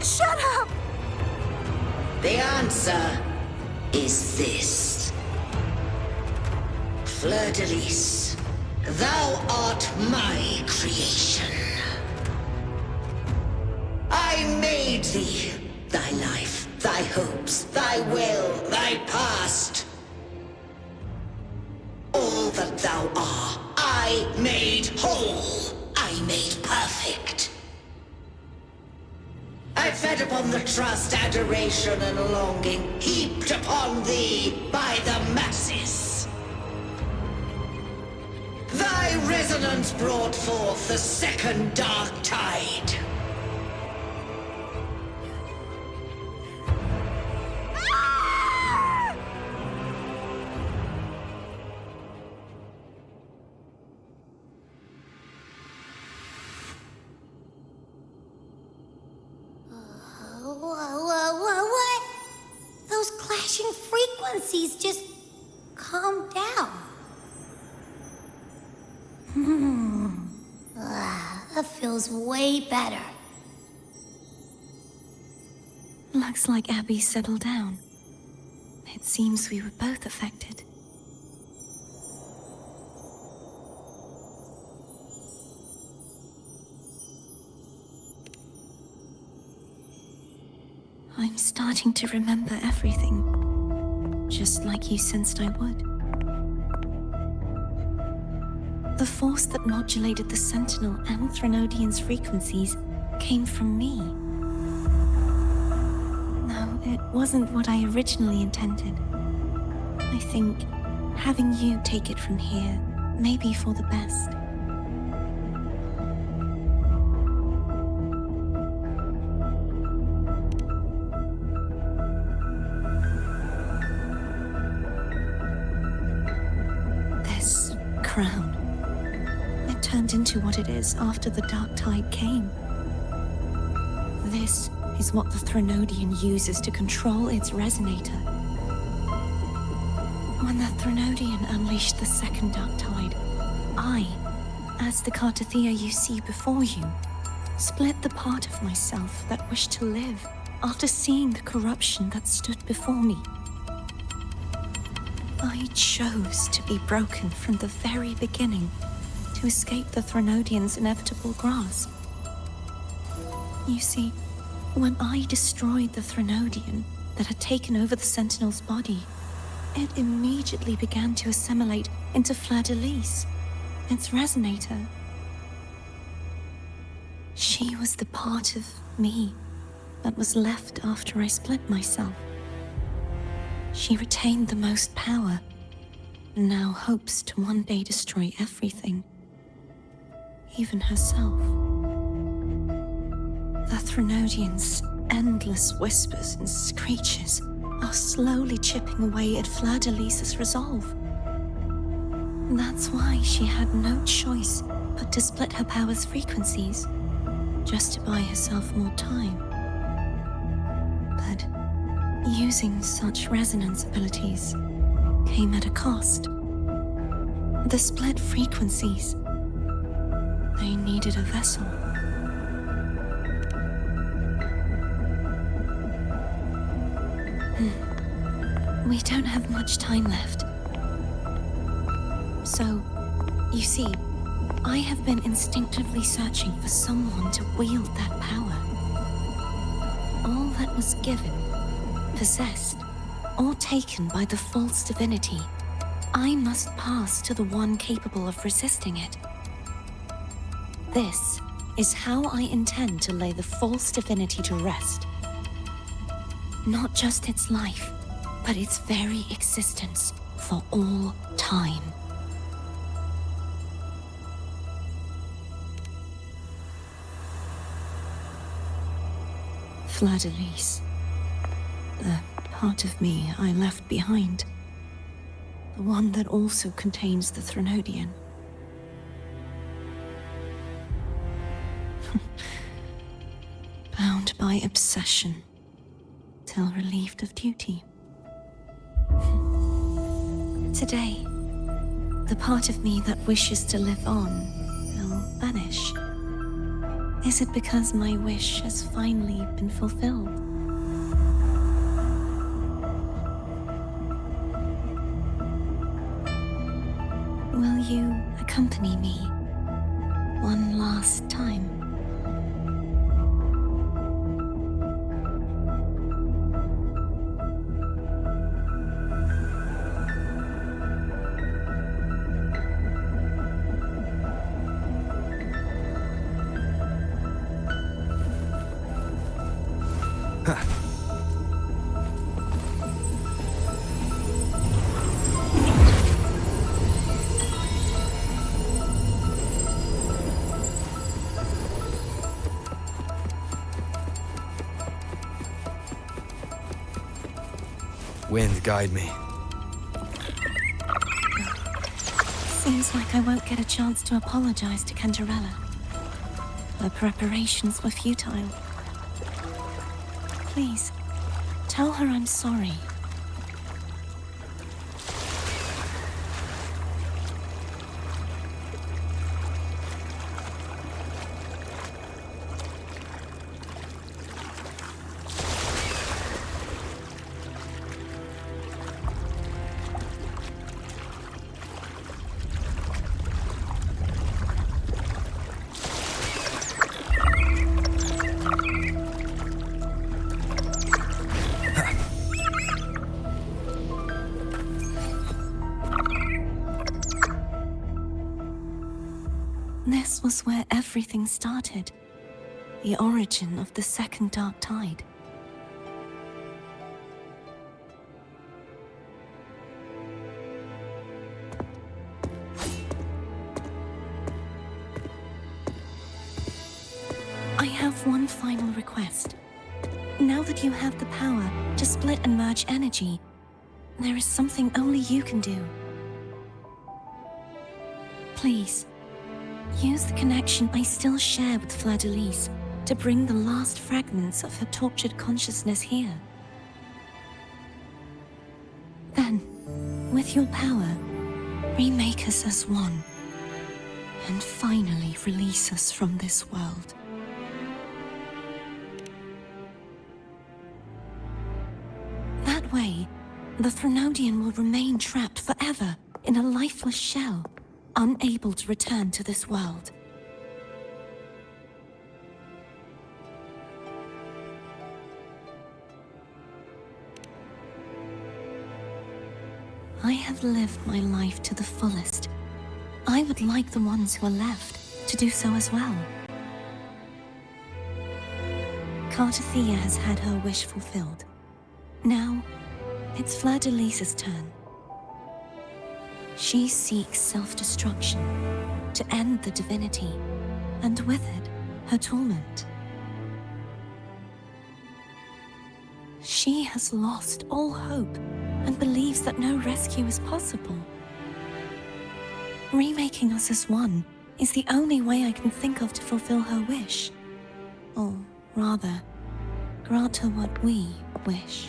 Shut up! The answer is this. Fleur-de-Lis, thou art my creation. I made thee, thy life, thy hopes, thy will, thy past. All that thou art, I made whole, I made perfect. I fed upon the trust, adoration, and longing heaped upon thee by the masses. Thy resonance brought forth the second dark tide. What? Those clashing frequencies just calmed down. That feels way better. Looks like Abby settled down. It seems we were both affected. I'm starting to remember everything, just like you sensed I would. The force that modulated the Sentinel and Threnodian's frequencies came from me. No, it wasn't what I originally intended. I think having you take it from here may be for the best. This crown, it turned into what it is after the Dark Tide came. This is what the Threnodian uses to control its resonator. When the Threnodian unleashed the second Dark Tide, I, as the Cartothea you see before you, split the part of myself that wished to live after seeing the corruption that stood before me. I chose to be broken from the very beginning to escape the Threnodian's inevitable grasp. You see, when I destroyed the Threnodian that had taken over the Sentinel's body, it immediately began to assimilate into Fleur-de-Lis, its resonator. She was the part of me that was left after I split myself. She retained the most power, and now hopes to one day destroy everything, even herself. The Threnodian's endless whispers and screeches are slowly chipping away at Fleur-de-Lis's resolve. That's why she had no choice but to split her power's frequencies, just to buy herself more time. But using such resonance abilities came at a cost. The split frequencies, they needed a vessel. We don't have much time left. So, you see, I have been instinctively searching for someone to wield that power. All that was given, possessed, or taken by the false divinity, I must pass to the one capable of resisting it. This is how I intend to lay the false divinity to rest. Not just its life, but its very existence for all time. Fleur-de-Lis, the part of me I left behind, the one that also contains the Threnodian. Bound by obsession, till relieved of duty. Today, the part of me that wishes to live on will vanish. Is it because my wish has finally been fulfilled? you accompany me one last time? Wind, guide me. Seems like I won't get a chance to apologize to Cantarella. Her preparations were futile. Please, tell her I'm sorry. This was where everything started. The origin of the second dark tide. I have one final request. Now that you have the power to split and merge energy, there is something only you can do. Please, use the connection I still share with Fleur-de-Lis to bring the last fragments of her tortured consciousness here. Then, with your power, remake us as one, and finally release us from this world. That way, the Threnodian will remain trapped forever in a lifeless shell, unable to return to this world. I have lived my life to the fullest. I would like the ones who are left to do so as well. Cartathea has had her wish fulfilled. Now, it's Fleur-de-Lis's turn. She seeks self-destruction to end the divinity, and with it, her torment. She has lost all hope and believes that no rescue is possible. Remaking us as one is the only way I can think of to fulfill her wish. Or rather, grant her what we wish.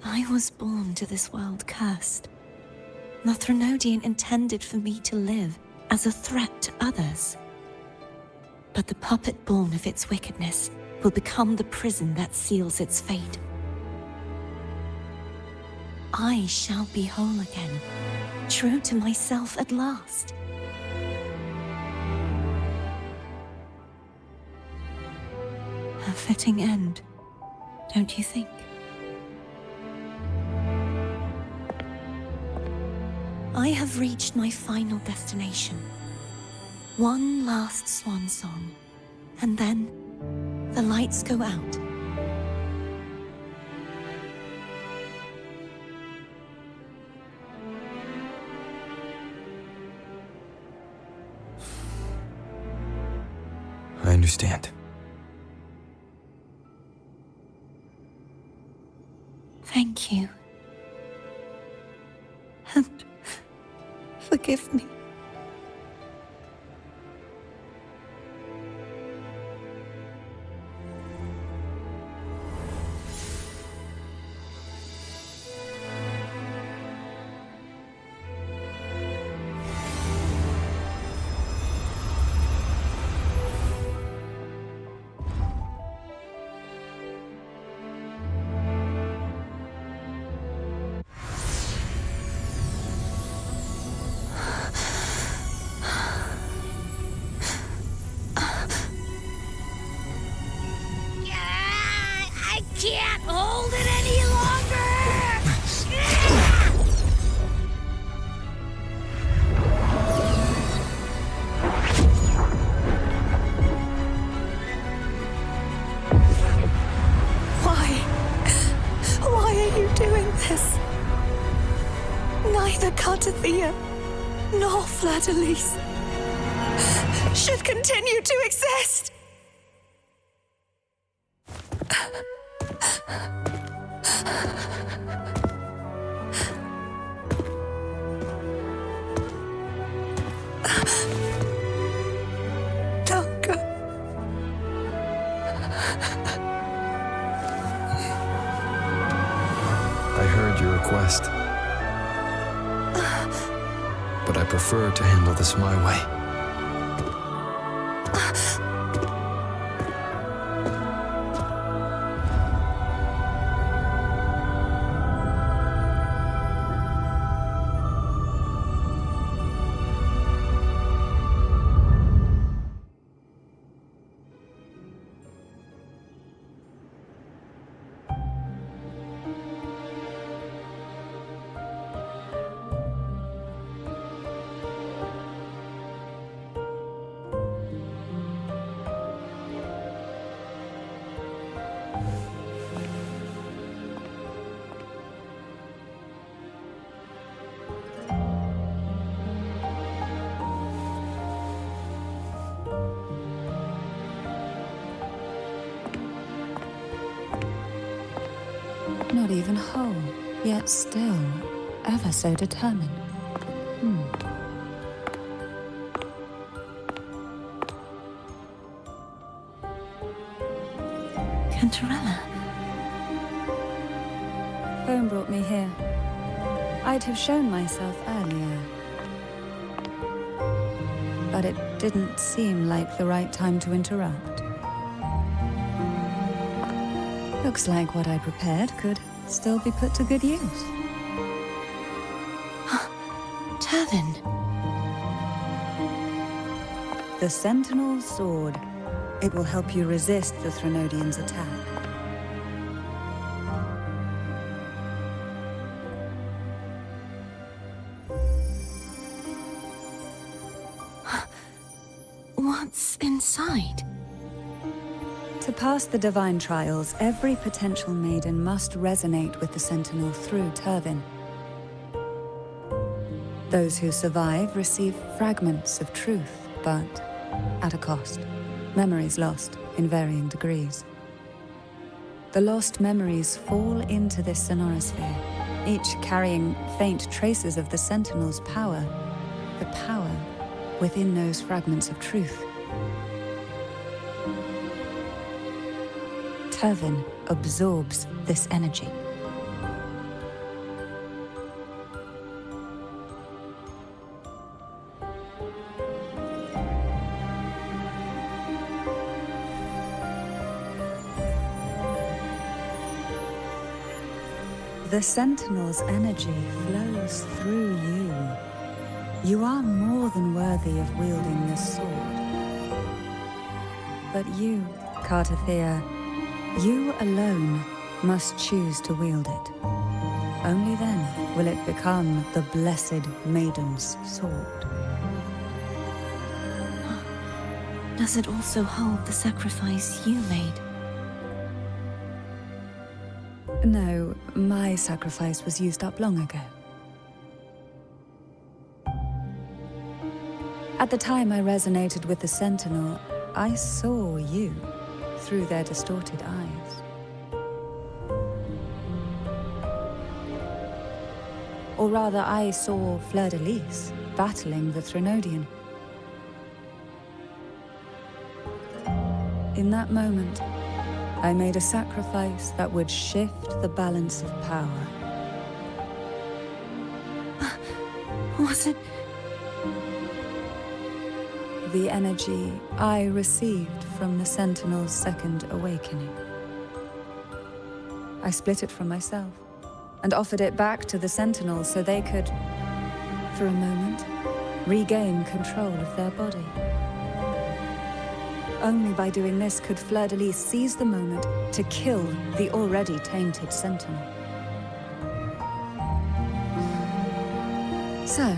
I was born to this world cursed. The Threnodian intended for me to live as a threat to others. But the puppet born of its wickedness will become the prison that seals its fate. I shall be whole again, true to myself at last. A fitting end, don't you think? I have reached my final destination. One last swan song, and then the lights go out. I understand. Thank you. And forgive me. Neither Cartathea nor Fleur-de-Lis should continue to exist. Longer. I heard your request. But I prefer to handle this my way. Not even whole, yet still ever so determined. Cantarella. Phone brought me here. I'd have shown myself earlier. But it didn't seem like the right time to interrupt. Looks like what I prepared could still be put to good use. Turvin. The Sentinel's sword. It will help you resist the Threnodians' attack. What's inside? To pass the divine trials, every potential maiden must resonate with the Sentinel through Turvin. Those who survive receive fragments of truth, but at a cost. Memories lost in varying degrees. The lost memories fall into this sonorosphere, each carrying faint traces of the Sentinel's power, the power within those fragments of truth. Turvin absorbs this energy. The Sentinel's energy flows through you. You are more than worthy of wielding this sword. But you, Cartathea, you alone must choose to wield it. Only then will it become the Blessed Maiden's sword. Does it also hold the sacrifice you made? No, my sacrifice was used up long ago. At the time I resonated with the Sentinel, I saw you through their distorted eyes. Or rather, I saw Fleur-de-Lis battling the Threnodian. In that moment, I made a sacrifice that would shift the balance of power. Was it? The energy I received from the Sentinel's second awakening. I split it from myself and offered it back to the Sentinels so they could, for a moment, regain control of their body. Only by doing this could Fleur-de-Lis seize the moment to kill the already tainted Sentinel. So,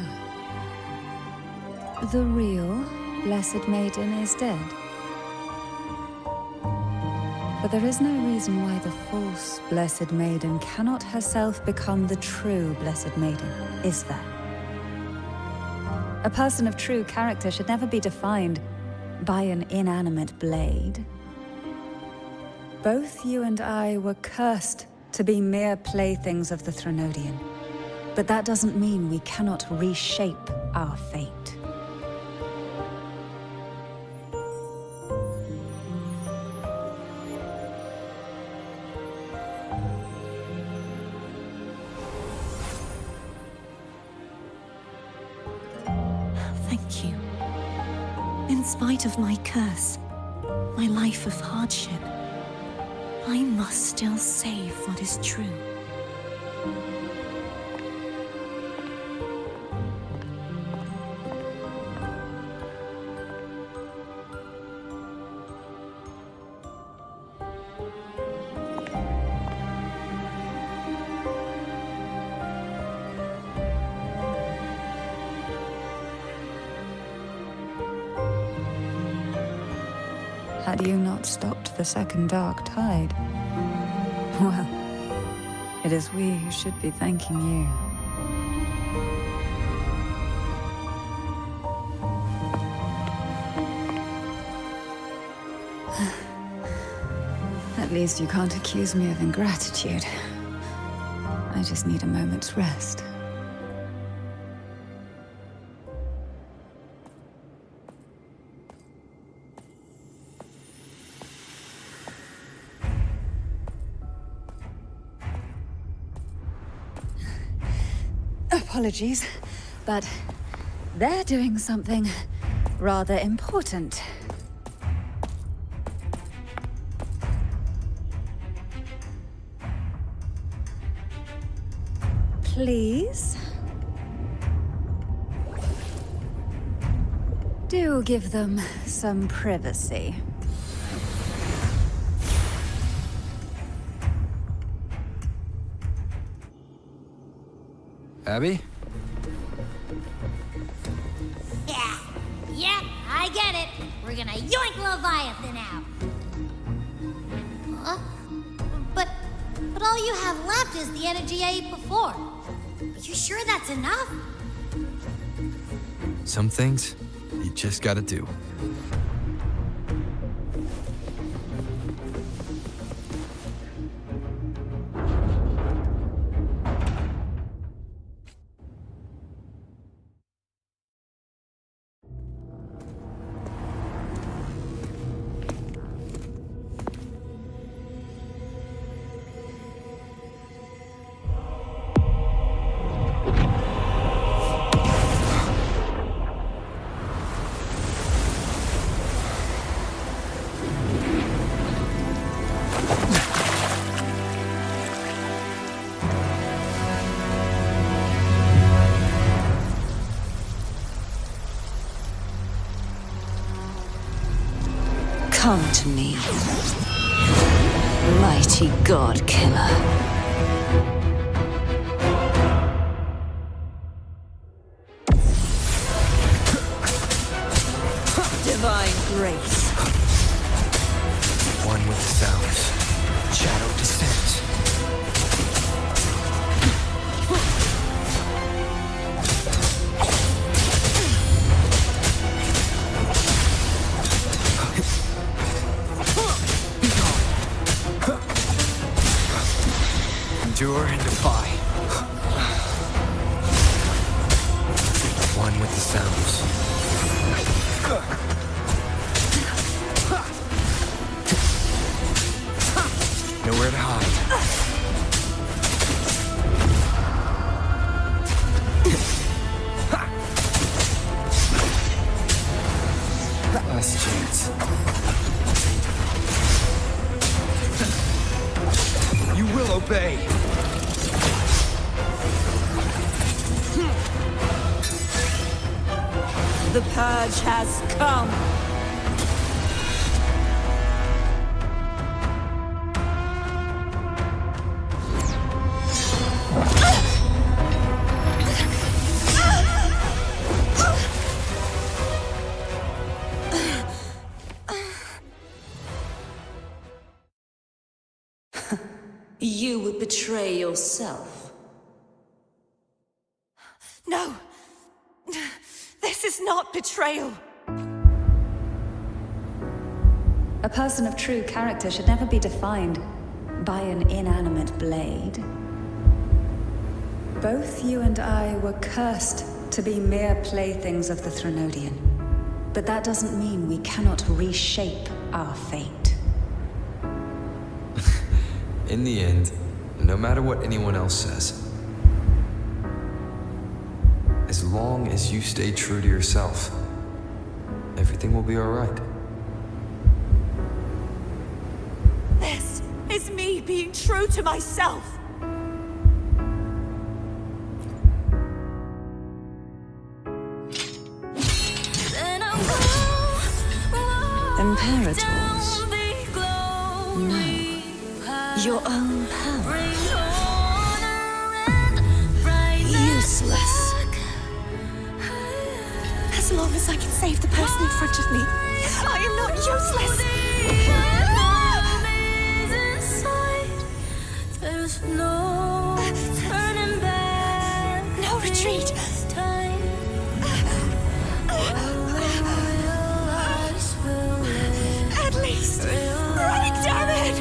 the real Blessed Maiden is dead. But there is no reason why the false Blessed Maiden cannot herself become the true Blessed Maiden, is there? A person of true character should never be defined by an inanimate blade. Both you and I were cursed to be mere playthings of the Threnodian. But that doesn't mean we cannot reshape our fate. Thank you. In spite of my curse, my life of hardship, I must still save what is true. Had you not stopped the second dark tide? Well, it is we who should be thanking you. At least you can't accuse me of ingratitude. I just need a moment's rest. Apologies, but they're doing something rather important. Please? Do give them some privacy. Abby? Yeah, I get it. We're gonna yoink Leviathan out. Huh? But all you have left is the energy I ate before. Are you sure that's enough? Some things, you just gotta do. Come to me, mighty god killer. Divine grace. One with the sounds. Shadow descends. Endure and defy. One with the sounds. Nowhere to hide. Last chance. You will obey. The purge has come. you would betray yourself. No! This is not betrayal! A person of true character should never be defined by an inanimate blade. Both you and I were cursed to be mere playthings of the Threnodian. But that doesn't mean we cannot reshape our fate. In the end, no matter what anyone else says, as long as you stay true to yourself, everything will be all right. This is me being true to myself! Imperators? No. Your own power. Useless. As long as I can save the person in front of me, I am not useless! There's no turning back. No retreat! At least, running, damn it!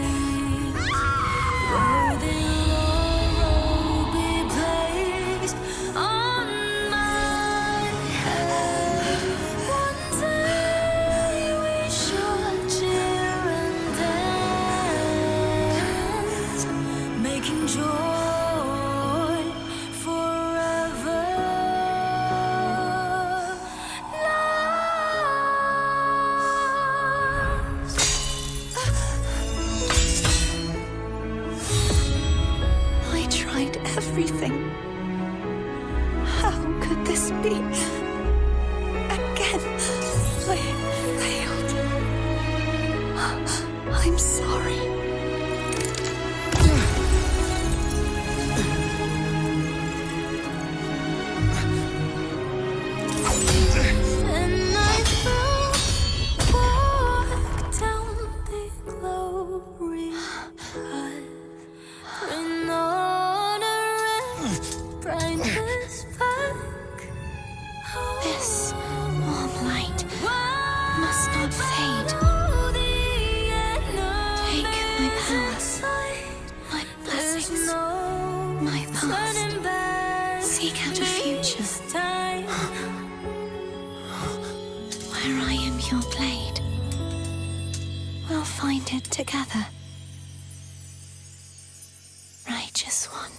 Everything. How could this be? Again, I failed. I'm sorry. And I fell back down the glory path. This warm light must not fade. Take my powers, my blessings, my past. Seek out a future where I am your blade. We'll find it together. Righteous one.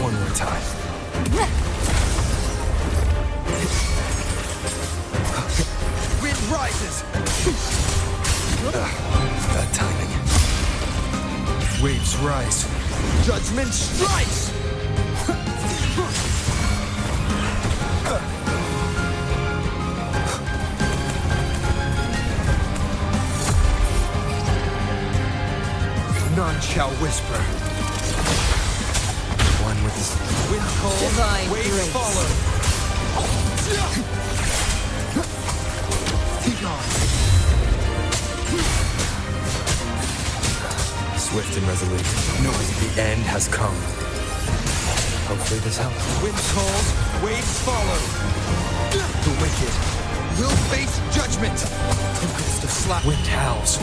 One more time. Wind rises! Bad timing. Waves rise. Judgment strikes! None shall whisper. One with this wind cold, Divine waves grace. follow. Be gone. Swift and resolute, knowing the end has come. Hopefully this helps. Wind calls, waves follow. The wicked will face judgment. Tempest of slap. Wind howls,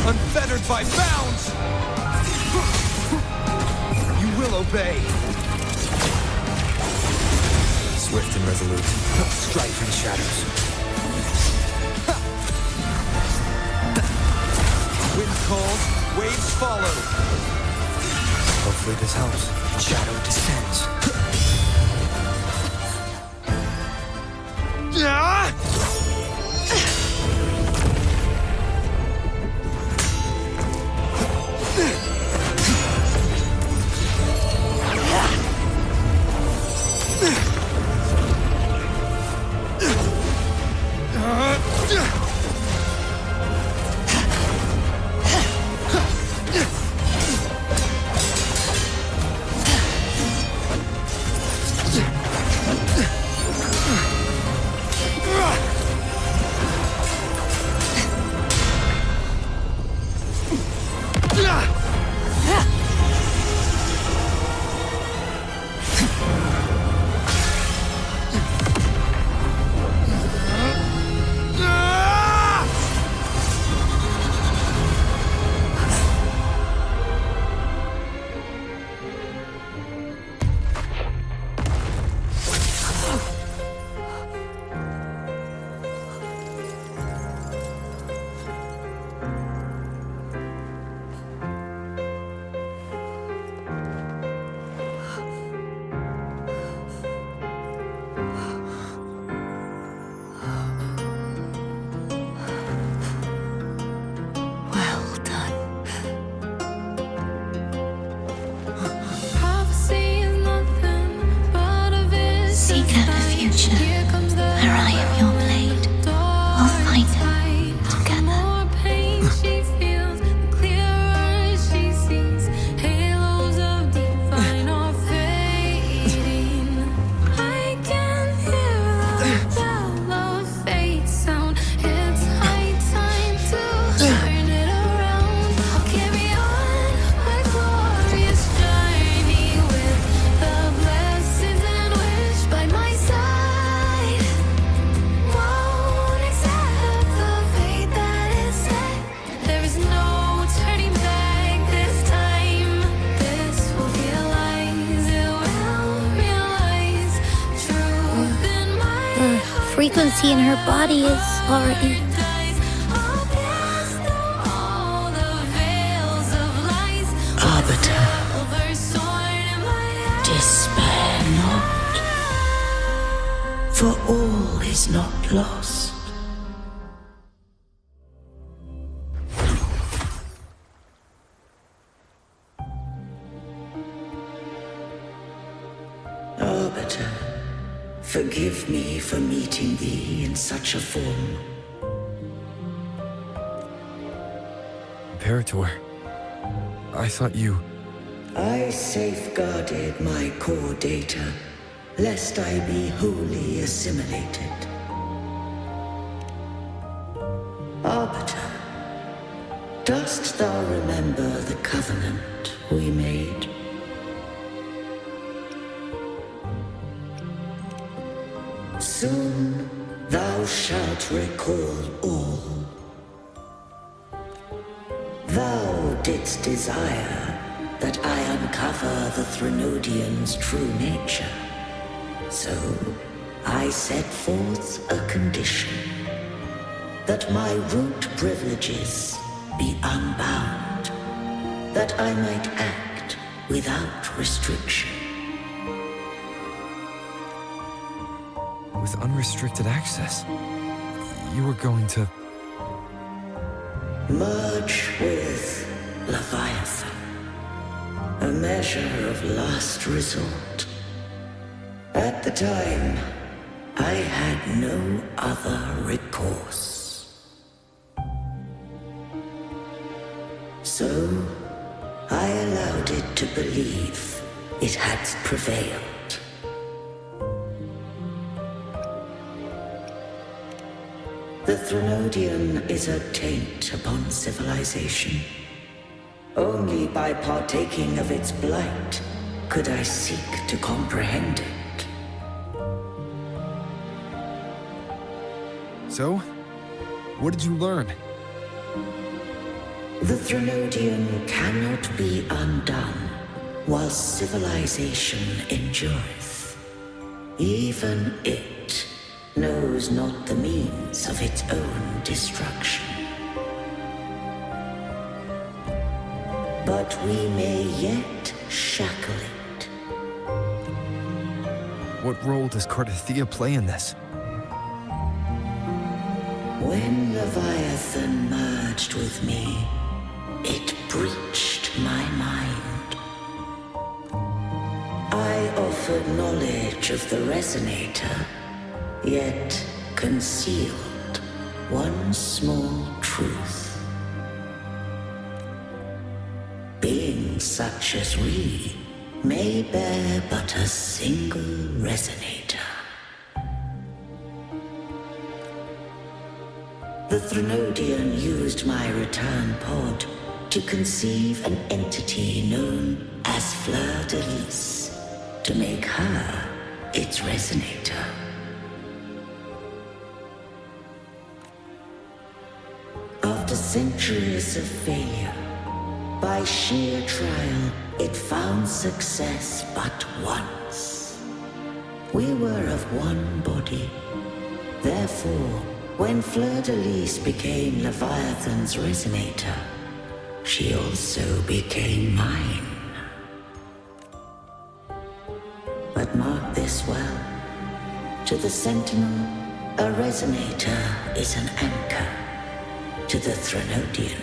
unfettered by bounds. You will obey. Swift and resolute, strike from the shadows. Wind calls, waves follow. Hopefully this helps. Shadow descends. frequency in her body is already... Arbiter, despair not, for all is not lost. Arbiter, forgive me for meeting thee in such a form. Imperator, I thought you... I safeguarded my core data, lest I be wholly assimilated. Arbiter, dost thou remember the covenant we made? Soon thou shalt recall all. Thou didst desire that I uncover the Threnodian's true nature. So I set forth a condition, that my root privileges be unbound, that I might act without restriction. With unrestricted access, you were going to... Merge with Leviathan. A measure of last resort. At the time, I had no other recourse. So, I allowed it to believe it had prevailed. The Threnodian is a taint upon civilization. Only by partaking of its blight could I seek to comprehend it. So, what did you learn? The Threnodian cannot be undone while civilization endureth. Even it knows not the means of its own destruction. But we may yet shackle it. What role does Cardathia play in this? When Leviathan merged with me, it breached my mind. I offered knowledge of the Resonator, yet concealed one small truth. Beings such as we may bear but a single Resonator. The Threnodian used my return pod to conceive an entity known as Fleur de Lis, to make her its Resonator. After centuries of failure, by sheer trial, it found success but once. We were of one body. Therefore, when Fleur de Lis became Leviathan's Resonator, she also became mine. But mark this well. To the Sentinel, a Resonator is an anchor. To the Threnodian,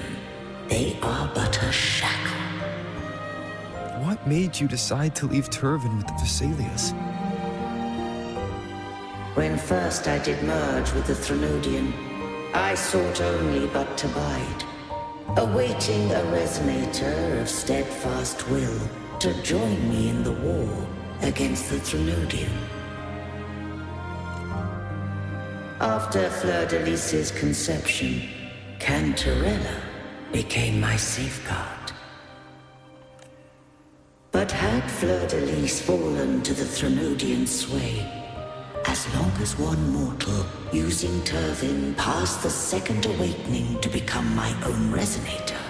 they are but a shackle. What made you decide to leave Turvin with the Thessalias? When first I did merge with the Threnodian, I sought only but to bide, awaiting a Resonator of steadfast will to join me in the war against the Threnodian. After Fleur de Lis's conception, Cantarella became my safeguard. But had Fleur de Lis fallen to the Threnodian sway, as long as one mortal using Turvin passed the second awakening to become my own Resonator,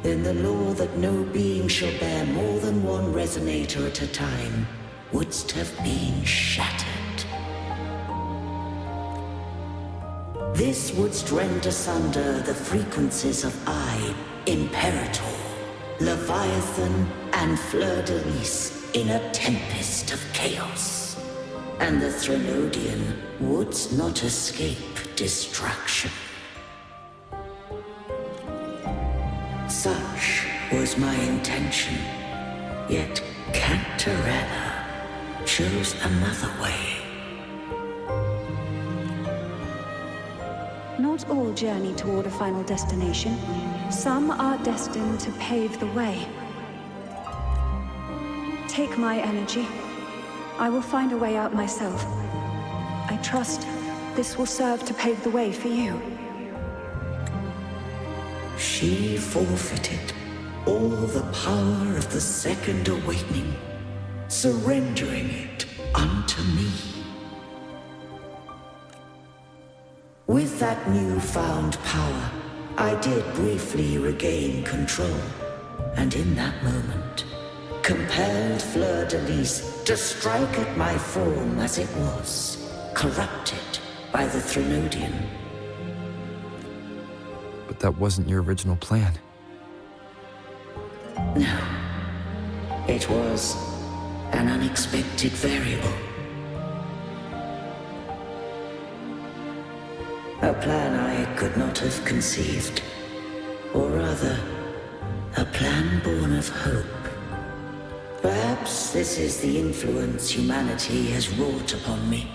then the law that no being shall bear more than one Resonator at a time wouldst have been shattered. This wouldst rend asunder the frequencies of I, Imperator, Leviathan, and Fleur-de-Lis in a tempest of chaos. And the Threnodian wouldst not escape destruction. Such was my intention, yet Cantarella chose another way. Not all journey toward a final destination. Some are destined to pave the way. Take my energy. I will find a way out myself. I trust this will serve to pave the way for you. She forfeited all the power of the Second Awakening, surrendering it unto me. With that newfound power, I did briefly regain control, and in that moment, compelled Fleur-de-Lis to strike at my form as it was, corrupted by the Threnodian. But that wasn't your original plan. No. It was an unexpected variable. A plan I could not have conceived. Or rather, a plan born of hope. Perhaps this is the influence humanity has wrought upon me.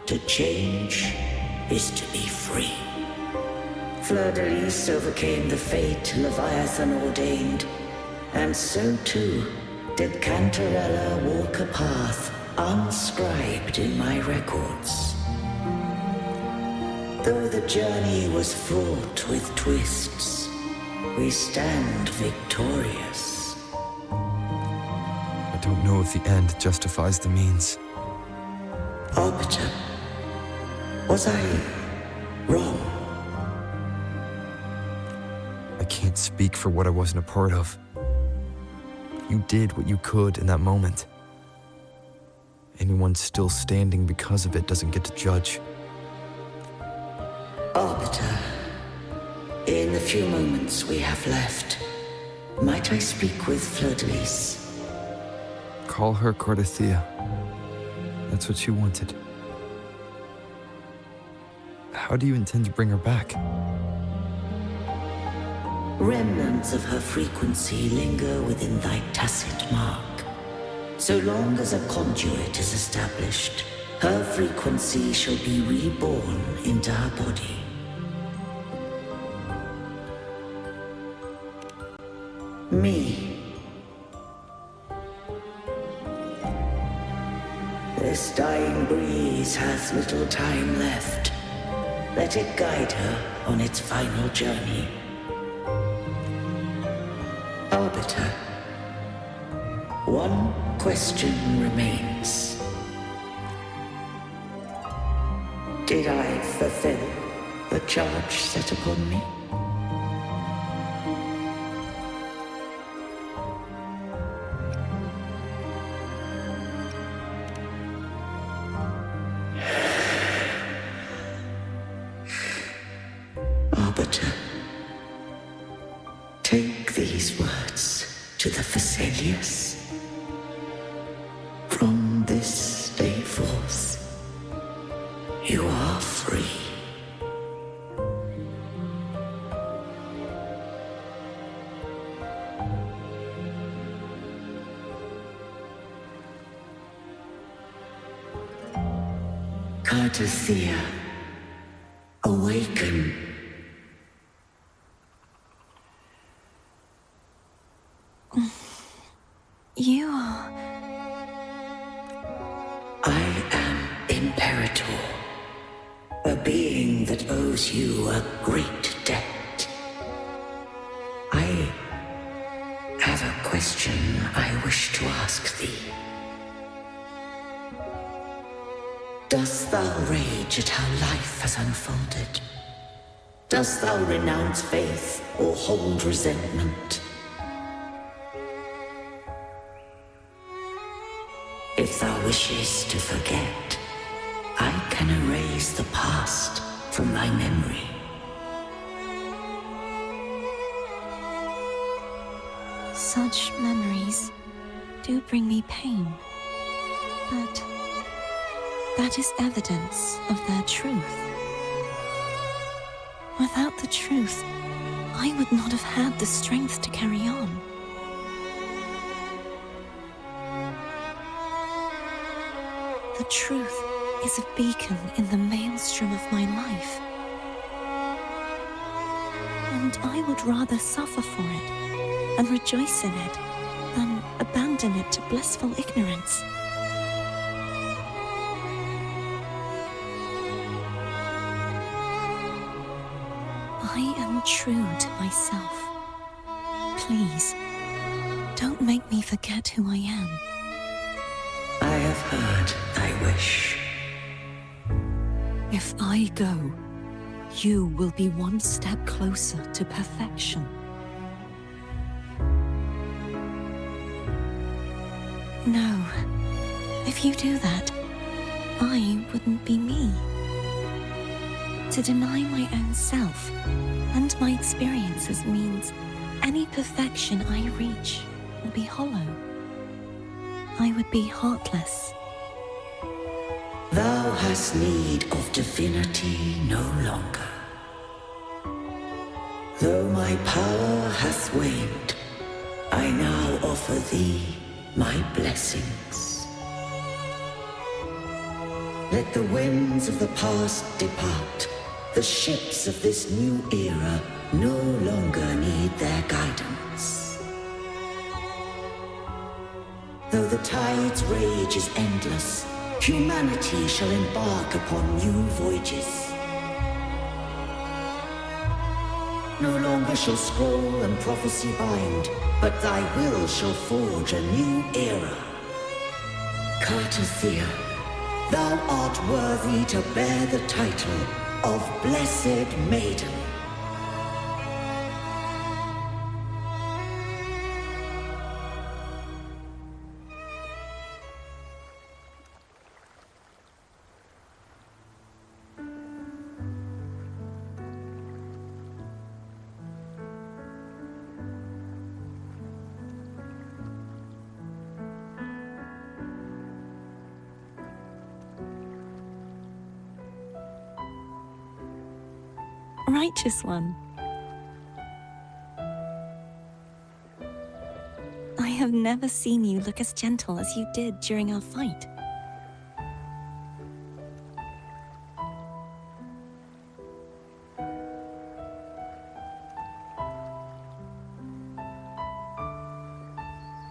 To change is to be free. Fleur-de-Lis overcame the fate Leviathan ordained, and so too did Cantarella walk a path unscribed in my records. Though the journey was fraught with twists, we stand victorious. I don't know if the end justifies the means. Arbiter, was I wrong? I can't speak for what I wasn't a part of. You did what you could in that moment. Anyone still standing because of it doesn't get to judge. Arbiter, in the few moments we have left, might I speak with Fleur-de-Lis? Call her Cardathea. That's what she wanted. How do you intend to bring her back? Remnants of her frequency linger within thy tacit mark. So long as a conduit is established, her frequency shall be reborn into her body. Me. This dying breeze hath little time left. Let it guide her on its final journey. Arbiter, one question remains. Did I fulfill the charge set upon me? Arbiter, take these words to the Phasaelius. From this day forth, you are free. Cardathea, awaken. You are... I am Imperator, a being that owes you a great debt. I have a question I wish to ask thee. Dost thou rage at how life has unfolded? Dost thou renounce faith or hold resentment? If wishes to forget, I can erase the past from my memory. Such memories do bring me pain, but that is evidence of their truth. Without the truth, I would not have had the strength to carry on. The truth is a beacon in the maelstrom of my life, and I would rather suffer for it and rejoice in it than abandon it to blissful ignorance. I am true to myself. Please, don't make me forget who I am. I have heard thy wish. If I go, you will be one step closer to perfection. No, if you do that, I wouldn't be me. To deny my own self and my experiences means any perfection I reach will be hollow. I would be heartless. Thou hast need of divinity no longer. Though my power hath waned, I now offer thee my blessings. Let the winds of the past depart. The ships of this new era no longer need their guidance. Though the tide's rage is endless, humanity shall embark upon new voyages. No longer shall scroll and prophecy bind, but thy will shall forge a new era. Cartothea, thou art worthy to bear the title of Blessed Maiden. Righteous one. I have never seen you look as gentle as you did during our fight.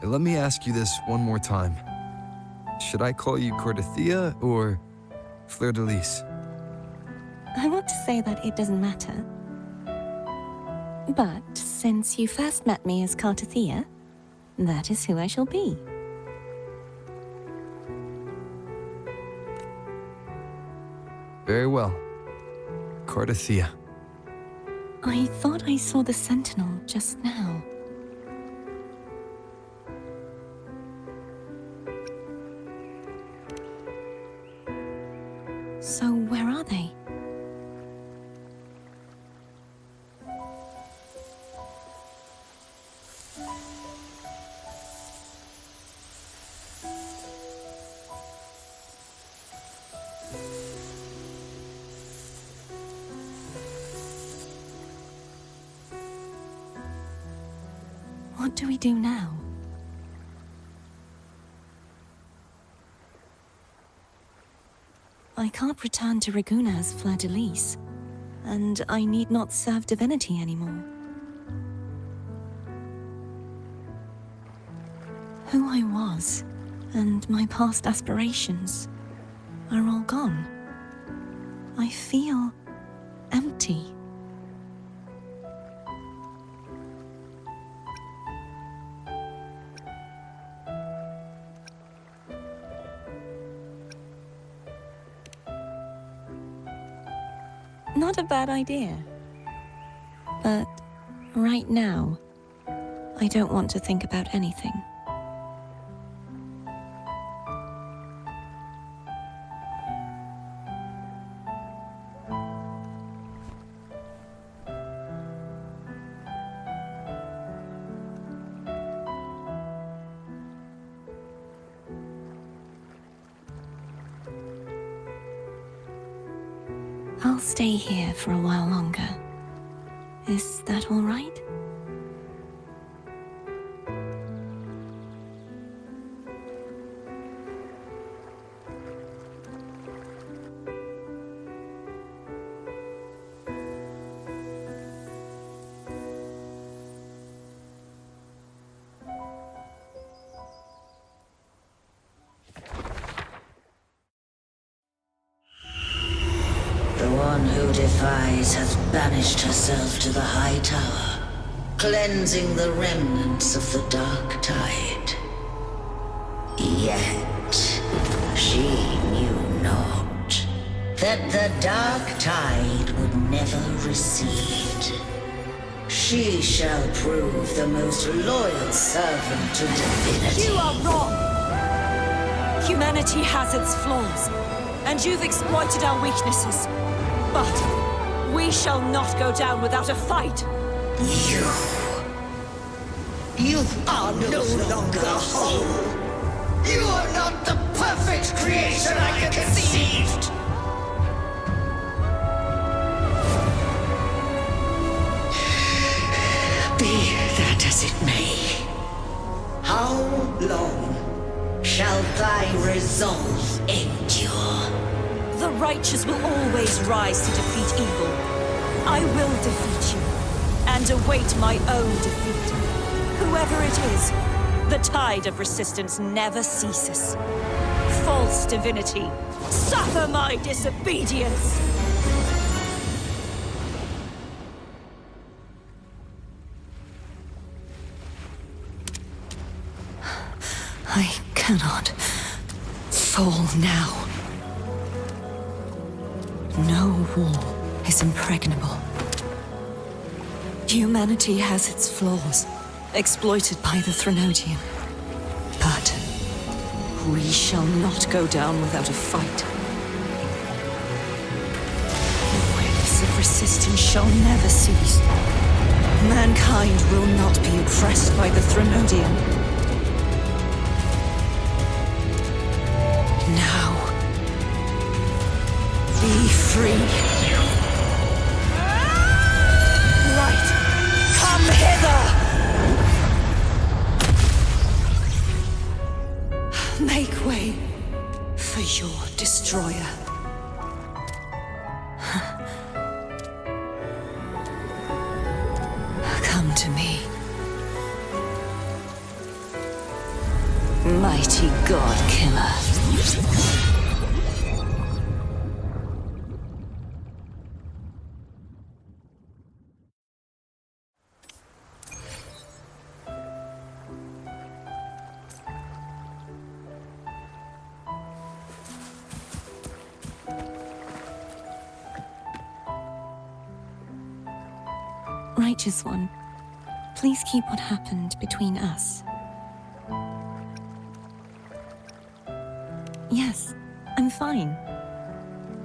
Let me ask you this one more time. Should I call you Cartothea or Fleur de Lis? I want to say that it doesn't matter. But since you first met me as Cartothea, that is who I shall be. Very well. Cartothea. I thought I saw the Sentinel just now. So where are they? What do we do now? I can't return to Raguna as Fleur de Lis, and I need not serve divinity anymore. Who I was, and my past aspirations, are all gone. I feel empty. Not a bad idea. But right now, I don't want to think about anything. stay here for a while longer. Is that all right? Who defies hath banished herself to the high tower, cleansing the remnants of the dark tide. Yet she knew not that the dark tide would never recede. She shall prove the most loyal servant to divinity. You are wrong! Humanity has its flaws, and you've exploited our weaknesses. But we shall not go down without a fight. You are no longer whole. You are not the perfect creation I conceived. Be that as it may, how long shall thy resolve endure? The righteous will always rise to defeat evil. I will defeat you, and await my own defeat. Whoever it is, the tide of resistance never ceases. False divinity, suffer my disobedience! I cannot fall now. No wall is impregnable. Humanity has its flaws, exploited by the Threnodian. But we shall not go down without a fight. The waves of resistance shall never cease. Mankind will not be oppressed by the Threnodian. Now, be free. Light, come hither! Make way for your destroyer. Come to me. Mighty God Killer. Righteous One, please keep what happened between us. Yes, I'm fine.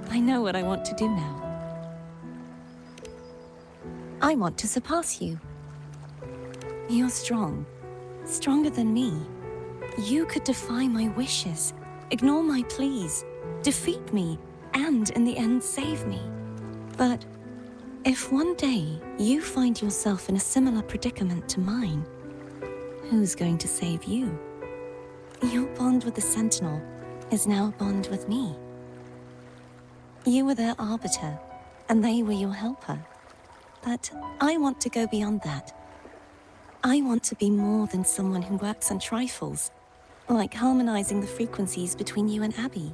I know what I want to do now. I want to surpass you. You're strong. Stronger than me. You could defy my wishes, ignore my pleas, defeat me, and in the end save me. But if one day you find yourself in a similar predicament to mine, who's going to save you? Your bond with the Sentinel is now a bond with me. You were their arbiter, and they were your helper. But I want to go beyond that. I want to be more than someone who works on trifles, like harmonizing the frequencies between you and Abby.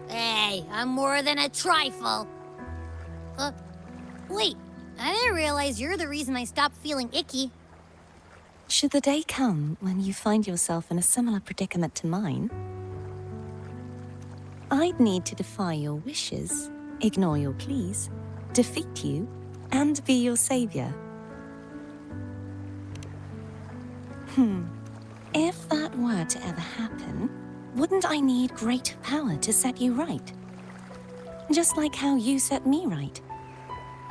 Hey, I'm more than a trifle. Wait, I didn't realize you're the reason I stopped feeling icky. Should the day come when you find yourself in a similar predicament to mine, I'd need to defy your wishes, ignore your pleas, defeat you, and be your savior. If that were to ever happen, wouldn't I need greater power to set you right? Just like how you set me right.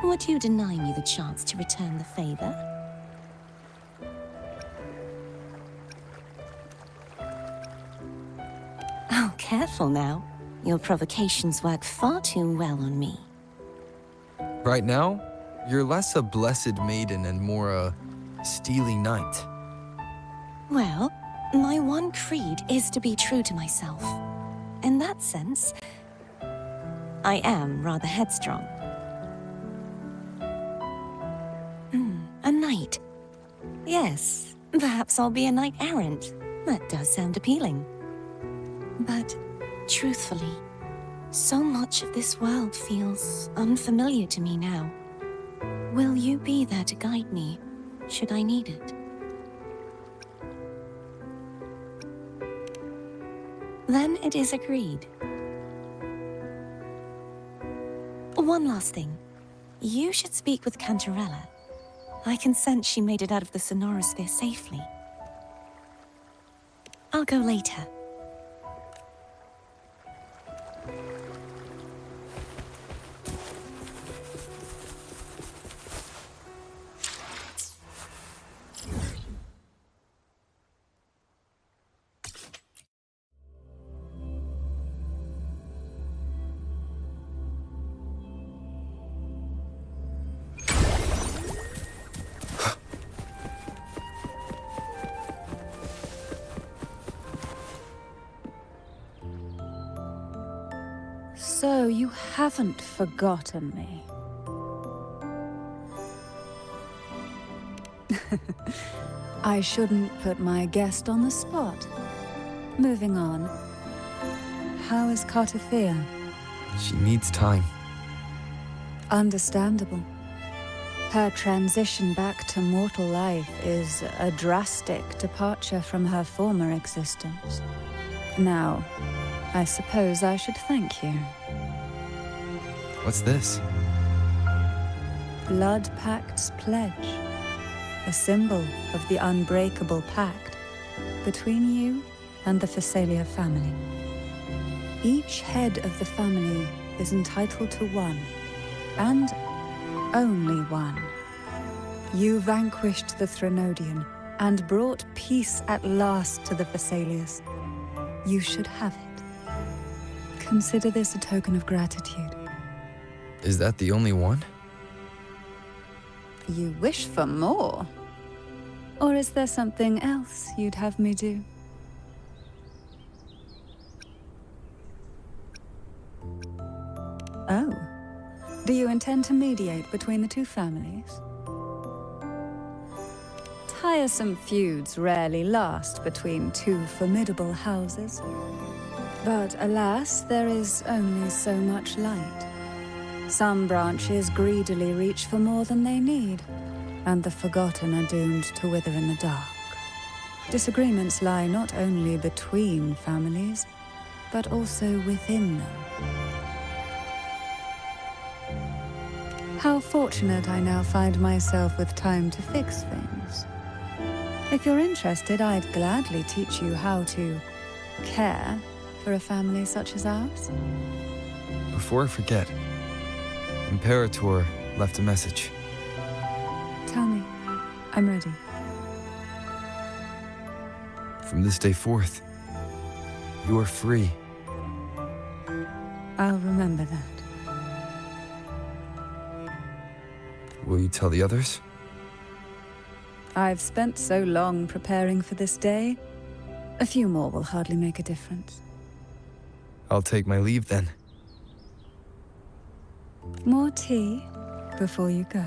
Would you deny me the chance to return the favor? Oh, careful now. Your provocations work far too well on me. Right now, you're less a blessed maiden and more a steely knight. Well, my one creed is to be true to myself. In that sense, I am rather headstrong. A knight. Yes, perhaps I'll be a knight errant. That does sound appealing. But, truthfully, so much of this world feels unfamiliar to me now. Will you be there to guide me, should I need it? Then it is agreed. One last thing. You should speak with Cantarella. I can sense she made it out of the Sonorosphere safely. I'll go later. So you haven't forgotten me. I shouldn't put my guest on the spot. Moving on. How is Cartafia? She needs time. Understandable. Her transition back to mortal life is a drastic departure from her former existence. Now, I suppose I should thank you. What's this? Blood Pact's pledge. A symbol of the unbreakable pact between you and the Phasalia family. Each head of the family is entitled to one, and only one. You vanquished the Threnodian and brought peace at last to the Phasalias. You should have it. Consider this a token of gratitude. Is that the only one? You wish for more? Or is there something else you'd have me do? Oh. Do you intend to mediate between the two families? Tiresome feuds rarely last between two formidable houses. But alas, there is only so much light. Some branches greedily reach for more than they need, and the forgotten are doomed to wither in the dark. Disagreements lie not only between families, but also within them. How fortunate I now find myself with time to fix things. If you're interested, I'd gladly teach you how to care for a family such as ours. Before I forget, Imperator left a message. Tell me. I'm ready. From this day forth, you are free. I'll remember that. Will you tell the others? I've spent so long preparing for this day. A few more will hardly make a difference. I'll take my leave then. More tea before you go.